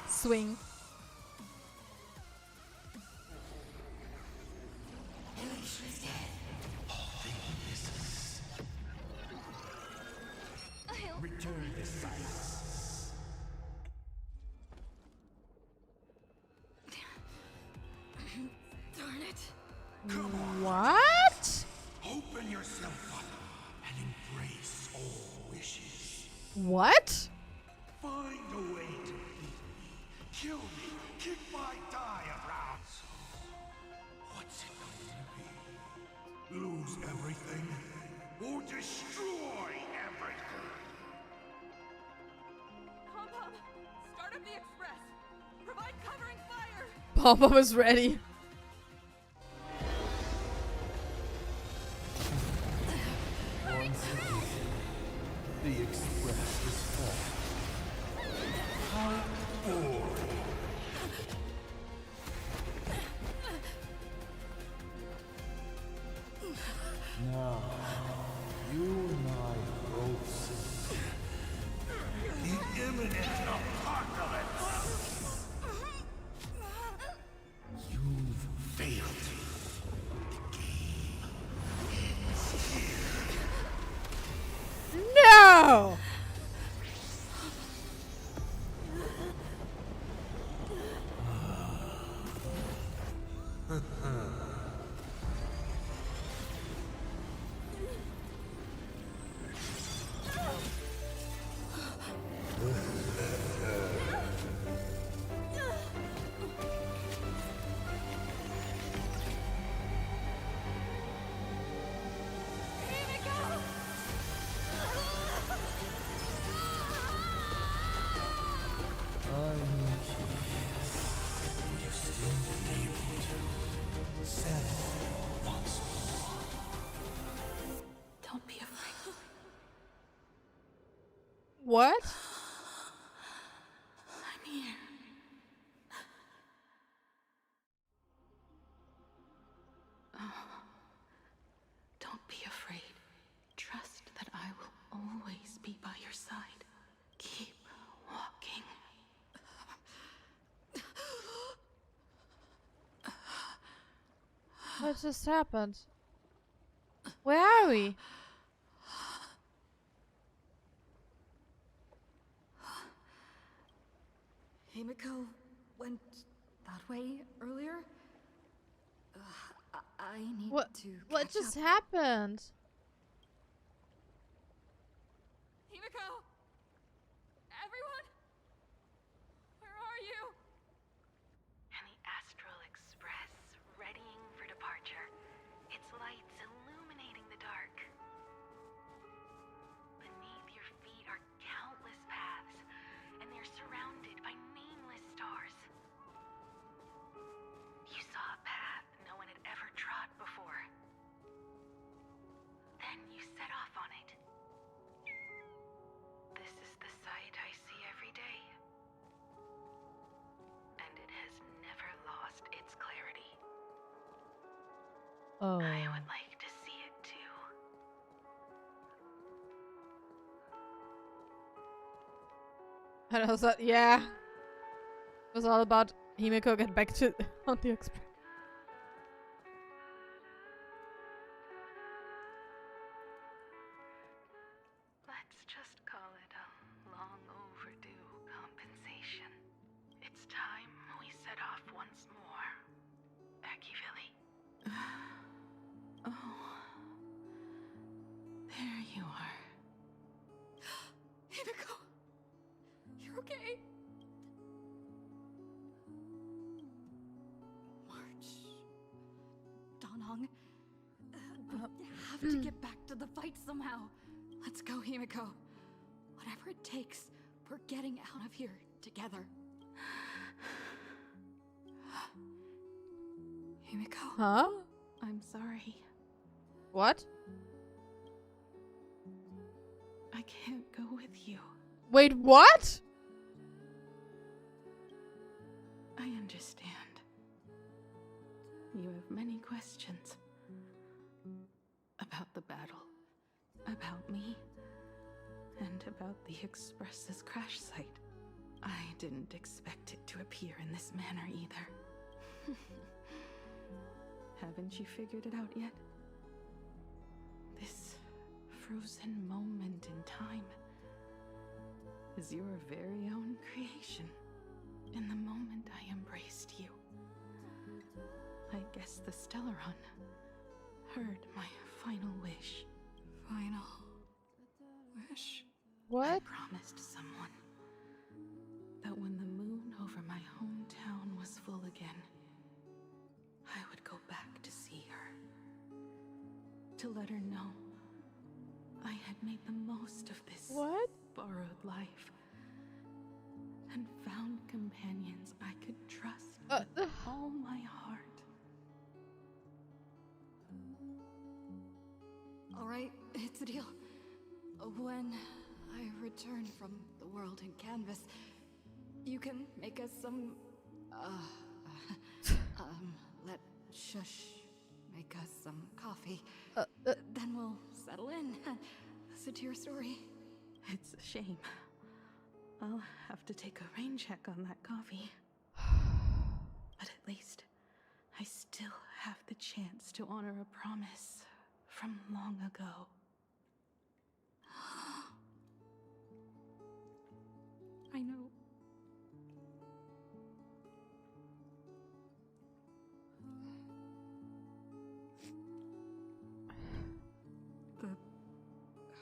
swing. Return to silence. Darn it. What? Open yourself up and embrace all wishes. What? Find a way to beat me, kill me, kick my die around. So, what's it going to be? Lose everything or destroy everything? Pom-Pom, start up the express. Provide covering fire. Pom-Pom is ready. Once again, the express is full. How boring. Now, you and I both see the imminent apocalypse. You've failed. The game ends here. No! Don't be afraid. What? I'm here. Don't be afraid. Trust that I will always be by your side. Keep walking. What just happened? Where are we? Himeko went that way earlier. I need to What catch just up. happened? Himeko! Everyone? Where are you? And the Astral Express, readying for departure. Its lights illuminating the dark. Beneath your feet are countless paths, and they're surrounded by nameless stars. You saw a path no one had ever trod before. Then you set off on it. This is the sight I see every day. And it has never lost its clarity. Oh. I would like to see it too. And I was like, yeah. It was all about Himeko get back to on the express. Let's just call it a long overdue compensation. It's time we set off once more. Akivili. Oh. There you are. Himeko! You're okay? March. Danhong. We have to get back to the fight somehow. Let's go, Himeko. Whatever it takes, we're getting out of here together. Himeko. Huh? I'm sorry. What? I can't go with you. Wait, what? I understand. You have many questions. About the battle. About me. And about the Express's crash site. I didn't expect it to appear in this manner either. Haven't you figured it out yet? This frozen moment in time is your very own creation. In the moment I embraced you, I guess the Stellaron heard my final wish. Final wish? What? I promised someone that when the moon over my hometown was full again, I would go back to see her. To let her know I had made the most of this borrowed life. And found companions I could trust with all my heart. Alright, it's a deal. When I return from the world in canvas, you can make us some, let Shush make us some coffee. Then we'll settle in. Listen to your story. It's a shame. I'll have to take a rain check on that coffee. But at least I still have the chance to honor a promise from long ago. I know.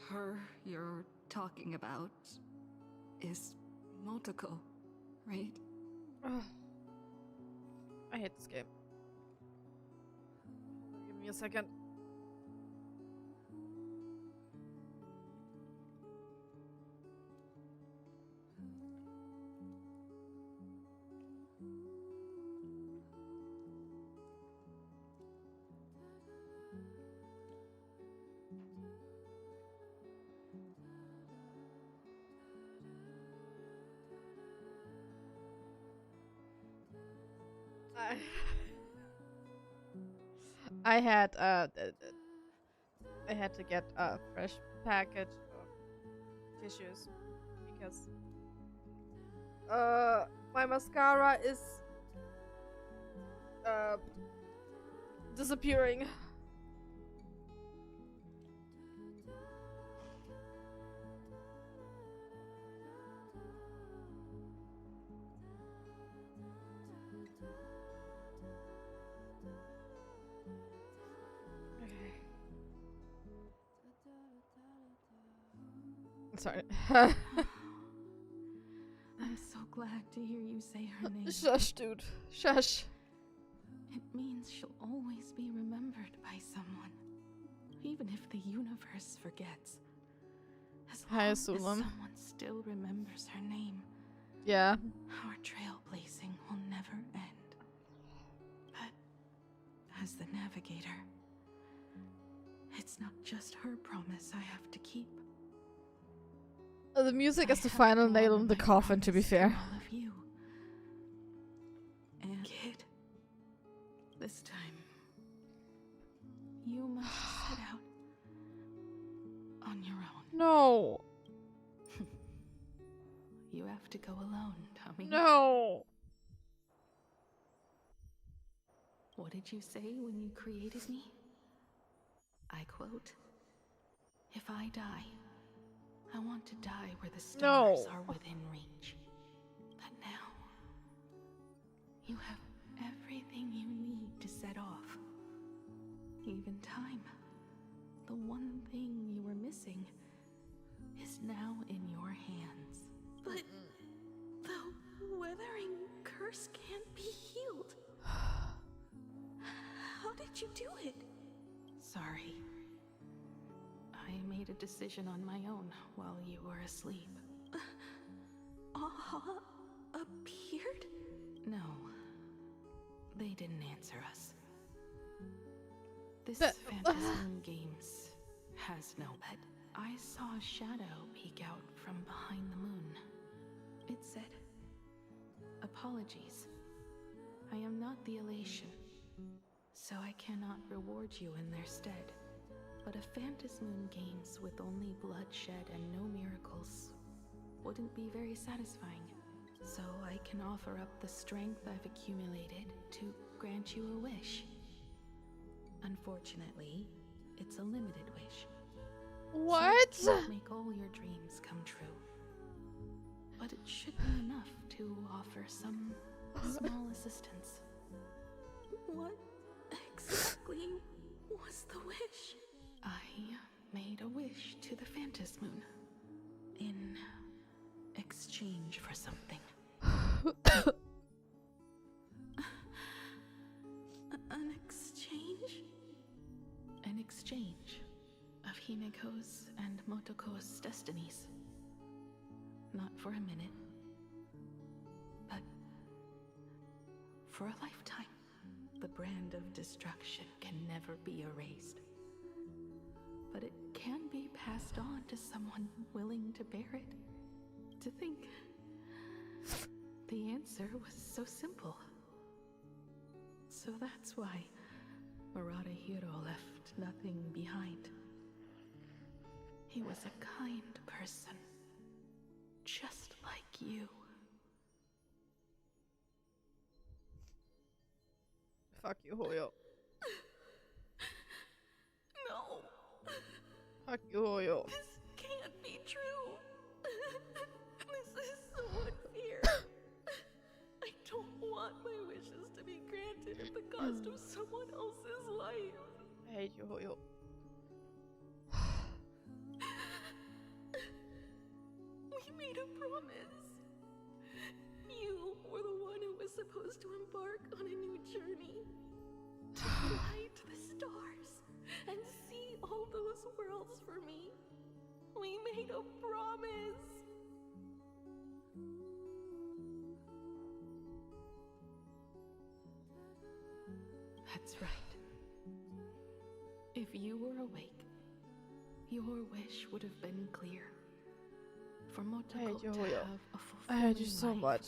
Her you're talking about is Motoko, right? I hate this game. Give me a second. I had to get a fresh package of tissues because my mascara is disappearing. Sorry. I'm so glad to hear you say her name. Shush, dude. Shush. It means she'll always be remembered by someone. Even if the universe forgets. As long as someone still remembers her name. Yeah. Our trailblazing will never end. But as the navigator, it's not just her promise I have to keep. The music is the final nail in the coffin, to be fair. All of you. And kid, this time, you must set out on your own. No. You have to go alone, Tommy. No. What did you say when you created me? I quote, "If I die, I want to die where the stars are within reach." But now, you have everything you need to set off. Even time. The one thing you were missing is now in your hands. But the weathering curse can't be healed. How did you do it? Sorry. I made a decision on my own while you were asleep. Appeared? No. They didn't answer us. This Phantasm Games has no pet. I saw a shadow peek out from behind the moon. It said, "Apologies. I am not the elation, so I cannot reward you in their stead. But a Phantasm Games with only bloodshed and no miracles wouldn't be very satisfying. So I can offer up the strength I've accumulated to grant you a wish. Unfortunately, it's a limited wish. What? So it can't make all your dreams come true. But it should be enough to offer some small assistance." What exactly was the wish? I made a wish to the Phantasmoon in exchange for something. An exchange? An exchange of Himeko's and Motoko's destinies. Not for a minute, but for a lifetime. The brand of destruction can never be erased. But it can be passed on to someone willing to bear it. To think the answer was so simple. So that's why Ravager left nothing behind. He was a kind person, just like you. Fuck you, Hoyo. No. Fuck you, Hoyo. This can't be true. This is so unfair. I don't want my wishes to be granted at the cost of someone else's life. I hate you, Hoyo. We made a promise. You were the one who was supposed to embark on a new journey. To fly to the stars and see all those worlds for me. We made a promise. That's right. If you were awake, your wish would have been clear. For Motoko to have a fulfilling I hate you so life. much.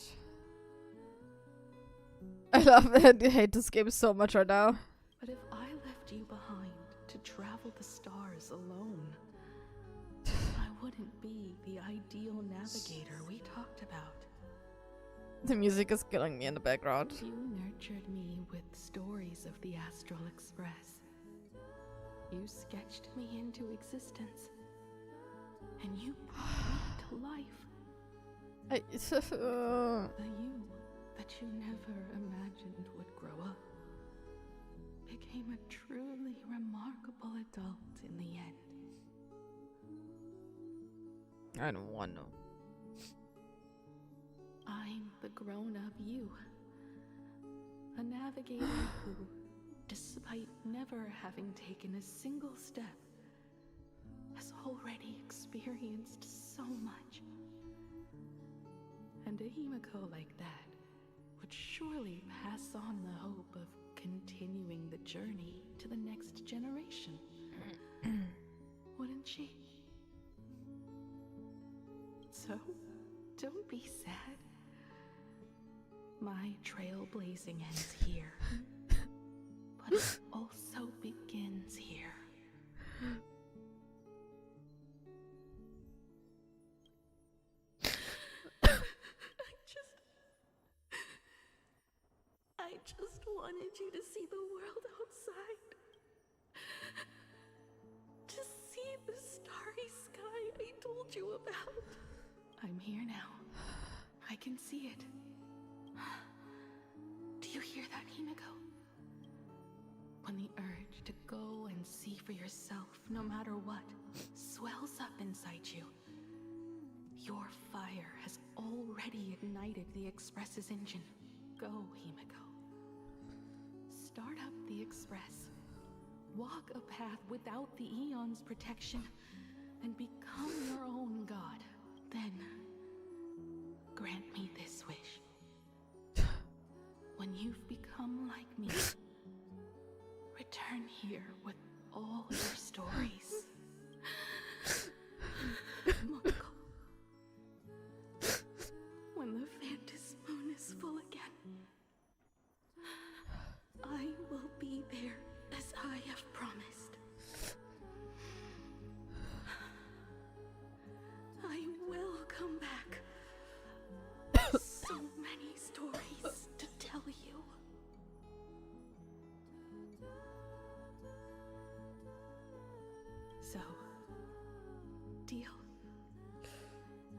I love it. I hate this game so much right now. But if I left you behind to travel the stars alone, I wouldn't be the ideal navigator we talked about. The music is killing me in the background. You nurtured me with stories of the Astral Express. You sketched me into existence. And you brought me to life. The you that you never imagined would grow up became a truly remarkable adult in the end. I don't want to. I'm the grown-up you. A navigator who, despite never having taken a single step, has already experienced so much. And a Himeko like that would surely pass on the hope of continuing the journey to the next generation. Wouldn't she? So, don't be sad. My trailblazing ends here, but it also begins here. I just wanted you to see the world outside. To see the starry sky I told you about. I'm here now. I can see it. Do you hear that, Himeko? When the urge to go and see for yourself, no matter what, swells up inside you, your fire has already ignited the Express's engine. Go, Himeko. Start up the Express. Walk a path without the Eon's protection, and become your own god. Then, grant me this wish. When you've become like me, return here with all your stories. Monko. When the Phantom Moon is full again, I will be there as I have promised. I will come back. So many stories to tell you. So, deal.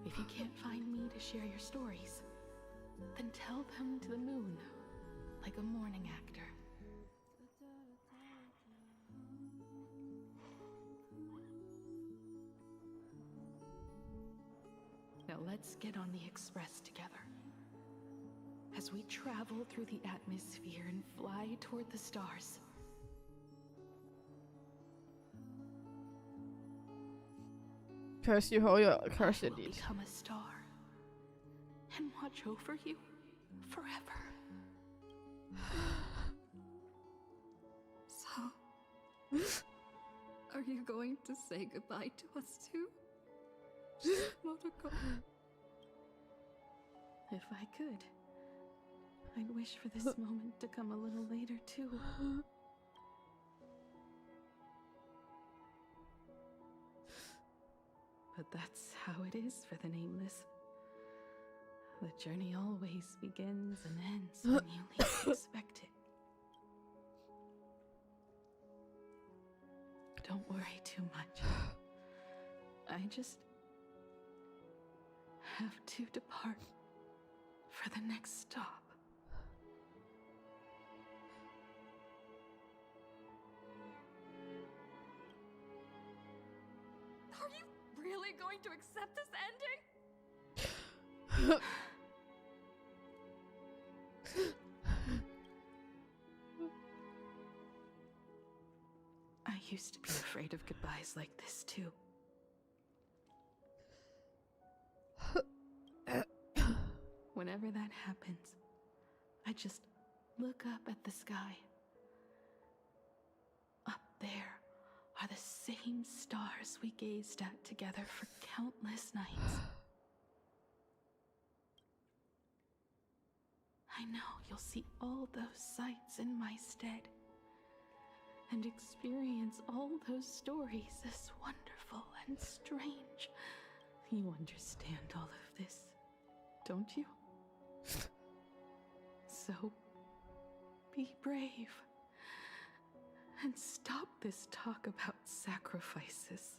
If you can't find me to share your stories, then tell them to the moon, like a morning actor. Now let's get on the Express together. As we travel through the atmosphere and fly toward the stars. Curse you, ho, you curse I you, will indeed. become a star and watch over you forever. So, are you going to say goodbye to us too? Motoko. If I could, I'd wish for this moment to come a little later too. But that's how it is for the Nameless. The journey always begins and ends when you least expect it. Don't worry too much. I just have to depart for the next stop. Are you really going to accept this ending? I used to be afraid of goodbyes like this too. Whenever that happens, I just look up at the sky. Up there are the same stars we gazed at together for countless nights. I know you'll see all those sights in my stead and experience all those stories as wonderful and strange. You understand all of this, don't you? So, be brave. And stop this talk about sacrifices.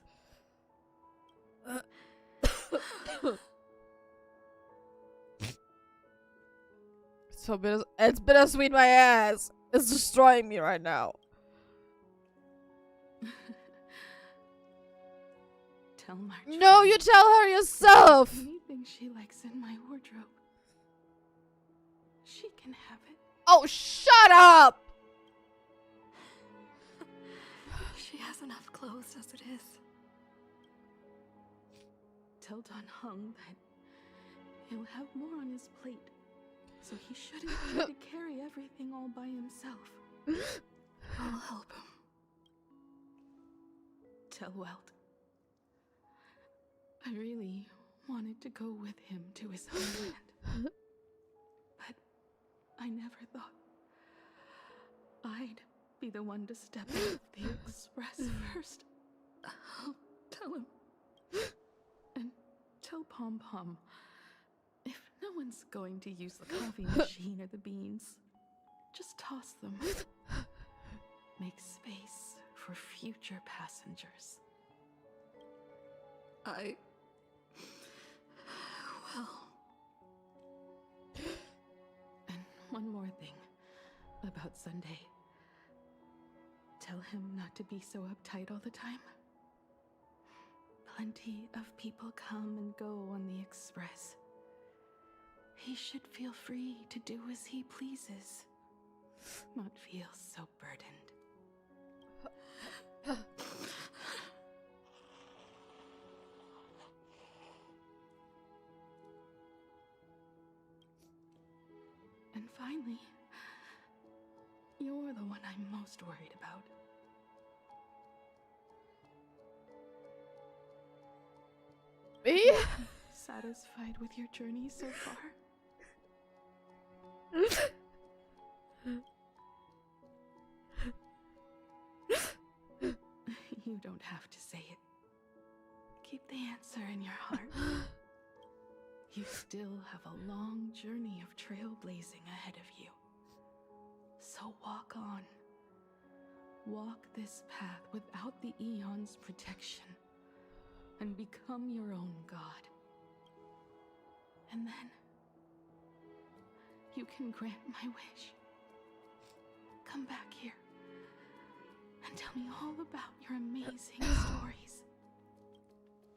So bitter. It's bittersweet, my ass. It's destroying me right now. Tell March. No, you tell her yourself. Anything she likes in my wardrobe, she can have it. Oh, shut up! She has enough clothes as it is. Tell Don Hung that he'll have more on his plate, so he shouldn't try to carry everything all by himself. I'll help him. Tell Welt. I really wanted to go with him to his homeland. But I never thought I'd be the one to step out of the Express first. I'll tell him. And tell Pom Pom, if no one's going to use the coffee machine or the beans, just toss them. Make space for future passengers. Well. And one more thing about Sunday. Tell him not to be so uptight all the time. Plenty of people come and go on the Express. He should feel free to do as he pleases, not feel so burdened. And finally, you're the one I'm most worried about. Me? Satisfied with your journey so far? You don't have to say it. Keep the answer in your heart. You still have a long journey of trailblazing ahead of you. So walk on. Walk this path without the Eon's protection, and become your own god. And then you can grant my wish. Come back here and tell me all about your amazing stories.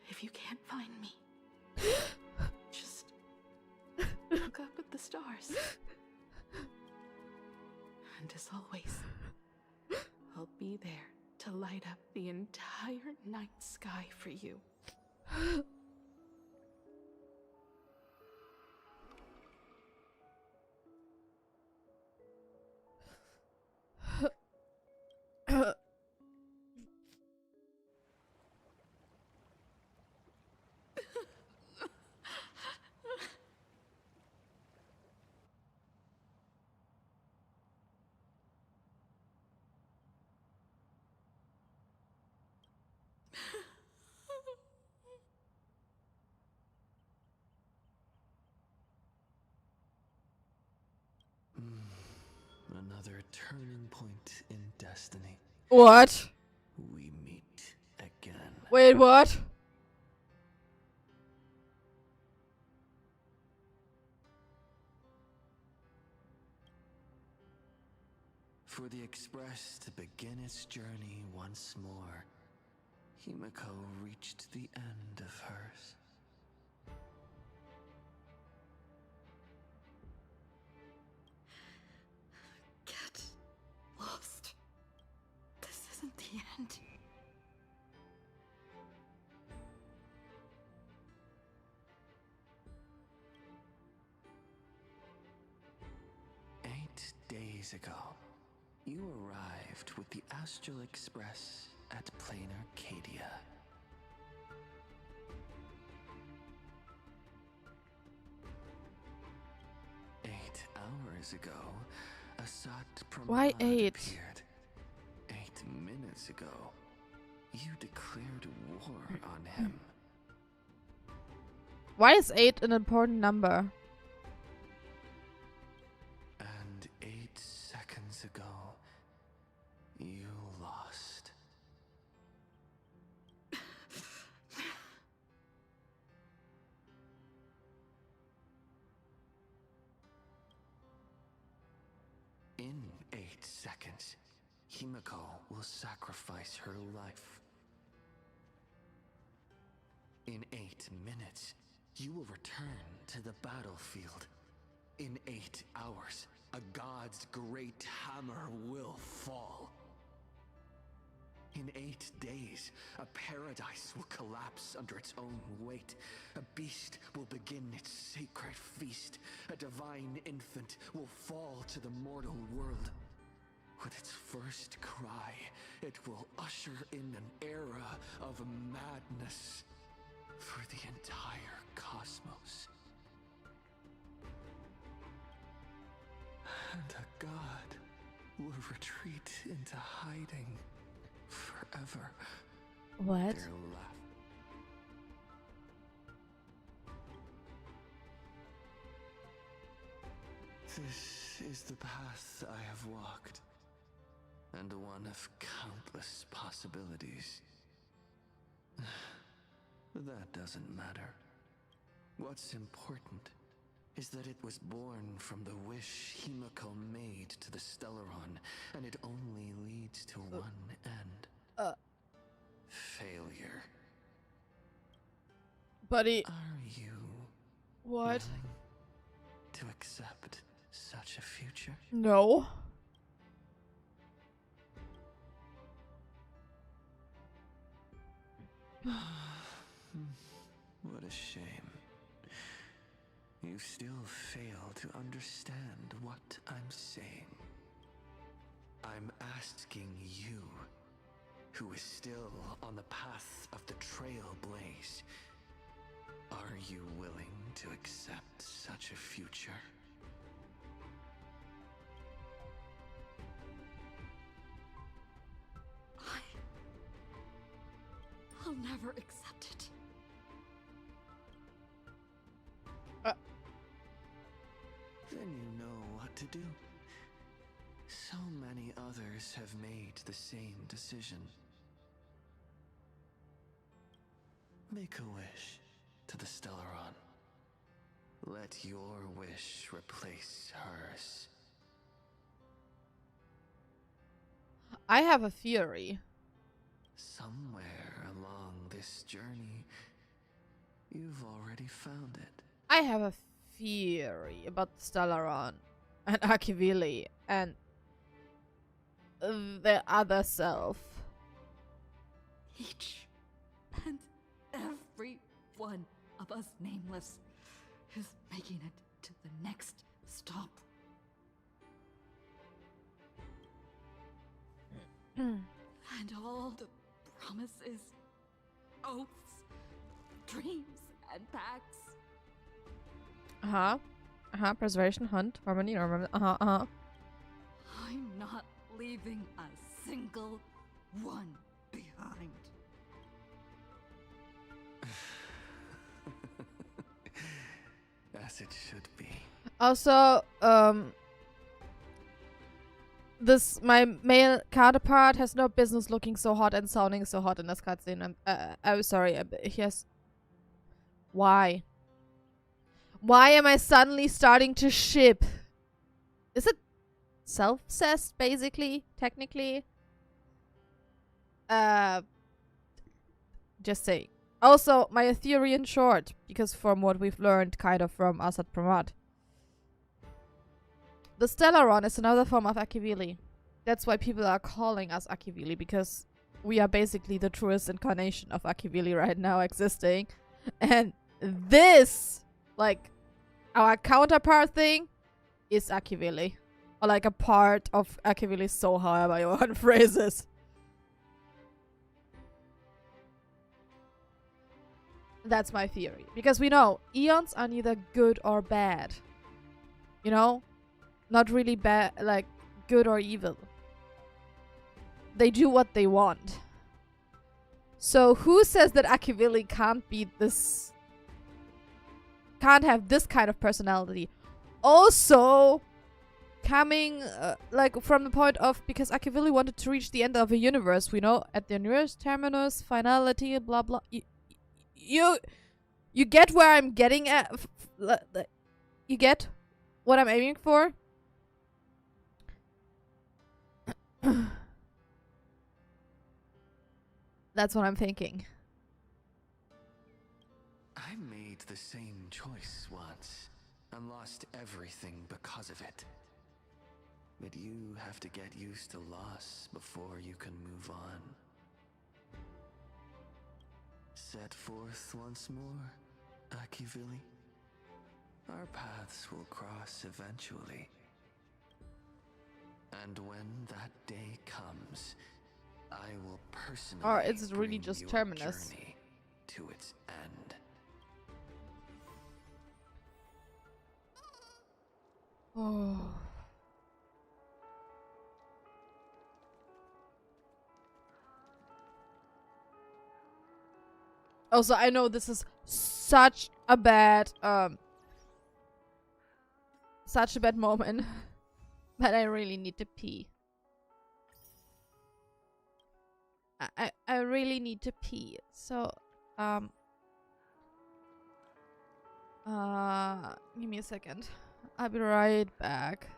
If you can't find me, just look up at the stars. And as always, I'll be there to light up the entire night sky for you. Another turning point in destiny. What? We meet again. Wait, what? For the Express to begin its journey once more, Himeko reached the end of hers. Get lost. This isn't the end. Days ago, you arrived with the Astral Express at Plain Arcadia. Hours ago, Asat Pramad Why 8? appeared. 8 minutes ago, you declared war on him. Why is 8 an important number? And 8 seconds, Himeko will sacrifice her life. In 8 minutes, you will return to the battlefield. In 8 hours, a god's great hammer will fall. In 8 days, a paradise will collapse under its own weight. A beast will begin its sacred feast. A divine infant will fall to the mortal world. With its first cry, it will usher in an era of madness for the entire cosmos. And a god will retreat into hiding forever. What? Their laugh. This is the path I have walked, and one of countless possibilities. That doesn't matter. What's important is that it was born from the wish Himeko made to the Stellaron, and it only leads to one end. Failure. Buddy. Are you what? willing to accept such a future? No. What a shame. You still fail to understand what I'm saying. I'm asking you, who is still on the path of the Trailblaze, are you willing to accept such a future? I'll never accept it. Then you know what to do. So many others have made the same decision. Make a wish to the Stellaron. Let your wish replace hers. I have a theory. Somewhere along this journey, you've already found it. I have a theory about Stellaron and Akivili and the other self. Each and every one of us nameless is making it to the next stop. And all the promises, oaths, dreams, and pacts. Preservation, hunt, harmony, I'm not leaving a single one behind. As it should be. Also, my male counterpart has no business looking so hot and sounding so hot in this cutscene. I'm sorry. He has. Why? Why am I suddenly starting to ship? Is it self-cessed, basically? Technically? Just saying. Also, my theory in short, because from what we've learned kind of from Asat Pramad. The Stellaron is another form of Akivili. That's why people are calling us Akivili, because we are basically the truest incarnation of Akivili right now existing. And this, like, our counterpart thing is Akivili. Or like a part of Akivili's soul, however you want to phrase this. That's my theory. Because we know eons are neither good or bad. You know? Not really bad, like, good or evil. They do what they want. So who says that Akivili can't be this... can't have this kind of personality? Also, coming, like, from the point of... because Akivili wanted to reach the end of a universe, we know, at the nearest terminus, finality, blah blah. You get where I'm getting at? You get what I'm aiming for? That's what I'm thinking. I made the same choice once and lost everything because of it. But you have to get used to loss before you can move on. Set forth once more, Akivili. Our paths will cross eventually. And when that day comes, I will personally Or it's really bring just your Terminus. journey to its end. Oh. Also, I know this is such a bad moment, but I really need to pee. I really need to pee. So, give me a second. I'll be right back.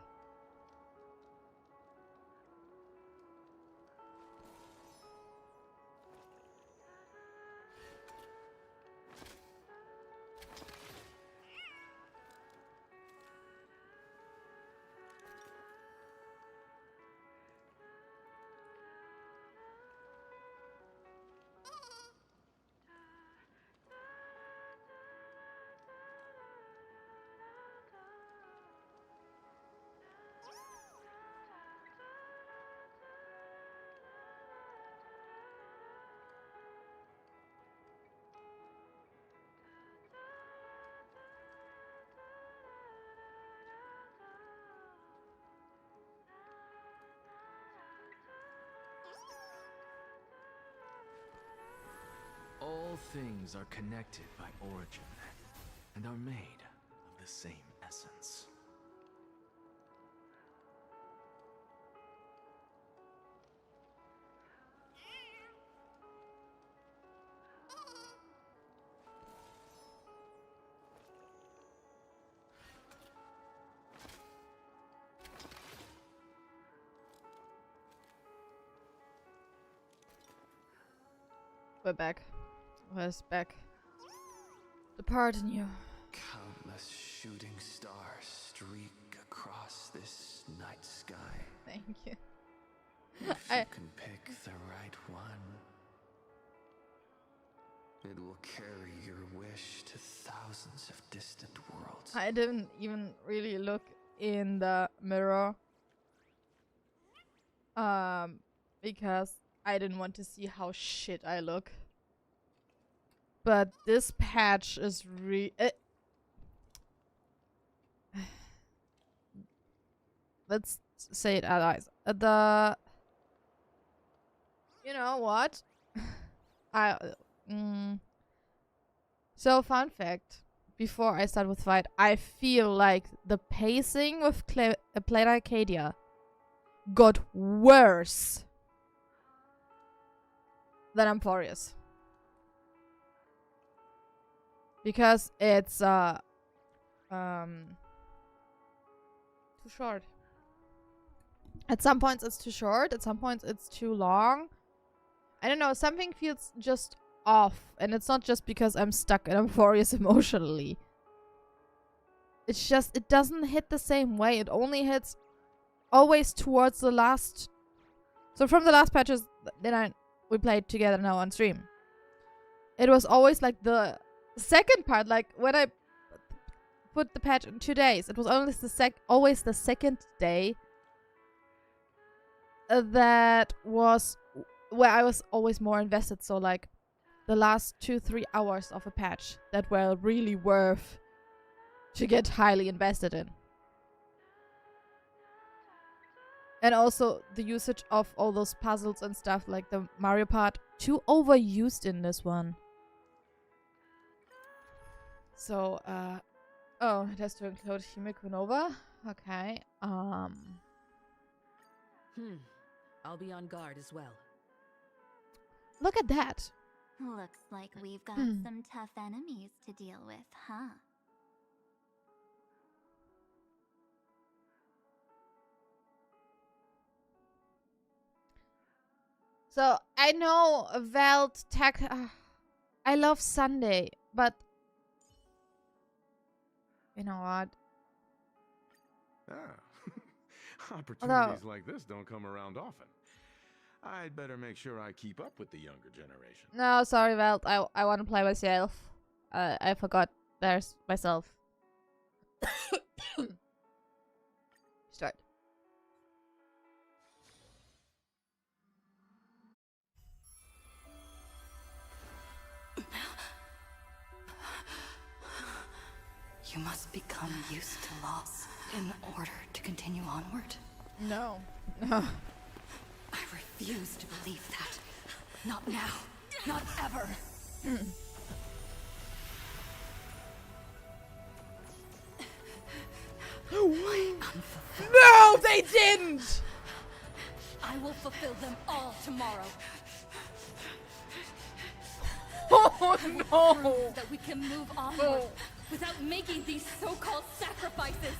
All things are connected by origin and are made of the same essence. We're back. Where's back? The part in you. Countless shooting stars streak across this night sky. Thank you. If you can pick the right one, it will carry your wish to thousands of distant worlds. I didn't even really look in the mirror. Because I didn't want to see how shit I look. But this patch is let's say it otherwise. You know what? So fun fact. Before I start with fight, I feel like the pacing with Planet Arcadia got worse than Emporius. Because it's too short. At some points it's too short, at some points it's too long. I don't know, something feels just off, and it's not just because I'm stuck in Emporius emotionally. It's just, it doesn't hit the same way. It only hits always towards the last. So from the last patches that we played together now on stream, it was always like the second part, like when I put the patch in 2 days, it was always the second day that was where I was always more invested. So like the last 2-3 hours of a patch that were really worth to get highly invested in. And also the usage of all those puzzles and stuff, like the Mario part, too overused in this one. So, oh, it has to include Himeko Nova. Okay, I'll be on guard as well. Look at that. Looks like we've got some tough enemies to deal with, huh? So I know Welt Tech. I love Sunday, but you know what? Opportunities like this don't come around often. I'd better make sure I keep up with the younger generation. No, sorry, Welt. I want to play myself. I forgot. There's myself. Start. You must become used to loss in order to continue onward. No. No. I refuse to believe that. Not now. Not ever. No, they didn't! I will fulfill them all tomorrow. Oh no! Prove that we can move onward without making these so-called sacrifices.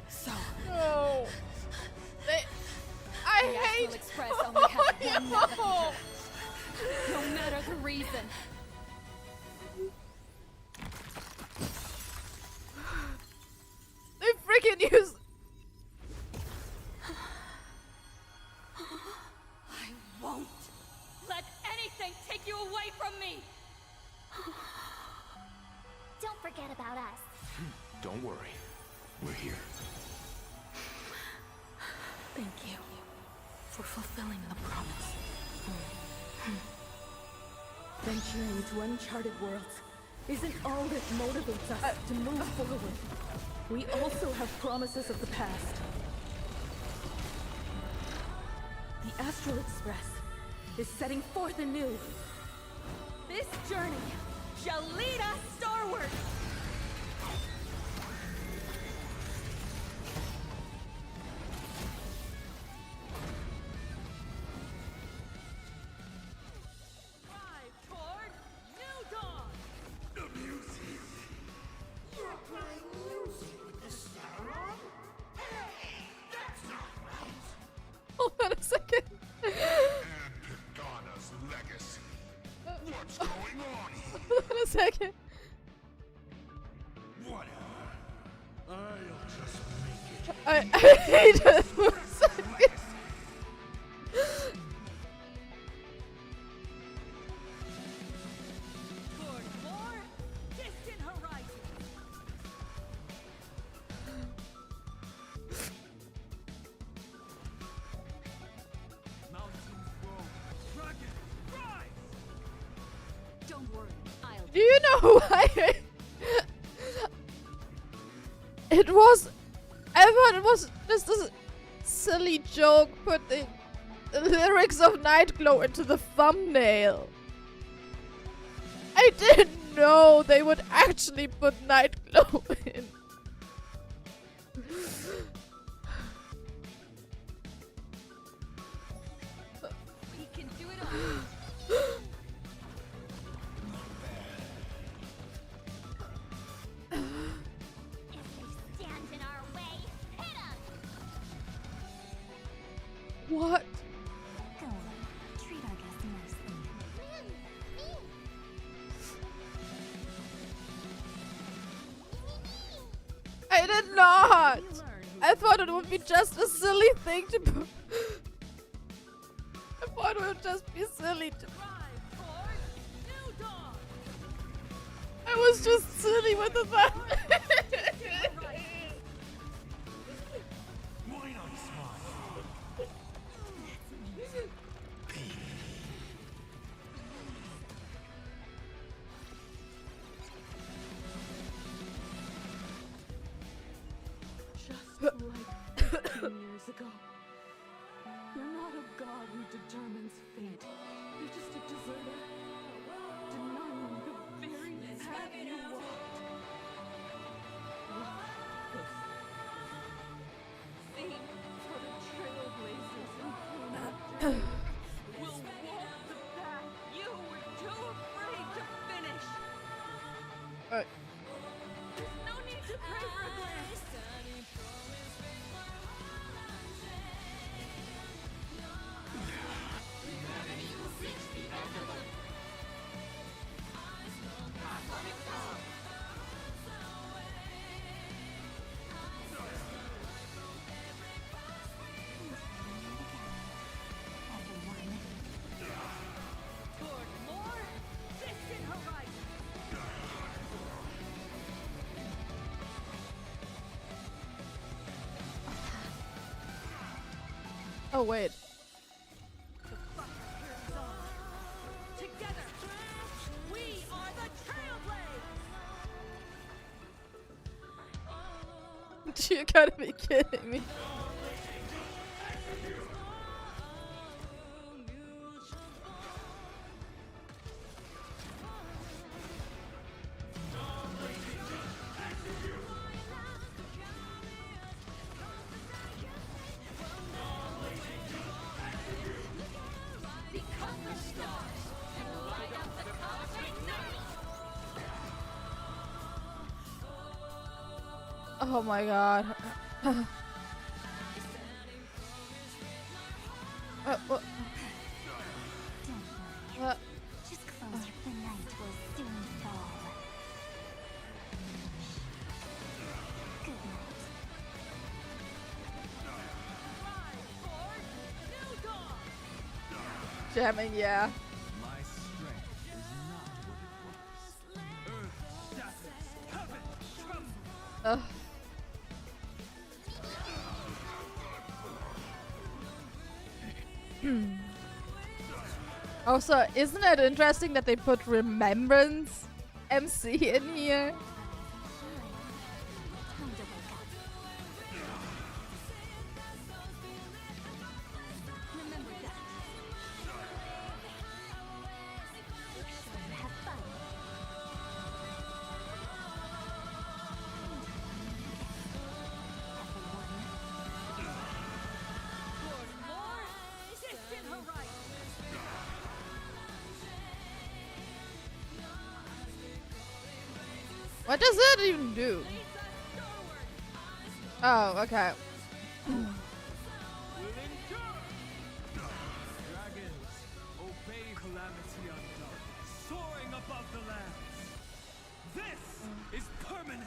So. No. I hate. Astral Express only has one navigator. No matter the reason. They freaking use. I won't let anything take you away from me. Don't forget about us. Don't worry. We're here. Thank you for fulfilling the promise. Venturing into uncharted worlds isn't all that motivates us to move forward. We also have promises of the past. The Astral Express is setting forth anew. This journey shall lead us starward. Hold on a second. And Pagana's legacy. What's going on here? Hold on a second. Whatever. I'll just make it. I hate it for a second. Toward more distant horizons. Mountains grow, dragons rise. Don't worry, I'll. Do you know why? It was. I thought it was just a silly joke putting the lyrics of Nightglow into the thumbnail. I didn't know they would actually put Nightglow in. We can do it all. If they stand in our way, hit us! What? Go on, treat our guests nicely. I did not. I thought it would be just a silly thing to put. I thought it would just be silly to. I was just silly with the fact. Why not smile? Just like 15 years ago. You're not a god who determines fate. You're just a deserter, denying the very path you walked. Look closely. See for the trailblazers and will walk the path you were too afraid to finish. There's no need to pray for a glance. Oh wait. Together, we are the Trailblaze. You gotta be kidding me. Oh my god. What? Just close your the night will soon fall. Good night. Jamming, yeah. My strength is not what it was. Earth shatters, heaven trembles. Ugh. Also, isn't it interesting that they put Remembrance MC in here? Time to wake up. Remember that. Make sure you have fun. What does it even do? Oh, okay. Dragons, obey calamity unknown, soaring above the lands. This is permanence.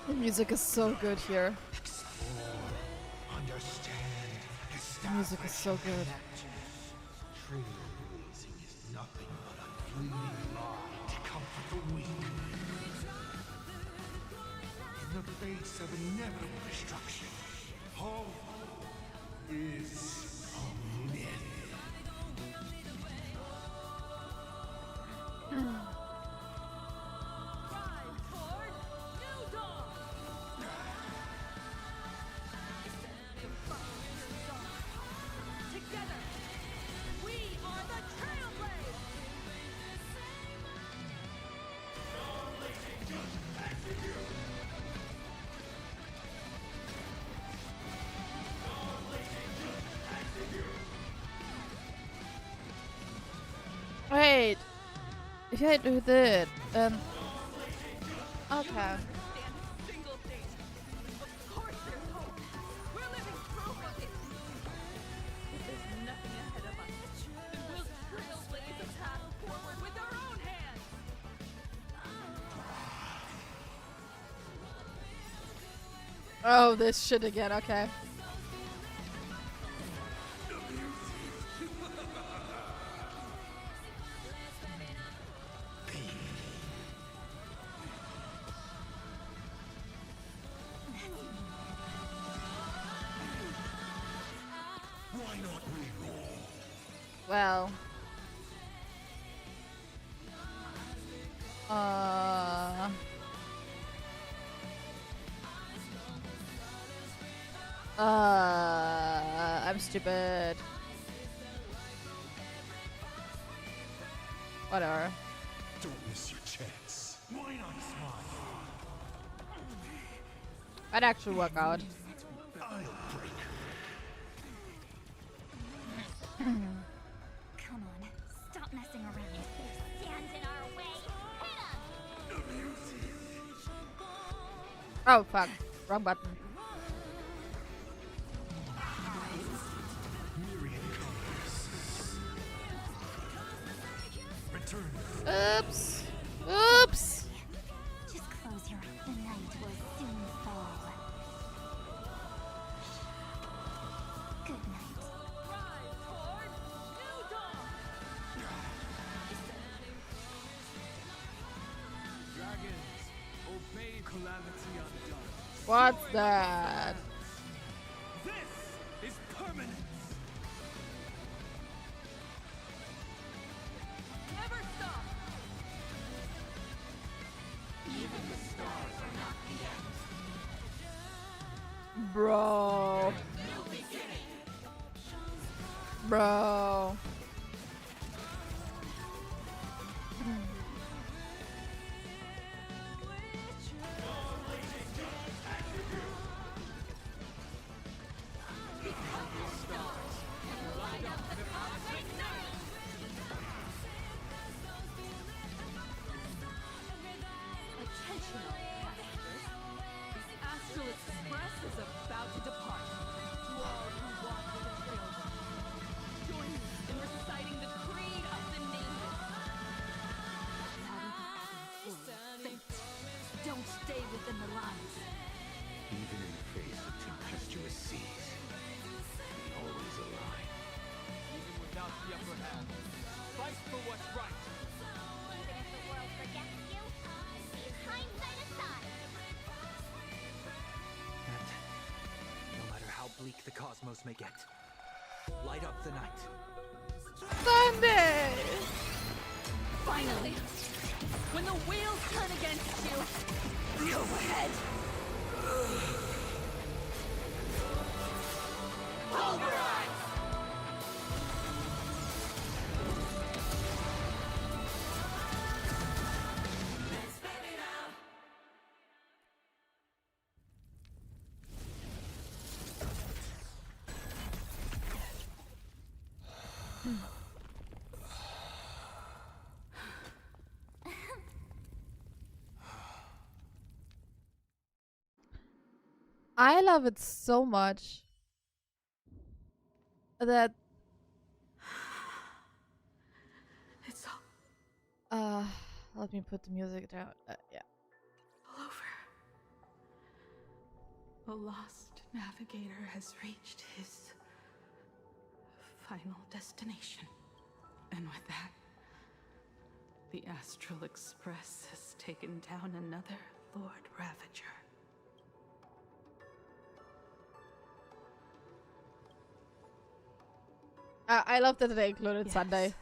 The music is so good here. Understand. The music is so good. Trailblazing is nothing but a fleeting lie to comfort the weak. In the face of inevitable destruction, hope is a myth. Wait. If I do that, then... Okay. Oh, this shit again, okay. Why not reroll? Well. I'm stupid. Whatever. Don't miss your chance. Why not smile? I'd actually work out. I'll break. Come on, stop messing around. There's sand in our way. Hit 'em! Oh fuck. Wrong button. Oops. Oops. Just close your eyes. The night will soon fall. Good night. Dragons, What's that? This is permanent. Never stop. Even the stars are not the end. Bro. Bro. Attention, all passengers. The Astral Express is about to depart. To all who walk with the Trailblazer, join me in reciting the creed of the nameless. Don't stay within the lines. Even in the face of tempestuous seas, we always align. Even without the upper hand, fight for what's right. Even if the world forgets you, leave hindsight aside. And no matter how bleak the cosmos may get, light up the night. Sunday! Finally, when the wheels turn against you, go ahead. I love it so much that It's all let me put the music down. Yeah. over. The lost navigator has reached his final destination. And with that, the Astral Express has taken down another Lord Ravager. I love that they included Sunday.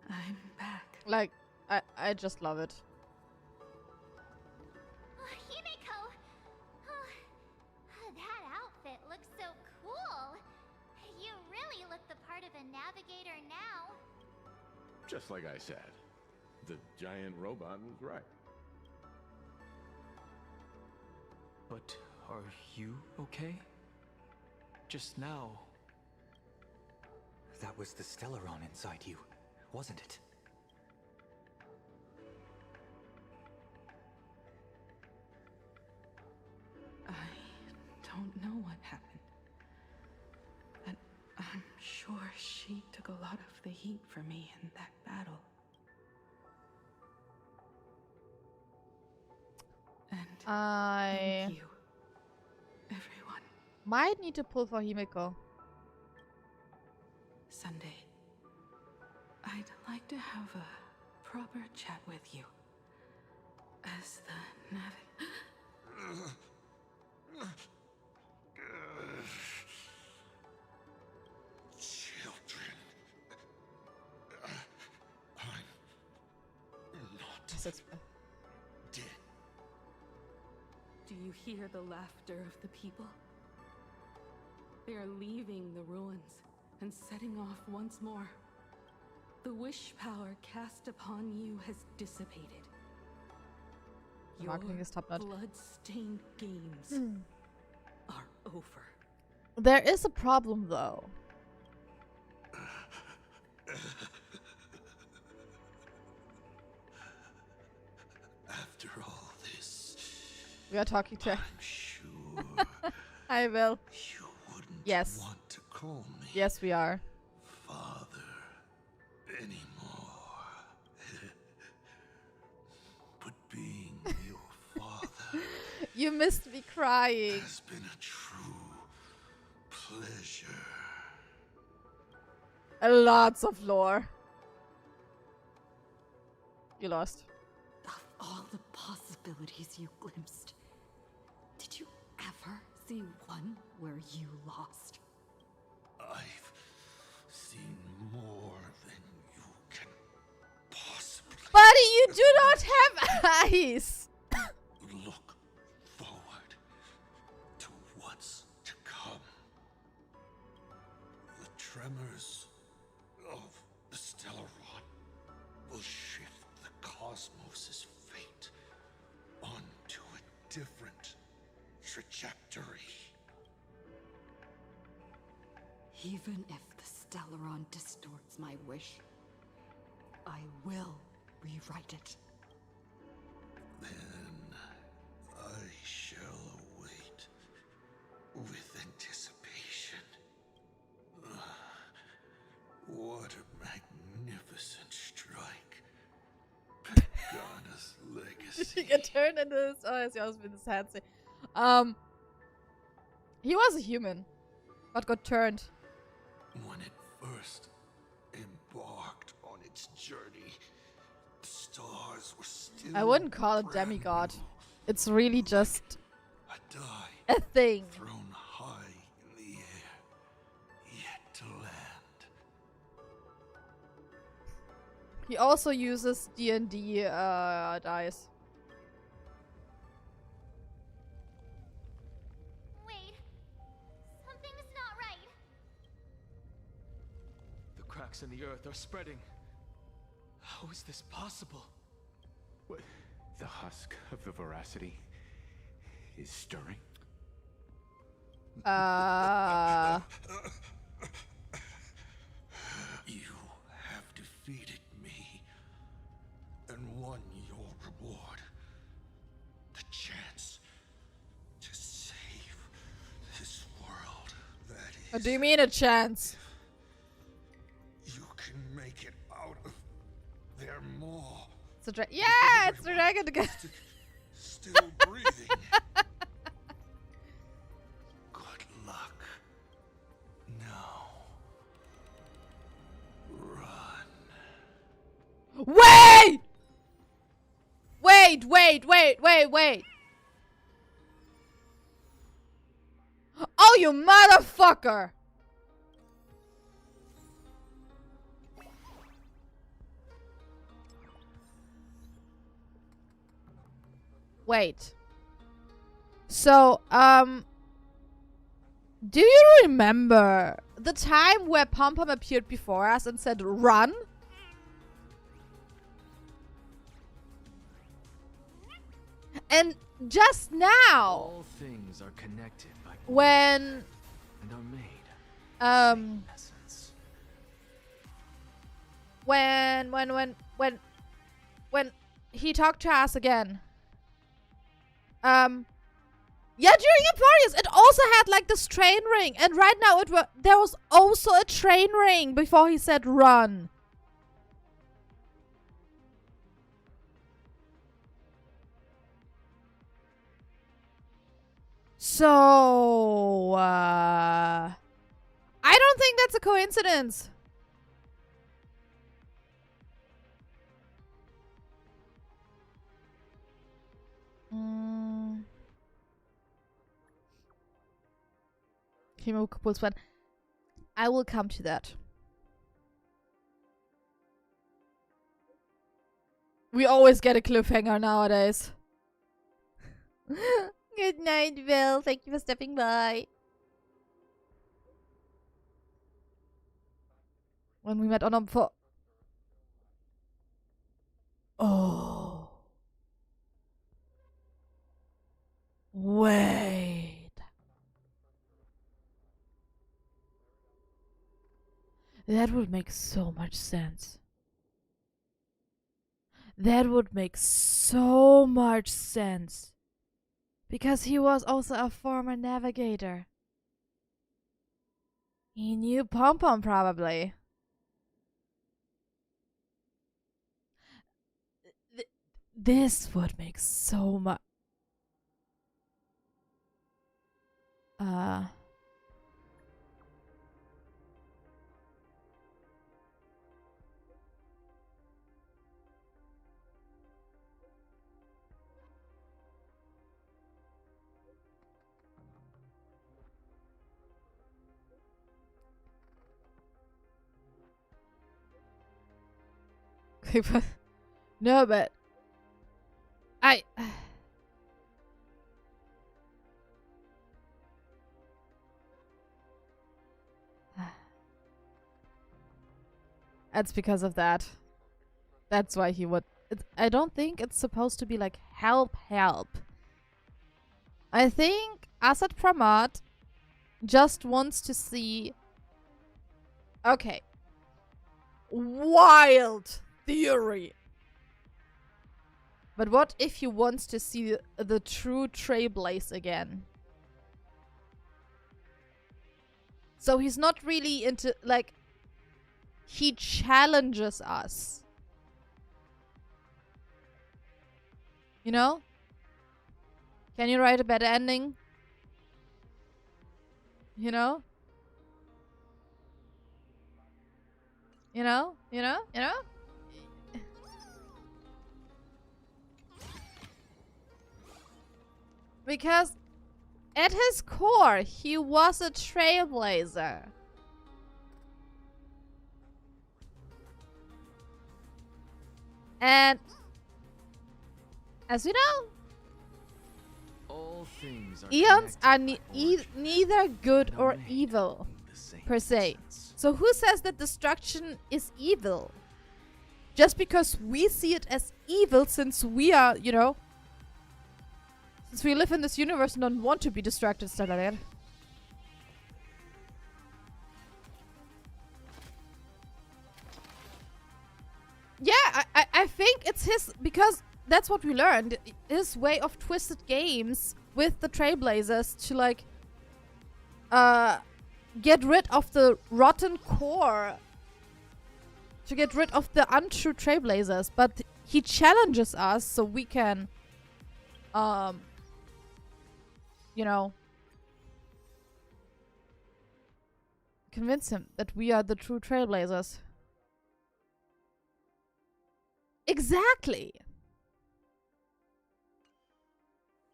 I'm back. Like, I just love it. Himeko! That outfit looks so cool. You really look the part of a navigator now. Just like I said, the giant robot was right. But are you okay? Just now. That was the Stellaron inside you, wasn't it? I don't know what happened. But I'm sure she took a lot of the heat for me in that battle. And thank you, everyone. Might need to pull for Himeko. Sunday, I'd like to have a proper chat with you. As the Children. I'm not dead. Do you hear the laughter of the people? They are leaving the ruins and setting off once more. The wish power cast upon you has dissipated. Your Marketing is top notch. blood-stained games are over. There is a problem though. After all this, We are talking to. I'm sure I will. you wouldn't Yes. want to call me Yes, we are. father anymore. But being your father You missed me crying. has been a true pleasure. Lots of lore. You lost. Of all the possibilities. possibilities you glimpsed. Did you ever see one where you lost? I've seen more than you can possibly. Buddy, you do not have eyes. Look forward to what's to come. The tremors of the stellar rod will shift the cosmos's fate onto a different trajectory. Even if the Stellaron distorts my wish, I will rewrite it. Then I shall await with anticipation. What a magnificent strike. Pagana's legacy. He turned into this. Oh, er sieht aus wie das Herz. He was a human, but got turned. When it first embarked on its journey, the stars were still. I wouldn't call it demigod. It's really just die a thing. Thrown high in the air, yet to land. He also uses D&D dice. Wait. Something's not right. The cracks in the earth are spreading. How is this possible? What? The husk of the veracity is stirring. You have defeated me and won your reward. The chance to save this world. That is. What do you mean a chance? You can make it out of there more. It's a dragon. Yeah, it's a dragon again. Still breathing. Good luck. Now. Run. Wait! Wait. Oh, you motherfucker! Wait. So, do you remember the time where Pom Pom appeared before us and said, run? And just now, All things are connected by when, and are made. essence. when he talked to us again, yeah, during Emporius, it also had like this train ring, and right now there was also a train ring before he said run. So, I don't think that's a coincidence. Himeko pulls one. I will come to that. We always get a cliffhanger nowadays. Good night, Will. Thank you for stepping by. When we met on for... Oh. Wait. That would make so much sense. That would make so much sense. Because he was also a former navigator. He knew Pom Pom probably. This would make so much... No, but I That's because of that. That's why he would. I don't think it's supposed to be like help, help. I think Asat Pramad just wants to see. Okay. Wild theory. But what if he wants to see the true Trailblaze again? So he's not really into, like, he challenges us. You know? Can you write a better ending? You know? You know? You know? You know? Because at his core, he was a trailblazer. And as we know, all things are eons are neither good or evil, per se. So who says that destruction is evil? Just because we see it as evil since we are, you know, since we live in this universe and don't want to be distracted, stuff like that. Yeah, I think it's his, because that's what we learned. His way of twisted games with the Trailblazers to, like, get rid of the rotten core. To get rid of the untrue Trailblazers. But he challenges us so we can, you know, convince him that we are the true Trailblazers. Exactly.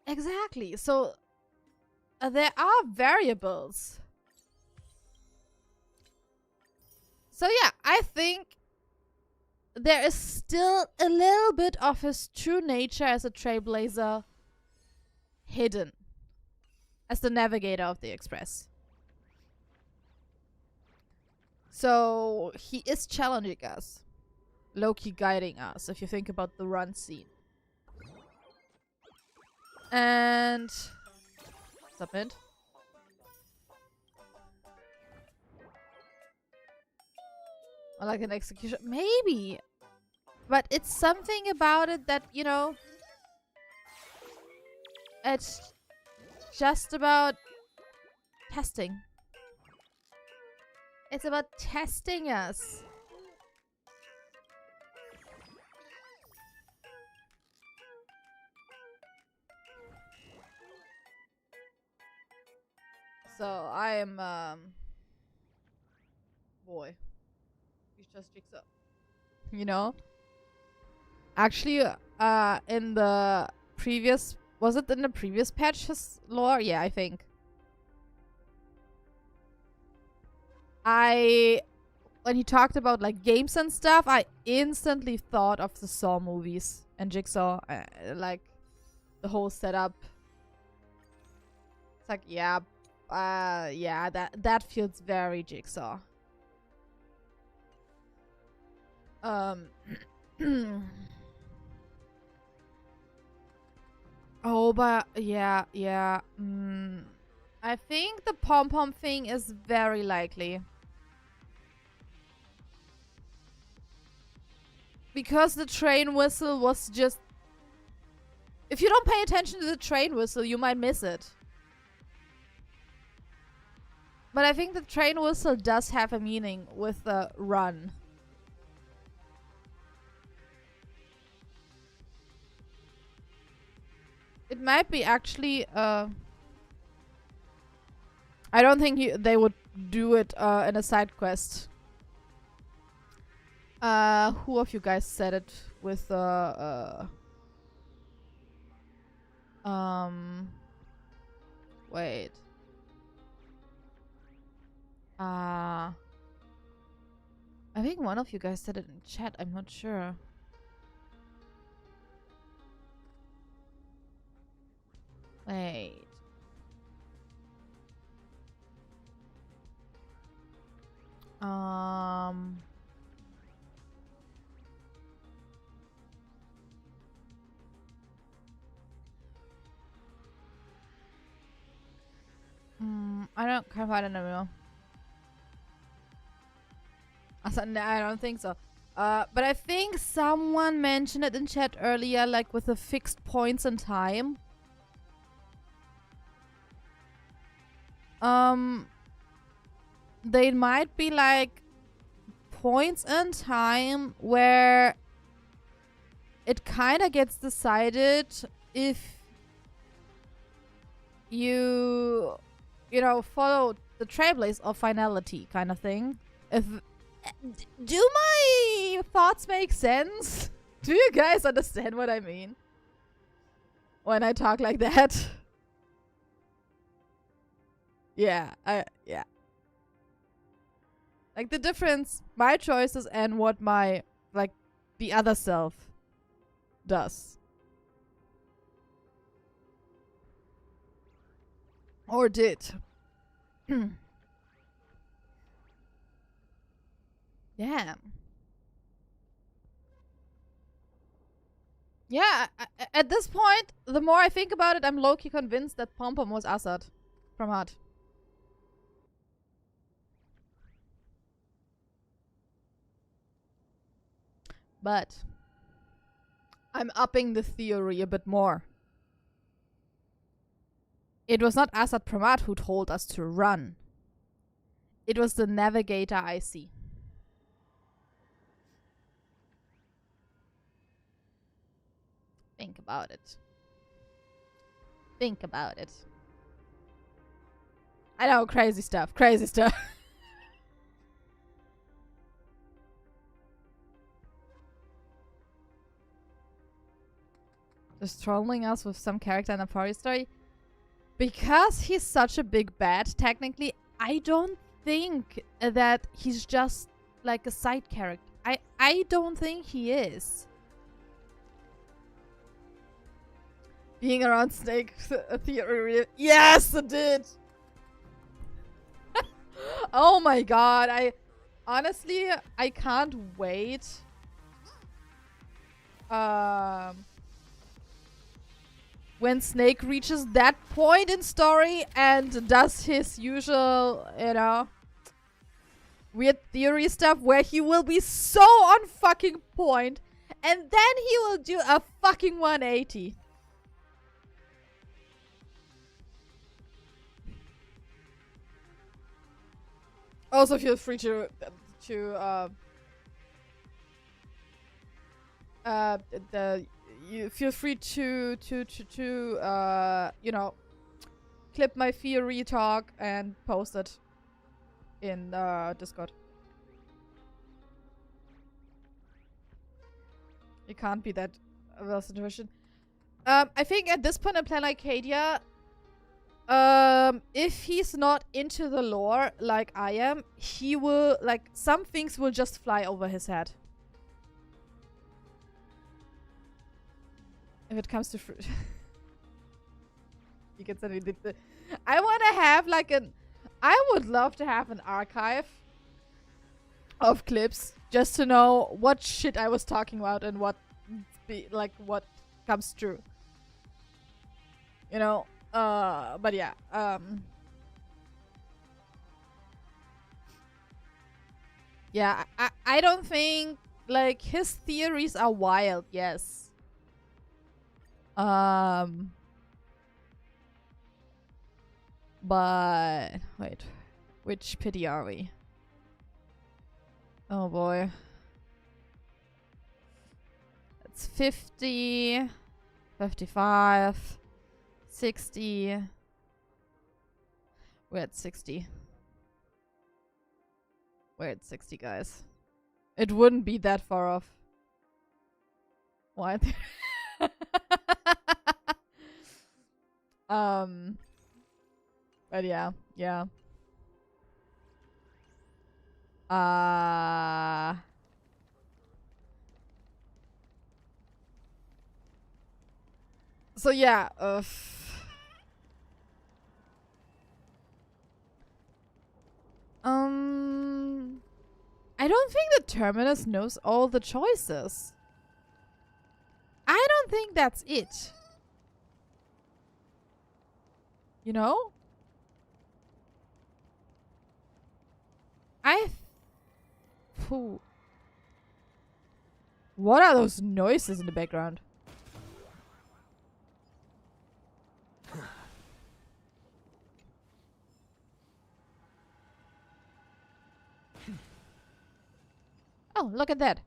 Exactly. So there are variables. So yeah, I think there is still a little bit of his true nature as a Trailblazer hidden as the navigator of the Express. So he is challenging us. Low-key guiding us, if you think about the run scene. And submit. Or like an execution. Maybe. But it's something about it that, you know, it's just about testing. It's about testing us. So I am boy. He's just Jigsaw. You know? Actually, in the previous, was it in the previous patch, his lore? Yeah, I think. When he talked about like games and stuff, I instantly thought of the Saw movies and Jigsaw, like the whole setup. It's like, yeah, yeah, that feels very Jigsaw. Oh, but yeah. I think the pom-pom thing is very likely. Because the train whistle was just... If you don't pay attention to the train whistle, you might miss it. But I think the train whistle does have a meaning with the run. It might be actually, I don't think they would do it in a side quest. Who of you guys said it with wait. I think one of you guys said it in chat. I'm not sure. Wait. Can't find it anymore. No, I don't think so. But I think someone mentioned it in chat earlier, like with the fixed points in time. They might be like points in time where it kind of gets decided if you know, follow the Trailblaze of finality kind of thing. Do my thoughts make sense? Do you guys understand what I mean when I talk like that? Yeah. Like the difference, my choices and what my, like, the other self does. Or did. Yeah. Yeah, at this point, the more I think about it, I'm low-key convinced that Pom Pom was Asat Pramad. But I'm upping the theory a bit more. It was not Asat Pramad who told us to run. It was the navigator I see. Think about it. Think about it. I know, crazy stuff. Crazy stuff. Just trolling us with some character in a party story. Because he's such a big bad, technically, I don't think that he's just like a side character. I don't think he is. Being around Snake theory. Yes, it did. Oh my god. Honestly, I can't wait. When Snake reaches that point in story and does his usual, you know, weird theory stuff where he will be so on fucking point and then he will do a fucking 180. Also feel free to you feel free to you know, clip my theory talk and post it in Discord. It can't be that well situation. I think at this point in Plan Arcadia, if he's not into the lore like I am, he will, like, some things will just fly over his head. If it comes to fruit. You can send me the I want to have like I would love to have an archive of clips just to know what shit I was talking about and what what comes true. You know, but yeah, yeah, I don't think, like, his theories are wild, yes. But wait, which pity are we? Oh boy. It's 50, 55, 60. We're at 60. We're at 60, guys. It wouldn't be that far off. What? But yeah. So yeah, I don't think the Terminus knows all the choices. I don't think that's it. You know? Phew. What are those noises in the background? Oh, look at that.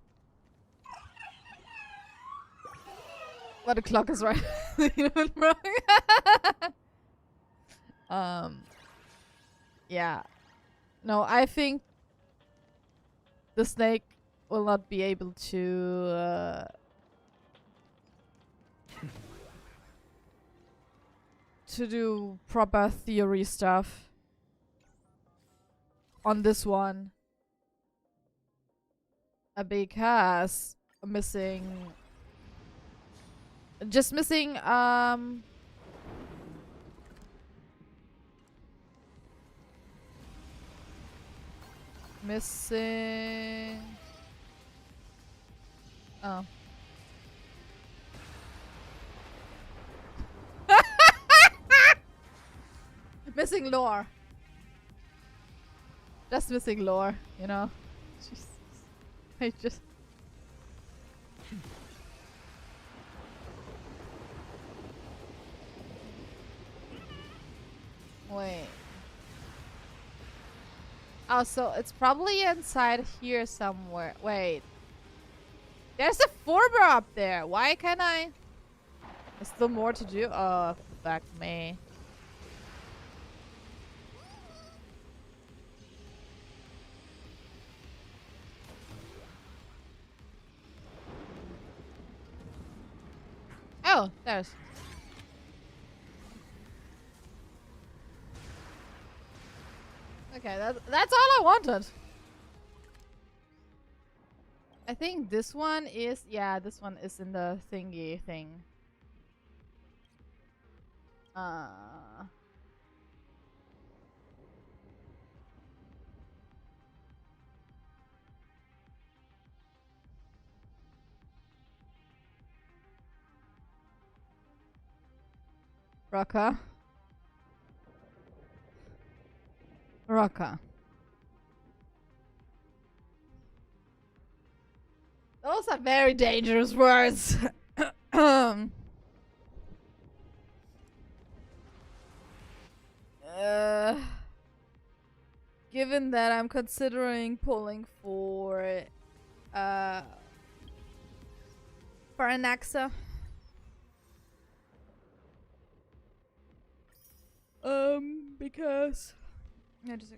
Well, the clock is right. Yeah. No, I think the snake will not be able to do proper theory stuff on this one. Because missing oh. Missing lore. Just missing lore, you know. Jesus. I just wait. Oh, so it's probably inside here somewhere. Wait. There's a former up there. Why can't I? There's still more to do. Oh, fuck me. Oh, there's. Okay, that's all I wanted. I think this one is, yeah, this one is in the thingy thing. Rocker. Those are very dangerous words. Given that I'm considering pulling for an AXA. Because yeah, just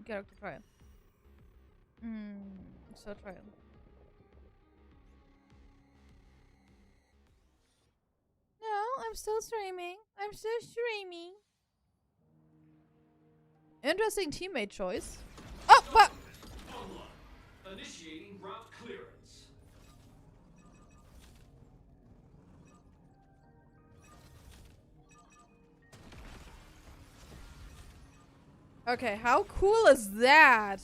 character trial. So trial. No, I'm still streaming. Interesting teammate choice. Oh, what? Initiating route clearance. Okay, how cool is that?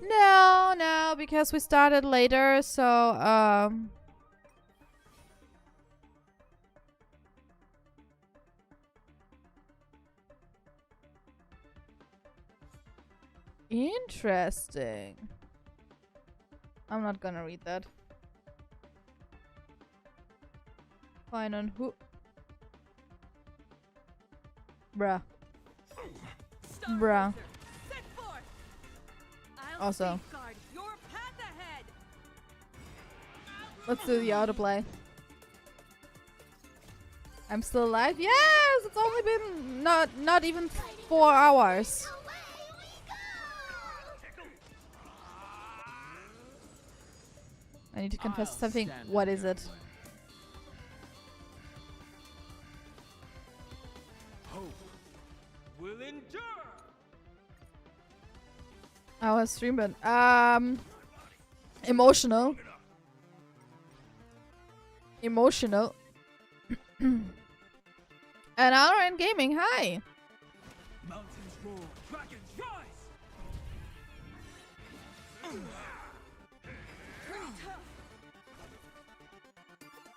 No, because we started later, so interesting. I'm not gonna read that. Fine on who? Bruh. Bruh. Also. Let's do the autoplay. I'm still alive? Yes! It's only been not even 4 hours. I need to confess something. What is it? Hope will endure. How has stream been? Emotional. Emotional. And Honor and Gaming, hi! Mountains roar, dragons rise!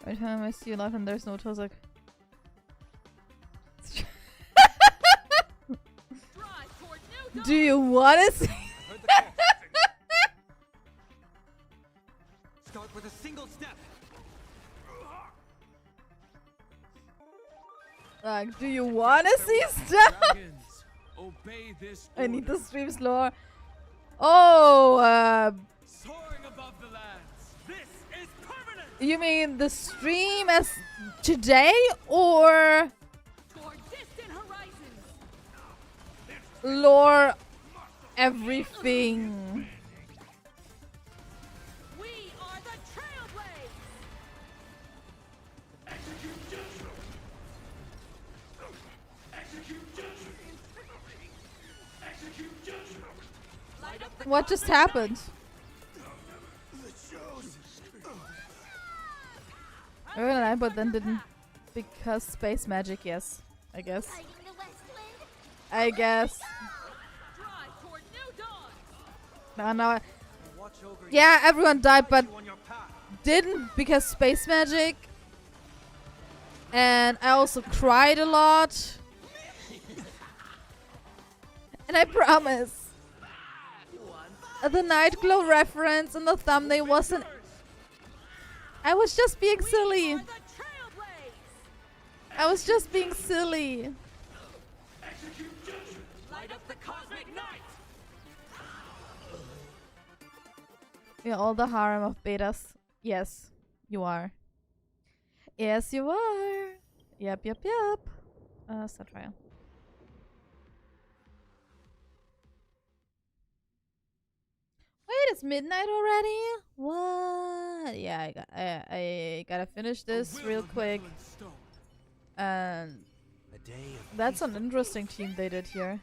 Every time I see you laugh and there's no Tozak. Do you wanna see? Start with a single step. Like, do you wanna see stuff? Dragons, obey this I need the order. stream slower. Oh, Soaring above the lands. This is permanent. you mean the stream as today or Toward distant horizons. lore everything? We are the Trailblaze. What just happened? I but then didn't because space magic. Yes, I guess. I guess. Now, yeah, everyone died, but didn't because space magic. And I also cried a lot. And I promise, the Night Glow reference in the thumbnail wasn't. I was just being silly. I was just being silly. Light up the cosmic night. You're all the harem of betas. Yes, you are. Yes, you are. Yep. Start trial. Wait, it's midnight already? What? Yeah, I gotta finish this real quick. And that's an interesting team they did here.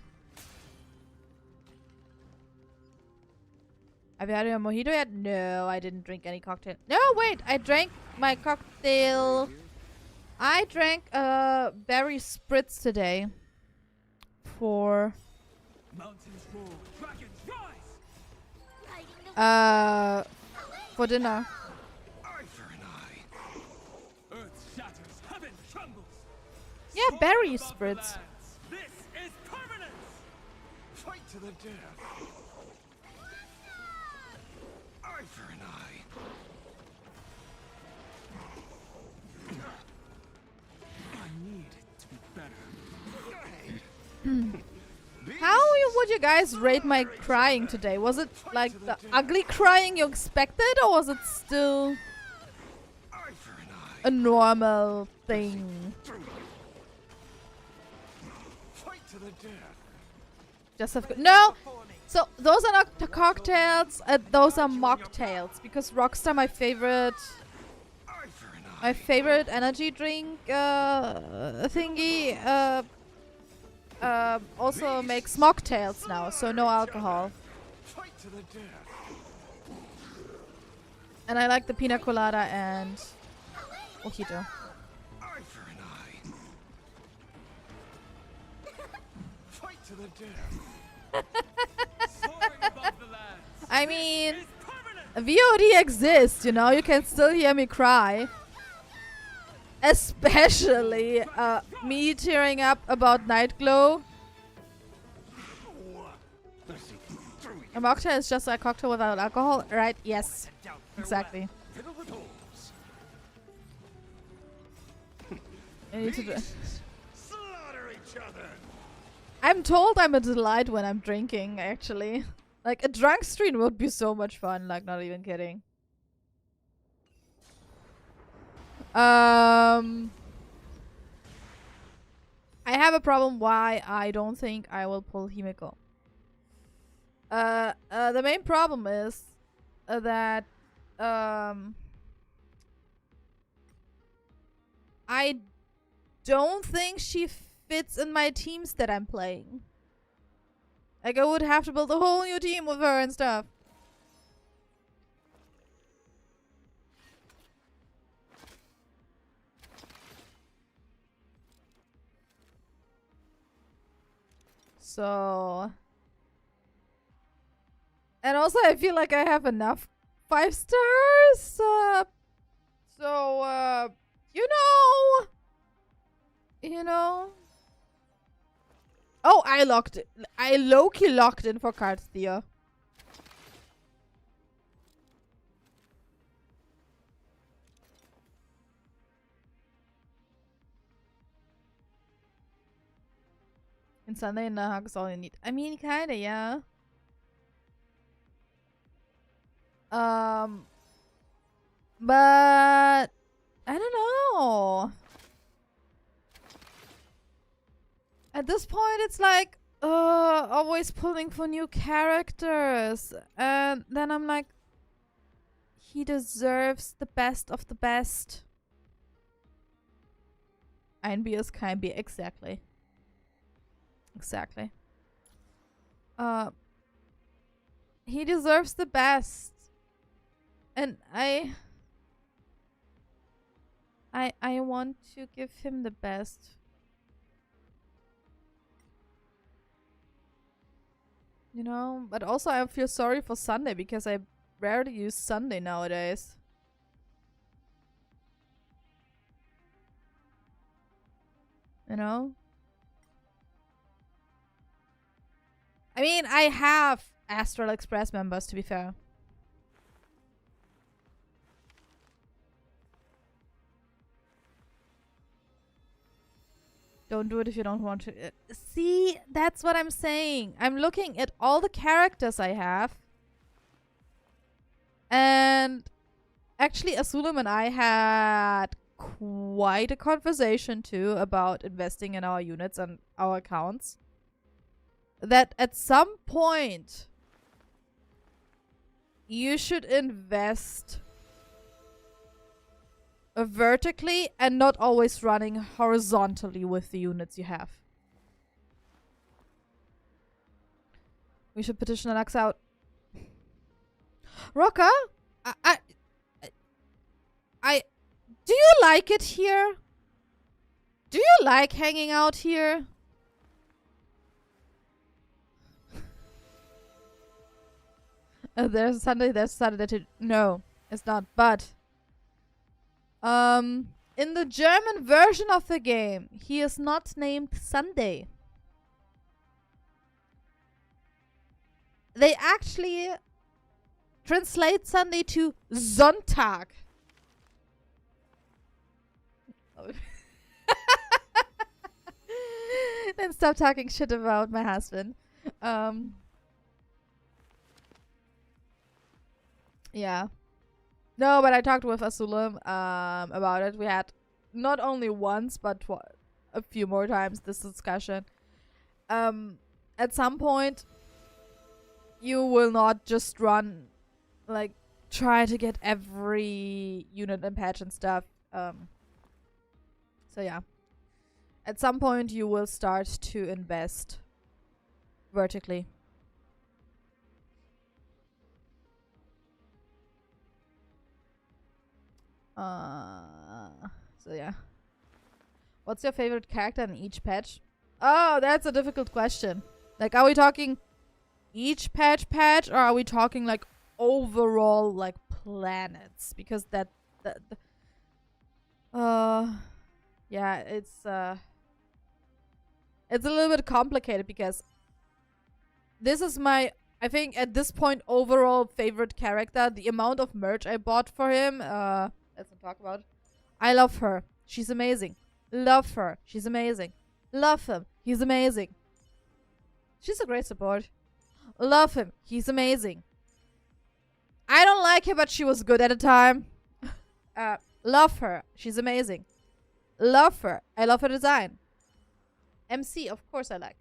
Have you had your mojito yet? No, I didn't drink any cocktail. No, wait, I drank my cocktail. I drank berry spritz today. For dinner. Yeah, berry spritz. This is permanent. Fight to the death. Eye for an eye. I need to be better. How would you guys rate my crying today? Was it like the ugly crying you expected, or was it still a normal thing? Just have no. So those are not the cocktails. Those are mocktails because Rockstar, my favorite energy drink thingy, also makes mocktails now, so no alcohol. And I like the pina colada and mojito. I mean, VOD exists, you know, you can still hear me cry. Especially me tearing up about Nightglow. A mocktail is just a cocktail without alcohol, right? Yes, exactly. I need to I'm told I'm a delight when I'm drinking, actually. Like, a drunk stream would be so much fun, like, not even kidding. I have a problem why I don't think I will pull Himeko. The main problem is that I don't think she fits in my teams that I'm playing. Like, I would have to build a whole new team with her and stuff. So... And also, I feel like I have enough 5 stars. You know... You know... Oh, I locked it. I low-key locked in for Karthia. And Sunday and Nahak is all you need. I mean, kinda, yeah. But I don't know. At this point, it's like, always pulling for new characters. And then I'm like, he deserves the best of the best. Einbias kein Bier, exactly. Exactly. He deserves the best. And I want to give him the best. You know, but also I feel sorry for Sunday because I rarely use Sunday nowadays. You know? I mean, I have Astral Express members, to be fair. Don't do it if you don't want to. See, that's what I'm saying. I'm looking at all the characters I have. And actually, Asulam and I had quite a conversation too about investing in our units and our accounts. That at some point, you should invest vertically and not always running horizontally with the units you have. We should petition Alex out. Rocker, do you like it here? Do you like hanging out here? There's Saturday. No, it's not. But in the German version of the game, he is not named Sunday. They actually translate Sunday to Sonntag. Then stop talking shit about my husband. Yeah. No, but I talked with Asulam about it. We had not only once, but a few more times this discussion. At some point, you will not just run, like, try to get every unit and patch and stuff. So yeah. At some point, you will start to invest vertically. So yeah. What's your favorite character in each patch? Oh, that's a difficult question. Like, are we talking each patch or are we talking like overall like planets? Because yeah, it's a little bit complicated because this is my, I think at this point, overall favorite character. The amount of merch I bought for him, let's not talk about it. I love her. She's amazing. Love her. She's amazing. Love him. He's amazing. She's a great support. Love him. He's amazing. I don't like her, but she was good at the time. Love her. She's amazing. Love her. I love her design. MC, of course I like.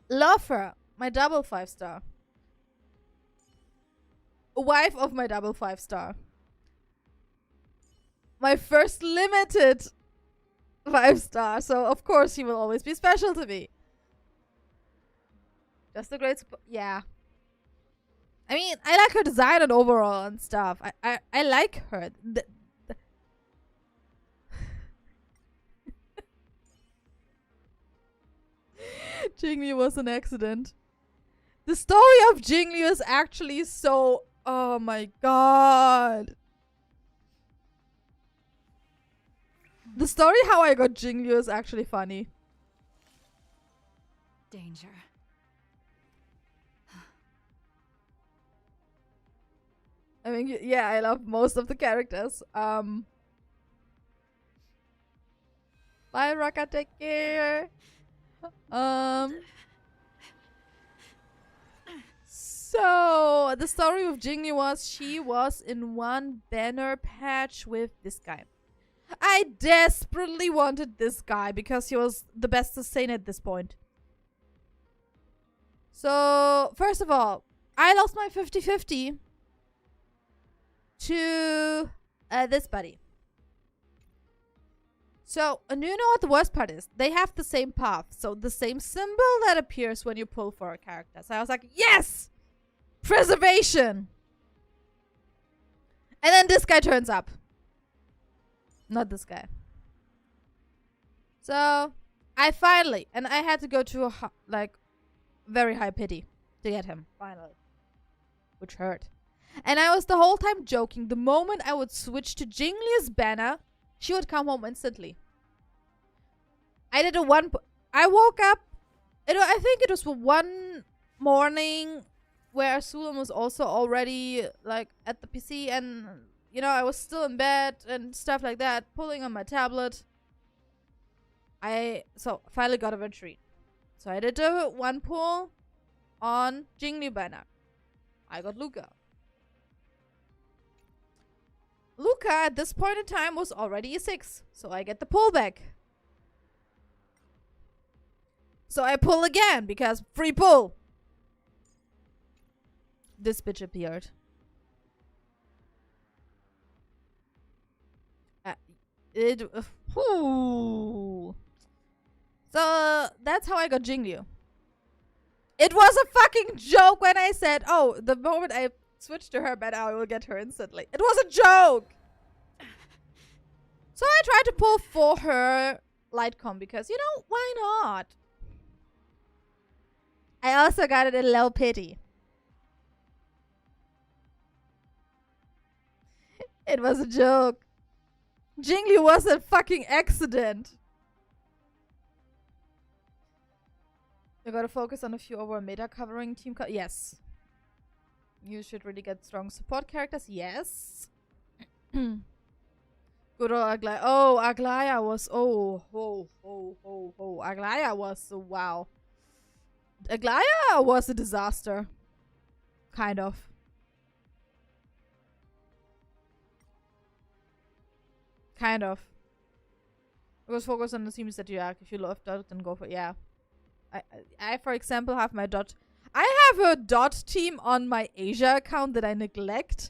Love her. My double 5-star. wife of my double 5-star. My first limited 5-star, so of course he will always be special to me. Just a great yeah. I mean, I like her design and overall and stuff. I like her. Jingli was an accident. The story of Jingli is actually so... Oh my god. The story how I got Jingli is actually funny. Danger. I mean, yeah, I love most of the characters. Bye, Raka, take care. So the story of Jingli was she was in one banner patch with this guy. I desperately wanted this guy because he was the best sustain at this point. So, first of all, I lost my 50-50 to this buddy. So, and you know what the worst part is? They have the same path. So, the same symbol that appears when you pull for a character. So, I was like, yes! Preservation! And then this guy turns up. Not this guy. So, I finally, and I had to go to a, like, very high pity to get him, finally. Which hurt. And I was the whole time joking. The moment I would switch to Jingli's banner, she would come home instantly. I did a I woke up, I think it was one morning where Sulam was also already, like, at the PC and... You know, I was still in bed and stuff like that, pulling on my tablet. So, finally got a retreat. So, I did a one pull on Jingli banner. I got Luca. Luca, at this point in time, was already a 6. So, I get the pullback. So, I pull again, because free pull. This bitch appeared. So that's how I got Jingli. It was a fucking joke when I said, oh, the moment I switch to her banner, I will get her instantly. It was a joke! So I tried to pull for her Lightcom because, you know, why not? I also got it in low pity. It was a joke. Jingli was a fucking accident. You gotta focus on a few overall meta covering team. Yes. You should really get strong support characters. Yes. Good old Aglaya. Oh, Aglaya was. Aglaya was. Wow. Aglaya was a disaster. Kind of. Kind of. Because focus on the teams that you like. If you love dot, then go for it. Yeah. I for example have my dot. I have a dot team on my Asia account that I neglect,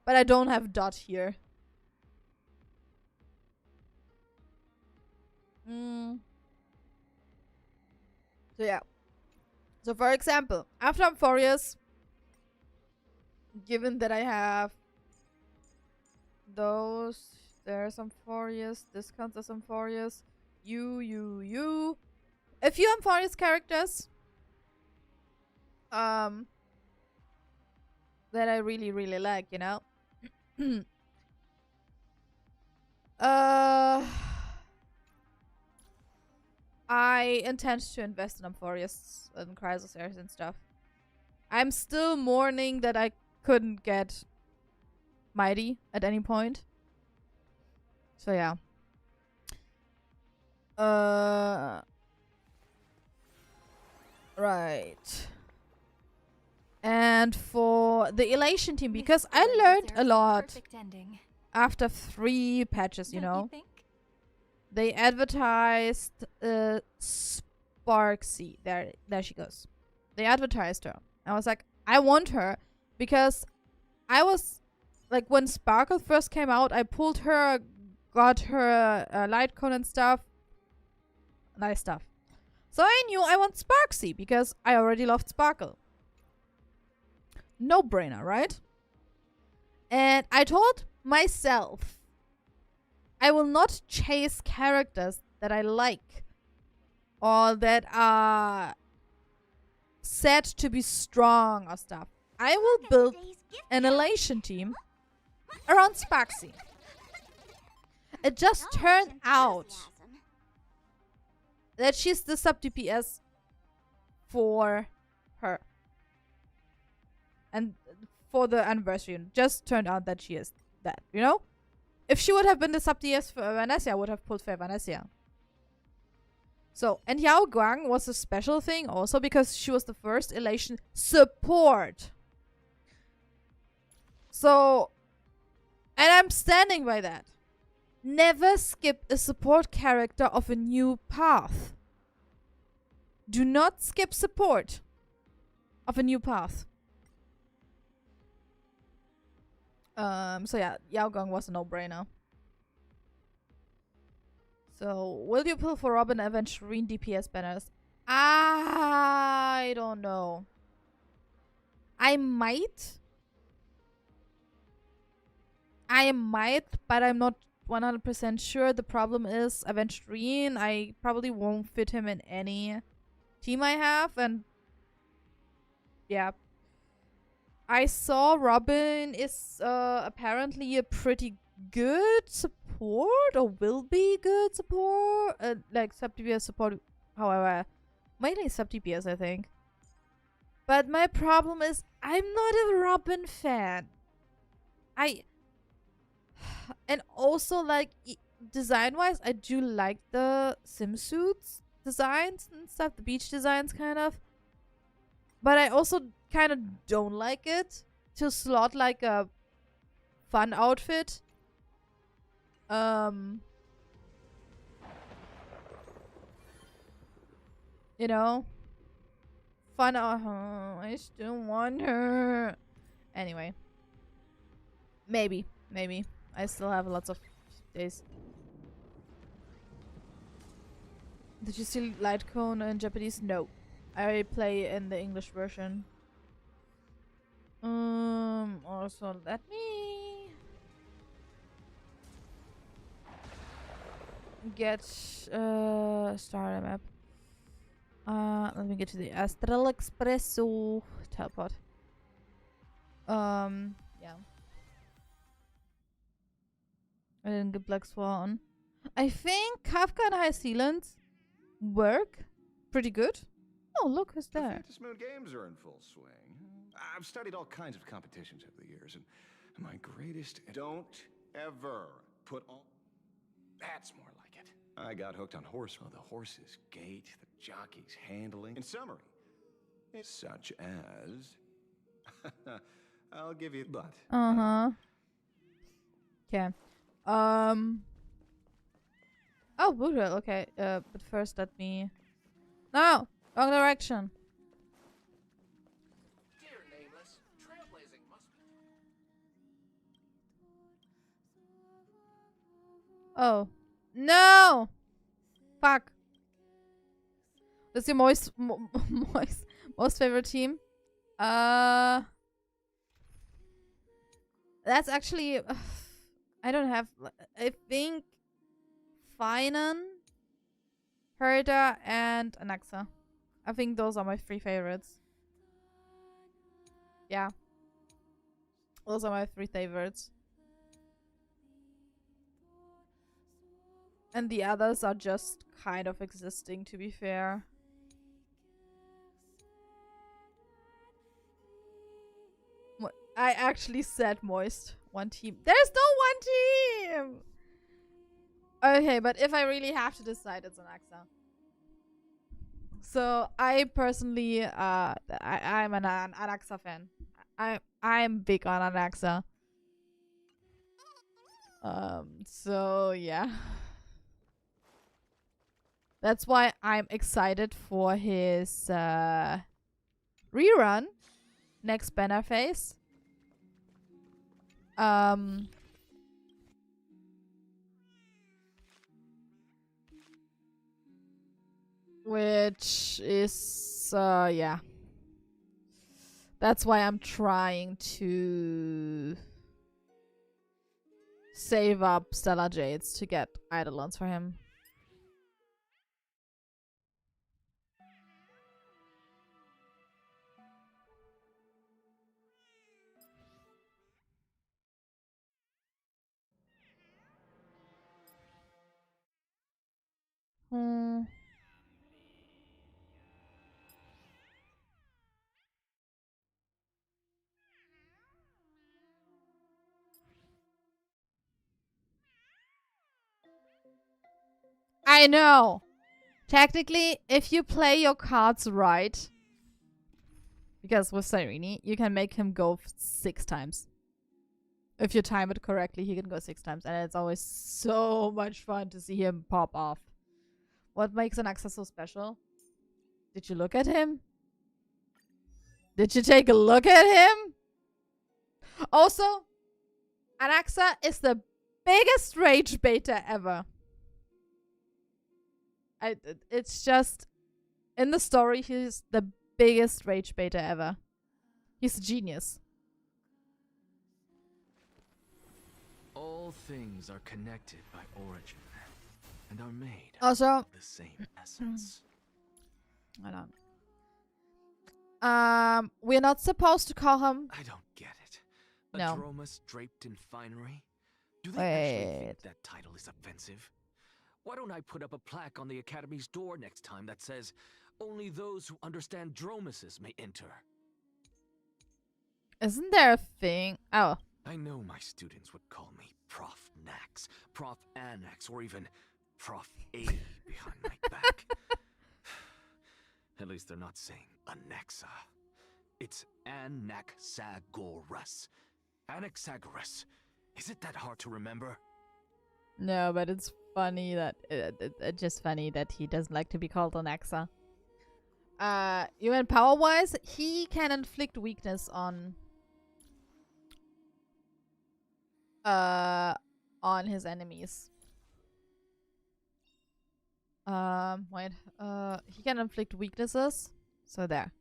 but I don't have dot here. So yeah. So for example, after I'm 4 years, given that I have those, there are some 4 years, discounts are some 4 years, you. A few Amphorius characters that I really, really like, you know. I intend to invest in Amphorius and Crisis Airs and stuff. I'm still mourning that I couldn't get Mighty at any point. So yeah. Right. And for the Elation team, because I learned a lot after 3 patches, you know. They advertised Sparksy. There she goes. They advertised her. I was like, I want her because I was like, when Sparkle first came out, I pulled her, got her light cone and stuff. Nice stuff. So I knew I want Sparksy because I already loved Sparkle. No brainer, right? And I told myself, I will not chase characters that I like or that are said to be strong or stuff. I will build an elation team around Sparksy. It just turned out that she's the sub DPS for her. And for the anniversary, it just turned out that she is that, you know? If she would have been the sub DS for Vanessa, I would have pulled for Vanessa. So, and Yao Guang was a special thing also because she was the first elation support. So, and I'm standing by that. Never skip a support character of a new path. Do not skip support of a new path. So yeah, Yao Gong was a no-brainer. So, will you pull for Robin Aventurine DPS banners? I don't know. I might, but I'm not 100% sure. The problem is Aventurine, I probably won't fit him in any team I have, and yeah. I saw Robin is apparently a pretty good support, or will be good support, like sub DPS support, however, mainly sub DPS I think. But my problem is I'm not a Robin fan. And also, like, design wise, I do like the swimsuits designs and stuff, the beach designs kind of. But I also kind of don't like it to slot like a fun outfit. You know? Fun. I still want her. Anyway. Maybe. I still have lots of days. Did you see Light Cone in Japanese? No. I play in the English version. Also, let me get starter map. Let me get to the Astral Express. So teleport. Yeah. I didn't get Black Swan. I think Kafka and High Sealands work pretty good. Oh, look who's The there. Phantom Moon Games are in full swing. I've studied all kinds of competitions over the years, and my greatest... Don't ever put on... That's more like it. I got hooked on horse. Oh, the horse's gait, the jockey's handling. In summary, it's such as... I'll give you... But... Uh-huh. Okay. Oh, Boodle. Okay. But first let me... No! Wrong direction. Dear Nameless, trailblazing must be... Oh. No! Fuck. What's your most favorite team? That's actually... I don't have... I think... Finan, Herda, and Anaxa. I think those are my 3 favorites. Yeah. Those are my 3 favorites. And the others are just kind of existing, to be fair. I actually said moist. One team. There's no one team! Okay, but if I really have to decide, it's Anaxa. So I personally, I'm an Anaxa fan. I'm big on Anaxa. So yeah. That's why I'm excited for his rerun next banner phase. Which is, yeah. That's why I'm trying to save up Stellar Jades to get Eidolons for him. I know. Technically, if you play your cards right, because with Cyrene, you can make him go 6 times. If you time it correctly, he can go 6 times. And it's always so much fun to see him pop off. What makes an Axa so special? Did you look at him? Did you take a look at him? Also, Anaxa is the biggest rage beta ever. It's just, in the story, he's the biggest rage beta ever. He's a genius. All things are connected by origin and are made Also, of the same essence. Hold on. We're not supposed to call him. I don't get it. A No. Dromus draped in finery? Do they actually think that title is offensive? Why don't I put up a plaque on the Academy's door next time that says, only those who understand Dromuses may enter? Isn't there a thing? Oh. I know my students would call me Prof. Nax, Prof. Annex, or even Prof. A behind my back. At least they're not saying Annexa. It's Anaxagoras. Anaxagoras. Is it that hard to remember? No, but it's funny that it's just funny that he doesn't like to be called an Axa. Human power wise, he can inflict weakness on his enemies. Wait. He can inflict weaknesses. So there.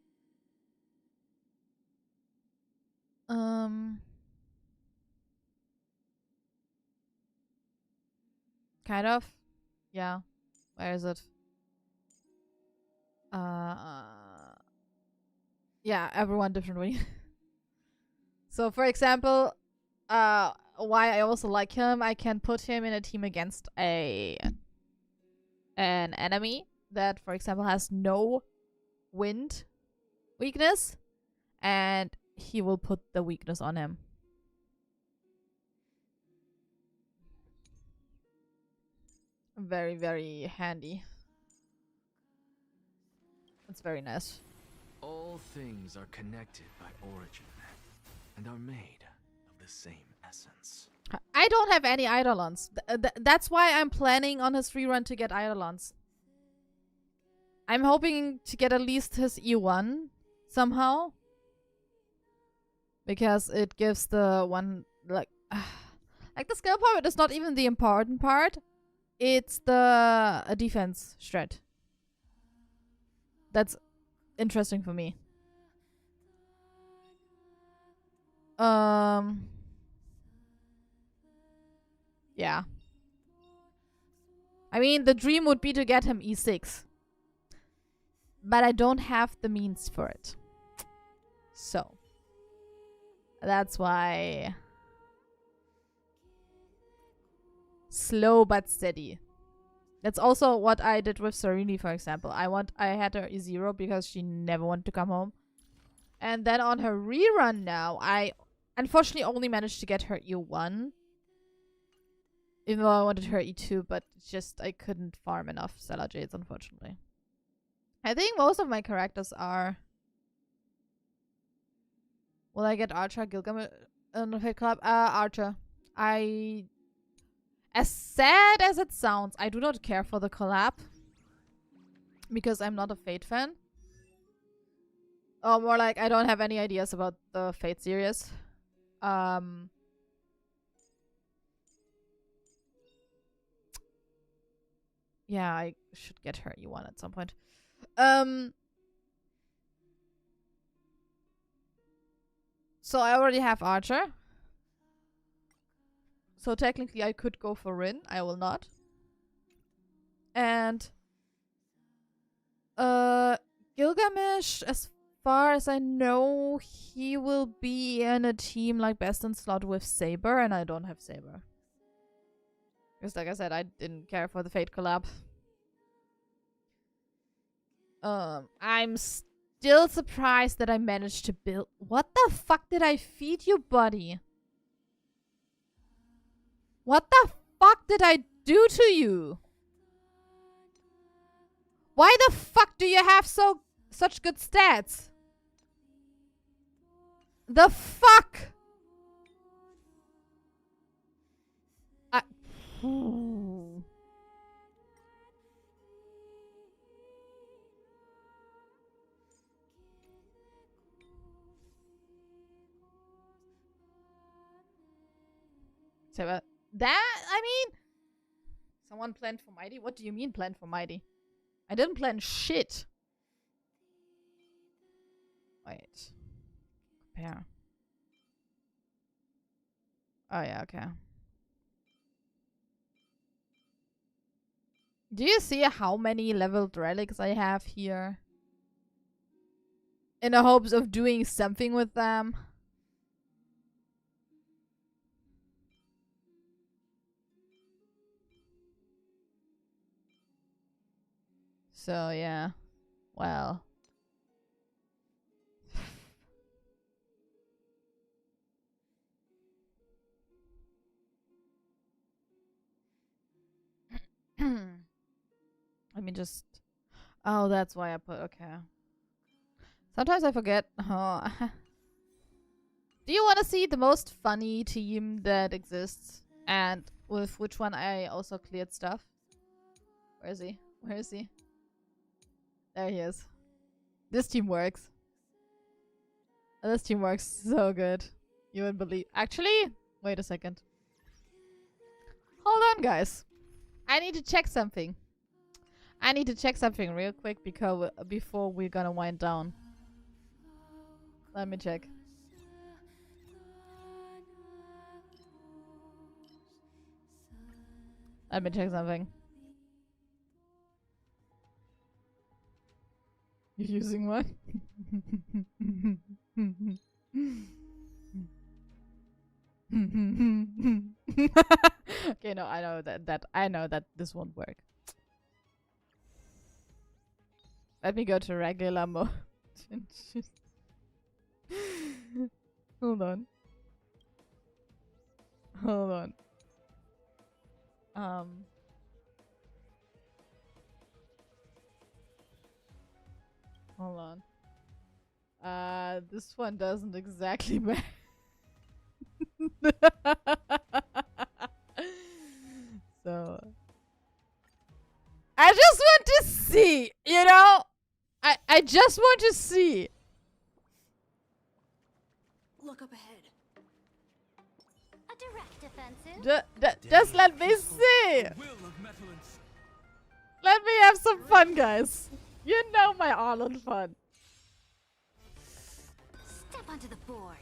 Kind of. Yeah. Where is it? Yeah, everyone differently. So, for example, why I also like him, I can put him in a team against an enemy that, for example, has no wind weakness, and he will put the weakness on him. Very, very handy. It's very nice. All things are connected by origin and are made of the same essence. I don't have any Eidolons. That's why I'm planning on his rerun to get Eidolons. I'm hoping to get at least his E1 somehow. Because it gives the one, like the skill point is not even the important part. It's the defense strat. That's interesting for me. Yeah. I mean, the dream would be to get him E6. But I don't have the means for it. So. That's why. Slow but steady. That's also what I did with Serene, for example. I had her E0 because she never wanted to come home. And then on her rerun now, I unfortunately only managed to get her E1. Even though I wanted her E2, but just I couldn't farm enough Stellar Jades, unfortunately. I think most of my characters are. Will I get Archer, Gilgamesh in the Fate Club? Archer. As sad as it sounds, I do not care for the collab. Because I'm not a Fate fan. Or more like, I don't have any ideas about the Fate series. Yeah, I should get her E1 at some point. So I already have Archer. So technically I could go for Rin. I will not. And Gilgamesh, as far as I know, he will be in a team like best in slot with Saber, and I don't have Saber. Because like I said, I didn't care for the Fate collab. I'm still surprised that I managed to build... What the fuck did I feed you, buddy? What the fuck did I do to you? Why the fuck do you have such good stats? The fuck? Ooh. So that, I mean, someone planned for Mighty? What do you mean planned for Mighty? I didn't plan shit. Wait. Compare. Oh yeah, okay. Do you see how many leveled relics I have here? In the hopes of doing something with them. So yeah. Well. Let me just... Oh, that's why I put... Okay. Sometimes I forget. Oh. Do you want to see the most funny team that exists? And with which one I also cleared stuff? Where is he? Where is he? There he is. This team works. This team works so good. You wouldn't believe... Actually, wait a second. Hold on, guys. I need to check something. I need to check something real quick because before we're gonna wind down. Let me check. Let me check something. You using one? Okay, no, I know that this won't work. Let me go to regular mode. Hold on. Hold on. Hold on. This one doesn't exactly match. So I just want to see, you know? I just want to see. Look up ahead. A direct offensive. Just let me see. Let me have some fun, guys. You know my all-in fun. Step onto the board.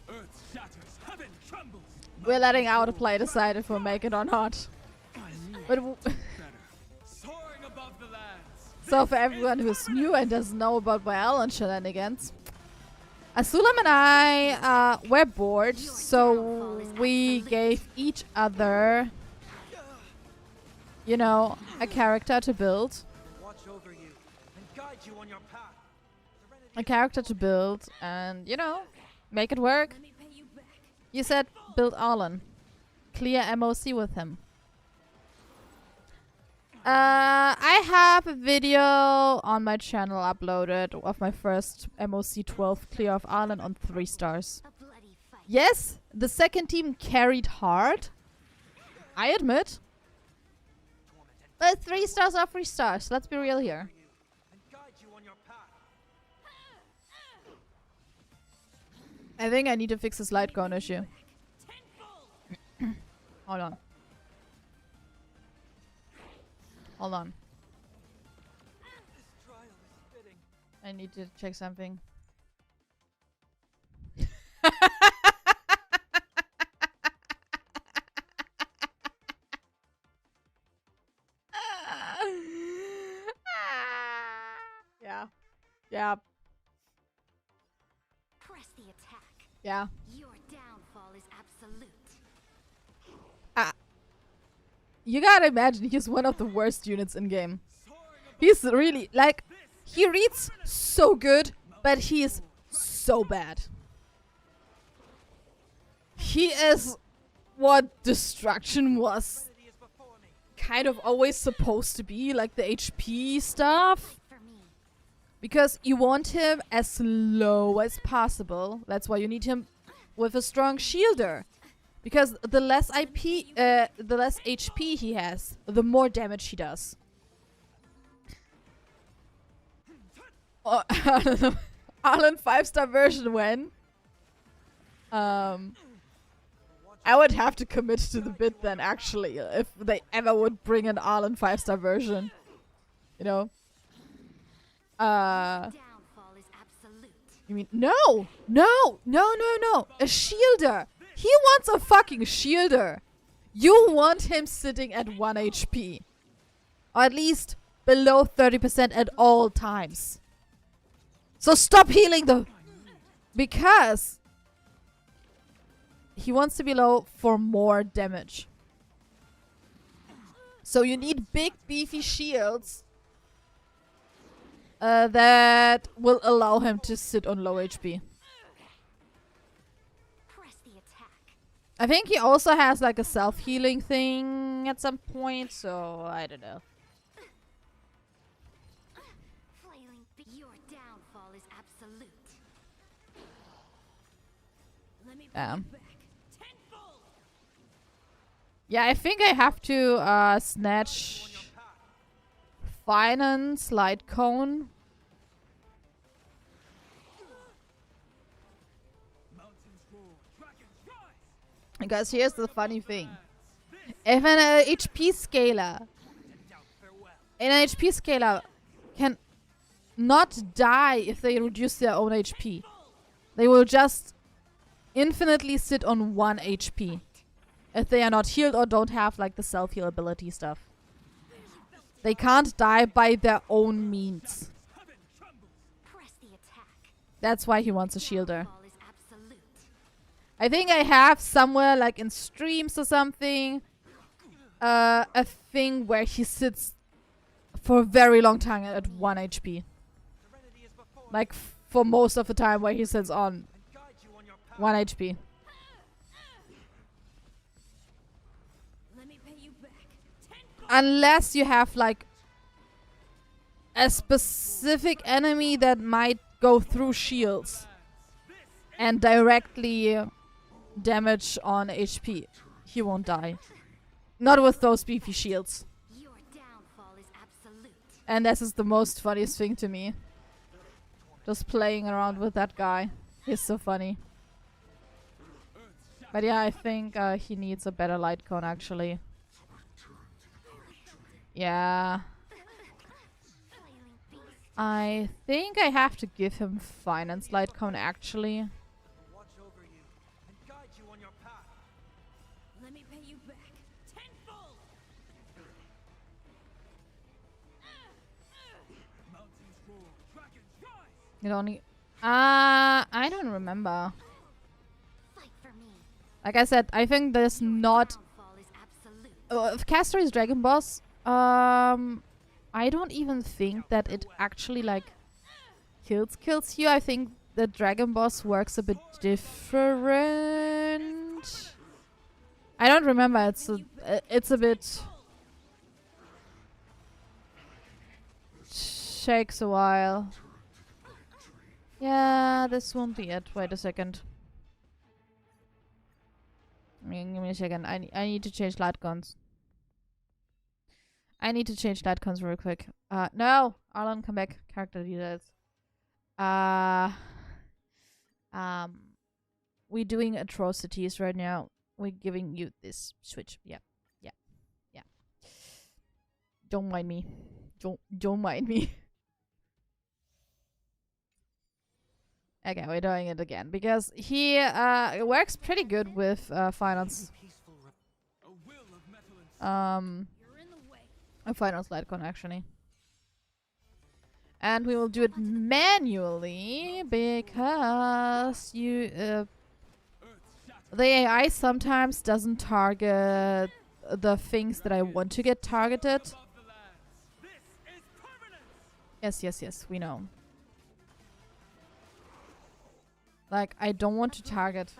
Earth shatters, heaven trembles. We're letting Outplay decide if we'll make it or not. But Soaring above the lands. so for everyone who's new and doesn't know about my Allen shenanigans, Asulam and I were bored, so we gave each other, you know, a character to build. A character to build and, you know, make it work. You said build Arlen. Clear MOC with him. I have a video on my channel uploaded of my first MOC 12 clear of Arlen on 3 stars. Yes, the second team carried hard. I admit. But 3 stars are 3 stars. Let's be real here. I think I need to fix this light cone issue. Hold on. Hold on. I need to check something. Yeah. Yeah. Press the attack. Yeah. Your downfall is absolute. You gotta imagine he's one of the worst units in game. He's really, like, he reads so good, but he's so bad. He is what destruction was kind of always supposed to be, like the HP stuff. Because you want him as low as possible. That's why you need him with a strong shielder. Because the less HP he has, the more damage he does. Oh, I don't know. Arlen 5-star version when? I would have to commit to the bit then, actually, if they ever would bring an Arlen 5-star version. You know? You mean no, no, no, no, no, a shielder. He wants a fucking shielder. You want him sitting at 1 HP, or at least below 30% at all times. So stop healing the, because he wants to be low for more damage. So you need big beefy shields that will allow him to sit on low HP. Press the attack. I think he also has like a self-healing thing at some point, so I don't know. Your downfall is absolute. Yeah, I think I have to snatch Finance Light Cone. Because here's the funny thing. If an HP scaler can not die if they reduce their own HP. They will just infinitely sit on 1 HP. If they are not healed or don't have like the self-heal ability stuff. They can't die by their own means. That's why he wants a shielder. I think I have somewhere like in streams or something a thing where he sits for a very long time at 1 HP. Like for most of the time where he sits on 1 HP. Unless you have like a specific enemy that might go through shields and directly damage on HP. He won't die. Not with those beefy shields. And this is the most funniest thing to me. Just playing around with that guy. He's so funny. But yeah, I think he needs a better light cone actually. Yeah. I think I have to give him Finance Light Cone actually. It only I don't remember. Like I said, I think there's not Castor's Dragon Boss. I don't even think that it actually like kills you. I think the Dragon Boss works a bit different. I don't remember. It's a bit shakes a while. Yeah, this won't be it. Wait a second. Give me a second. I need to change light guns. I need to change light guns real quick. No! Arlen, come back. Character details. We're doing atrocities right now. We're giving you this switch. Yeah. Yeah. Yeah. Don't mind me. Don't mind me. Okay, we're doing it again because he works pretty good with finance. A finance Lightcon actually. And we will do it manually because the AI sometimes doesn't target the things that I want to get targeted. Yes, we know. Like, I don't want to target.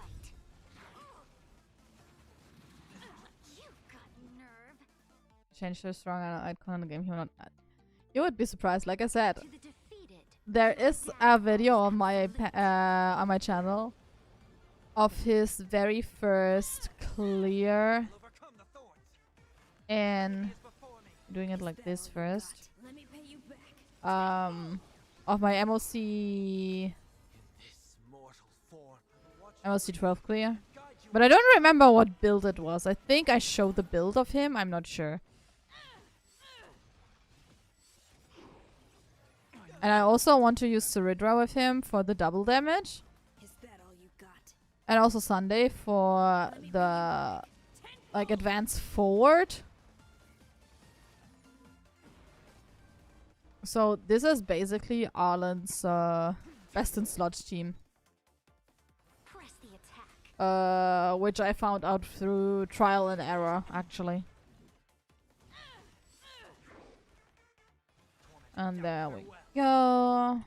Change to strong icon in the game. You would be surprised. Like I said, there is a video on my channel of his very first clear, and doing it like this first. Of my MOC 12 clear. But I don't remember what build it was. I think I showed the build of him. I'm not sure. And I also want to use Ceridra with him for the double damage. And also Sunday for the like advance forward. So this is basically Arlen's best in slot team. Which I found out through trial and error, actually. And there we go.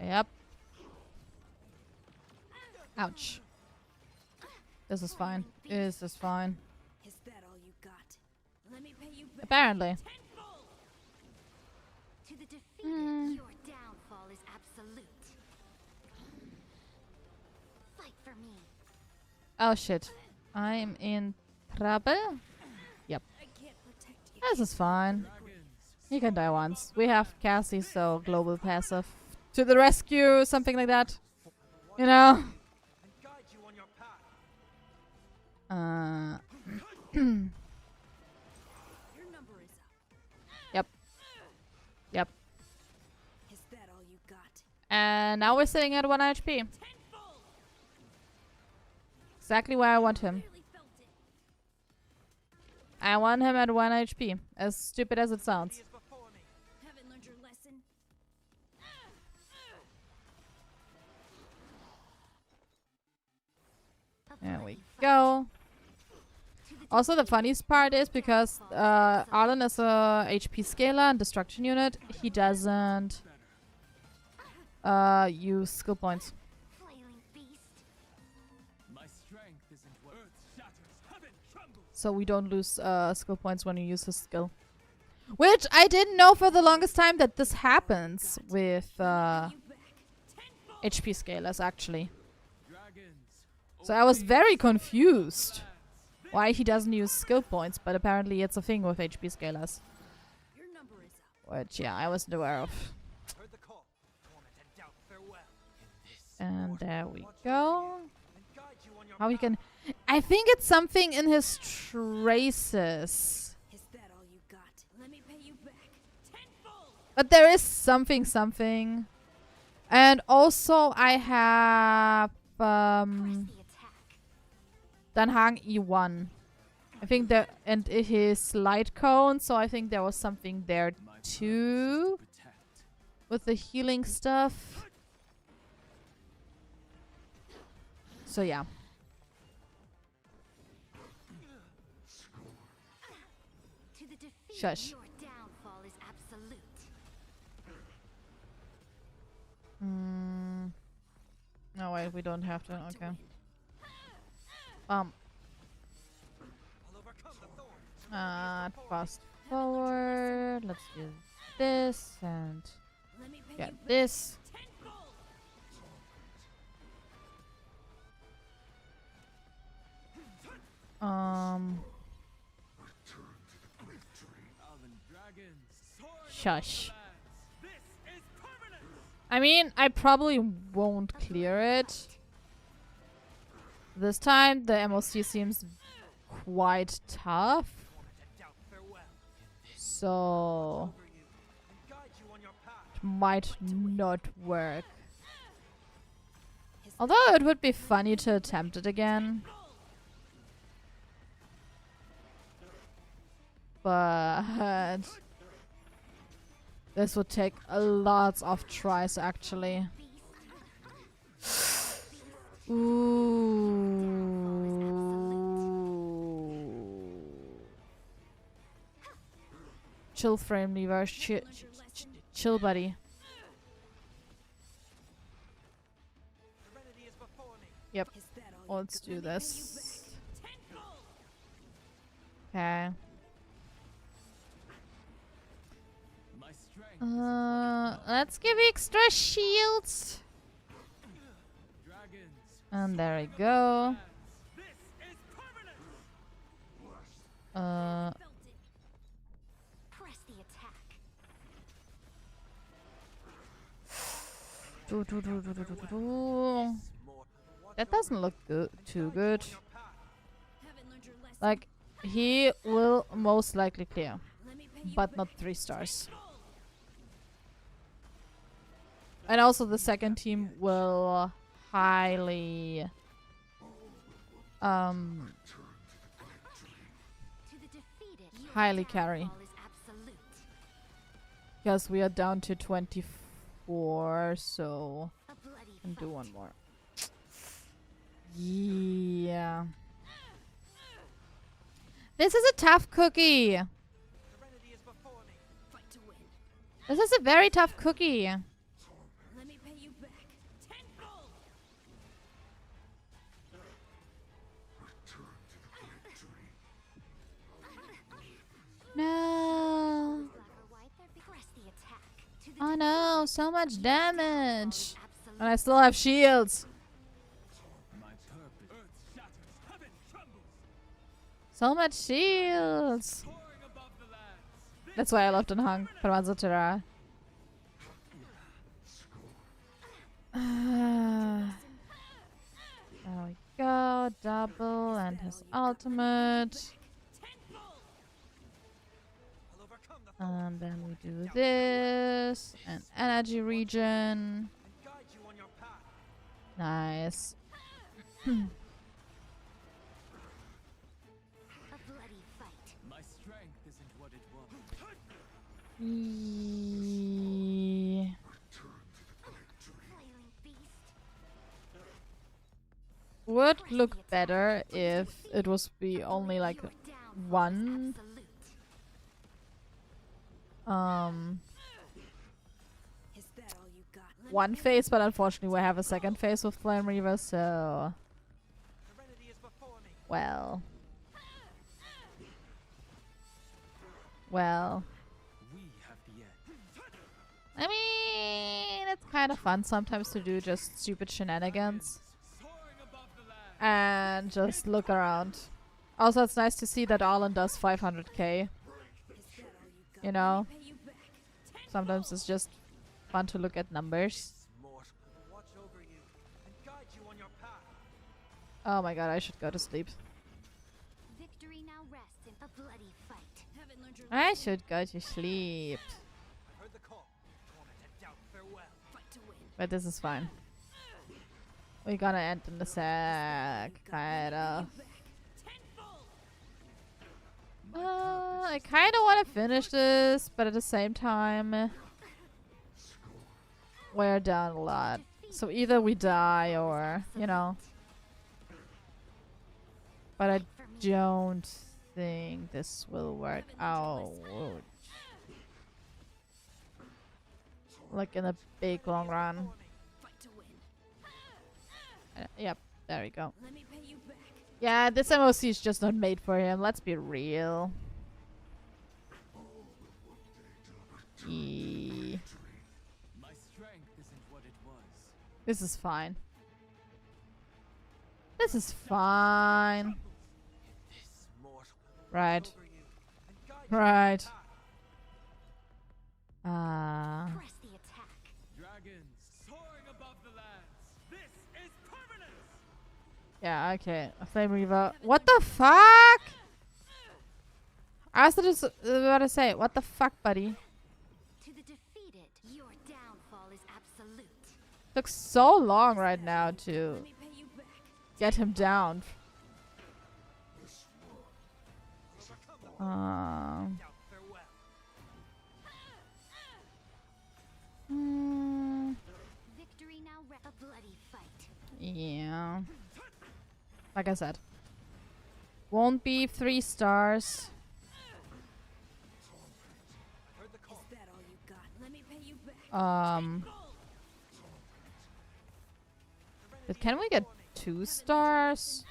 Yep. Ouch. This is fine. This is fine. Is that all you got? Let me pay you back. Apparently. To the defeated, your downfall is absolute. Fight for me. Oh shit. I'm in trouble? Yep. This is fine. He can die once. We have Cassie, so global passive. To the rescue, something like that. You know? Yep. Yep. Is that all you got? And now we're sitting at 1 HP. Exactly where I want him. I want him at 1 HP. As stupid as it sounds. Haven't learned your lesson. There we go. Also, the funniest part is because Arlen is a HP scaler and destruction unit. He doesn't use skill points. So we don't lose skill points when you use his skill. Which I didn't know for the longest time that this happens with HP scalers, actually. So I was very confused why he doesn't use skill points, but apparently it's a thing with HP scalers. Which, yeah, I wasn't aware of. And there we go. How he can... I think it's something in his traces. But there is something. And also I have Danhang E1. I think there, and his light cone, so I think there was something there too with the healing stuff. So yeah. Shush. Your downfall is absolute. No, wait, we don't have to. Okay. Fast forward. Let's do this and get this. Shush. I mean, I probably won't clear it. This time, the MOC seems quite tough. So it might not work. Although it would be funny to attempt it again. But this would take a lot of tries actually. Ooh. Chill frame levers. Chill buddy. Yep. Let's do this. Okay. Let's give extra shields. And there we go. Press the attack. That doesn't look too good. Like, he will most likely clear, but not 3 stars. And also the second team will highly highly carry. Because we are down to 24, so can do one more. Yeah. This is a tough cookie. This is a very tough cookie. No. Oh no, so much damage. And I still have shields. So much shields. That's why I loved Honkai. There we go. Double and his ultimate. And then we do this. And energy regen. Nice. Would look better if it was be only like one one phase, but unfortunately we have a second phase with Flame Reaver, so well I mean, it's kind of fun sometimes to do just stupid shenanigans and just look around. Also, it's nice to see that Arlen does 500k. You know? Sometimes it's just fun to look at numbers. Oh my god, I should go to sleep. Victory now rests in a bloody fight. I should go to sleep. But this is fine. We're gonna end in the sack, kind of. I kind of want to finish this, but at the same time, we're down a lot. So either we die or, you know. But I don't think this will work out. Like in a big long run. Yep, there we go. Yeah, this MOC is just not made for him. Let's be real. This is fine. This is fine. Right. Right. Yeah, okay. A Flame Reaver. What the fuck? I was just about to say, what the fuck, buddy? To the defeated, your downfall is absolute. Took so long right now to get him down. Victory now, a bloody fight. Yeah. Like I said. Won't be 3 stars. But can we get 2 stars?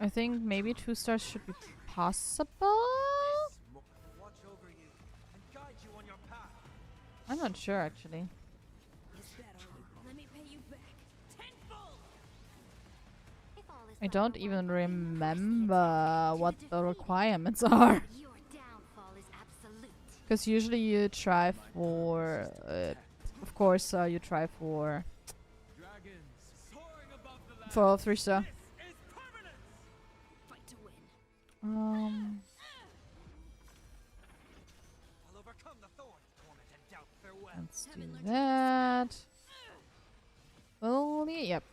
I think maybe 2 stars should be possible. I'm not sure actually. I don't even remember what the requirements are. Because usually you try for, of course, you try for 3 star. Let's do that. Only, yep.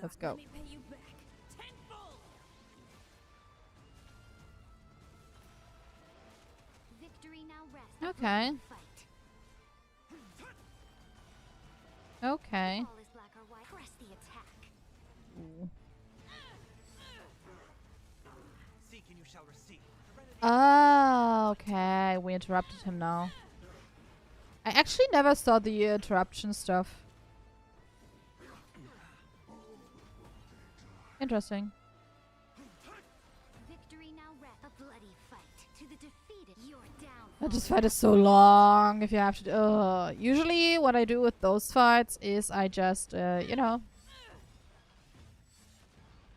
Let's go. Okay. Okay. Ooh. Oh, okay. We interrupted him now. I actually never saw the interruption stuff. Interesting. That just fight is so long if you have to. Usually what I do with those fights is I just, you know,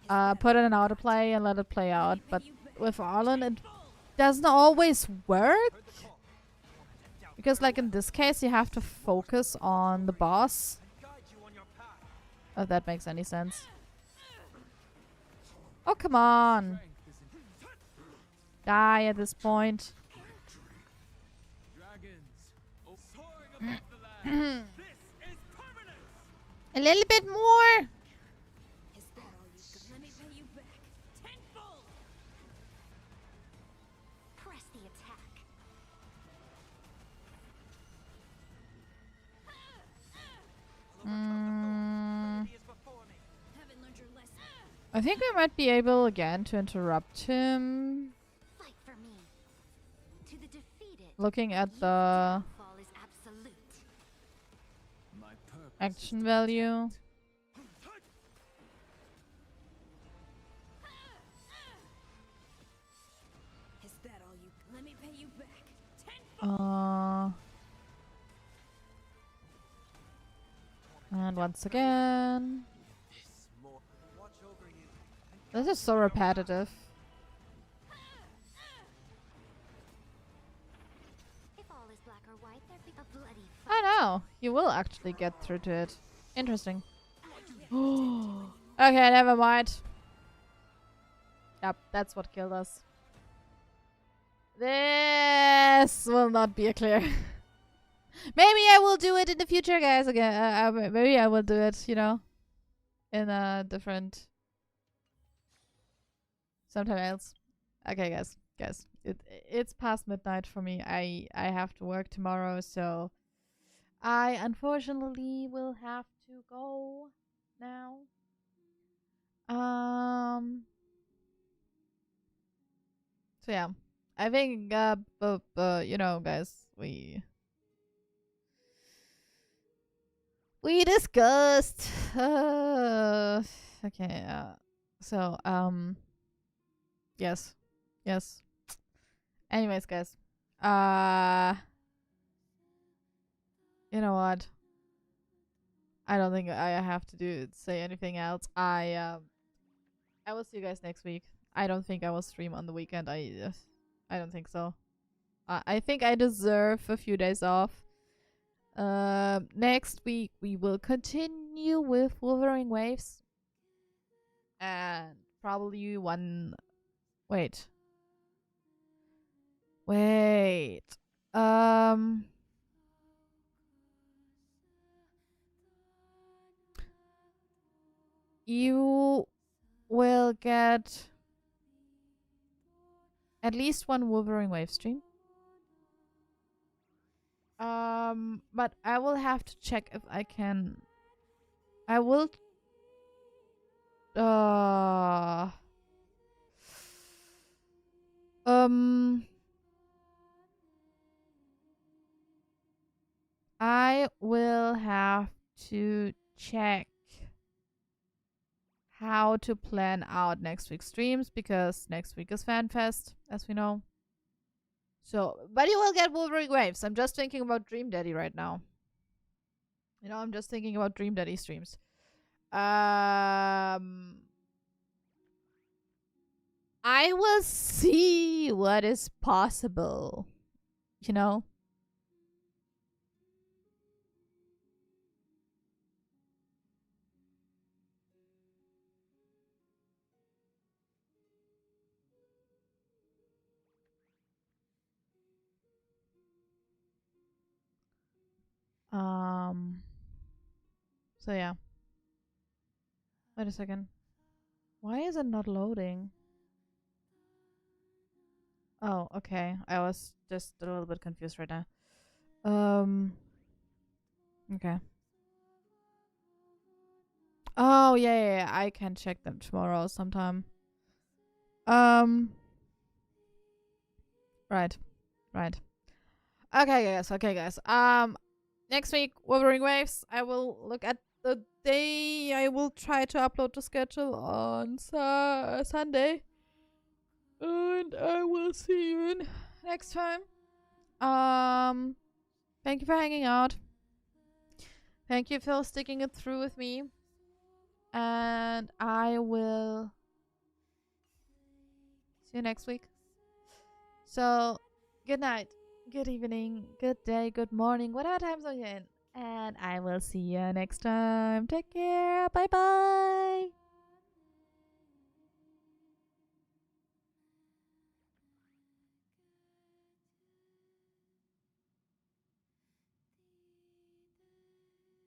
put it in autoplay and let it play out. But with Arlen, it doesn't always work. Because like in this case, you have to focus on the boss. If that makes any sense. Oh, come on. Die at this point. A little bit more. Press the attack. I think we might be able again to interrupt him. Fight for me. To the defeated. Looking at the action value. Is that all you? Let me pay you back. And once again. This is so repetitive. I know. You will actually get through to it. Interesting. Okay, never mind. Yep, that's what killed us. This will not be a clear. Maybe I will do it in the future, guys. Again, maybe I will do it, you know, in a different, sometime else. Okay, guys, it's past midnight for me. I have to work tomorrow, so I unfortunately will have to go now. So yeah, I think you know, guys, we discussed. Okay, so yes. Anyways, guys, you know what? I don't think I have to say anything else. I will see you guys next week. I don't think I will stream on the weekend. I don't think so. I think I deserve a few days off. Next week we will continue with Wuthering Waves, and probably one Wait. Wait. Um. You will get at least one Wuthering Wave stream. But I will have to check if I can. I will. I will have to check how to plan out next week's streams because next week is FanFest, as we know. So, but you will get Wuthering Waves. I'm just thinking about Dream Daddy right now. You know, I'm just thinking about Dream Daddy streams. I will see what is possible. You know? So yeah. Wait a second. Why is it not loading? Oh, okay. I was just a little bit confused right now. Okay. Oh, yeah. I can check them tomorrow sometime. Right. Okay, guys. Next week, Wuthering Waves. I will look at the day. I will try to upload the schedule on Sunday. And I will see you next time. Thank you for hanging out. Thank you for sticking it through with me. And I will see you next week. So, good night, good evening, good day, good morning, whatever time zone you're in. And I will see you next time. Take care. Bye-bye.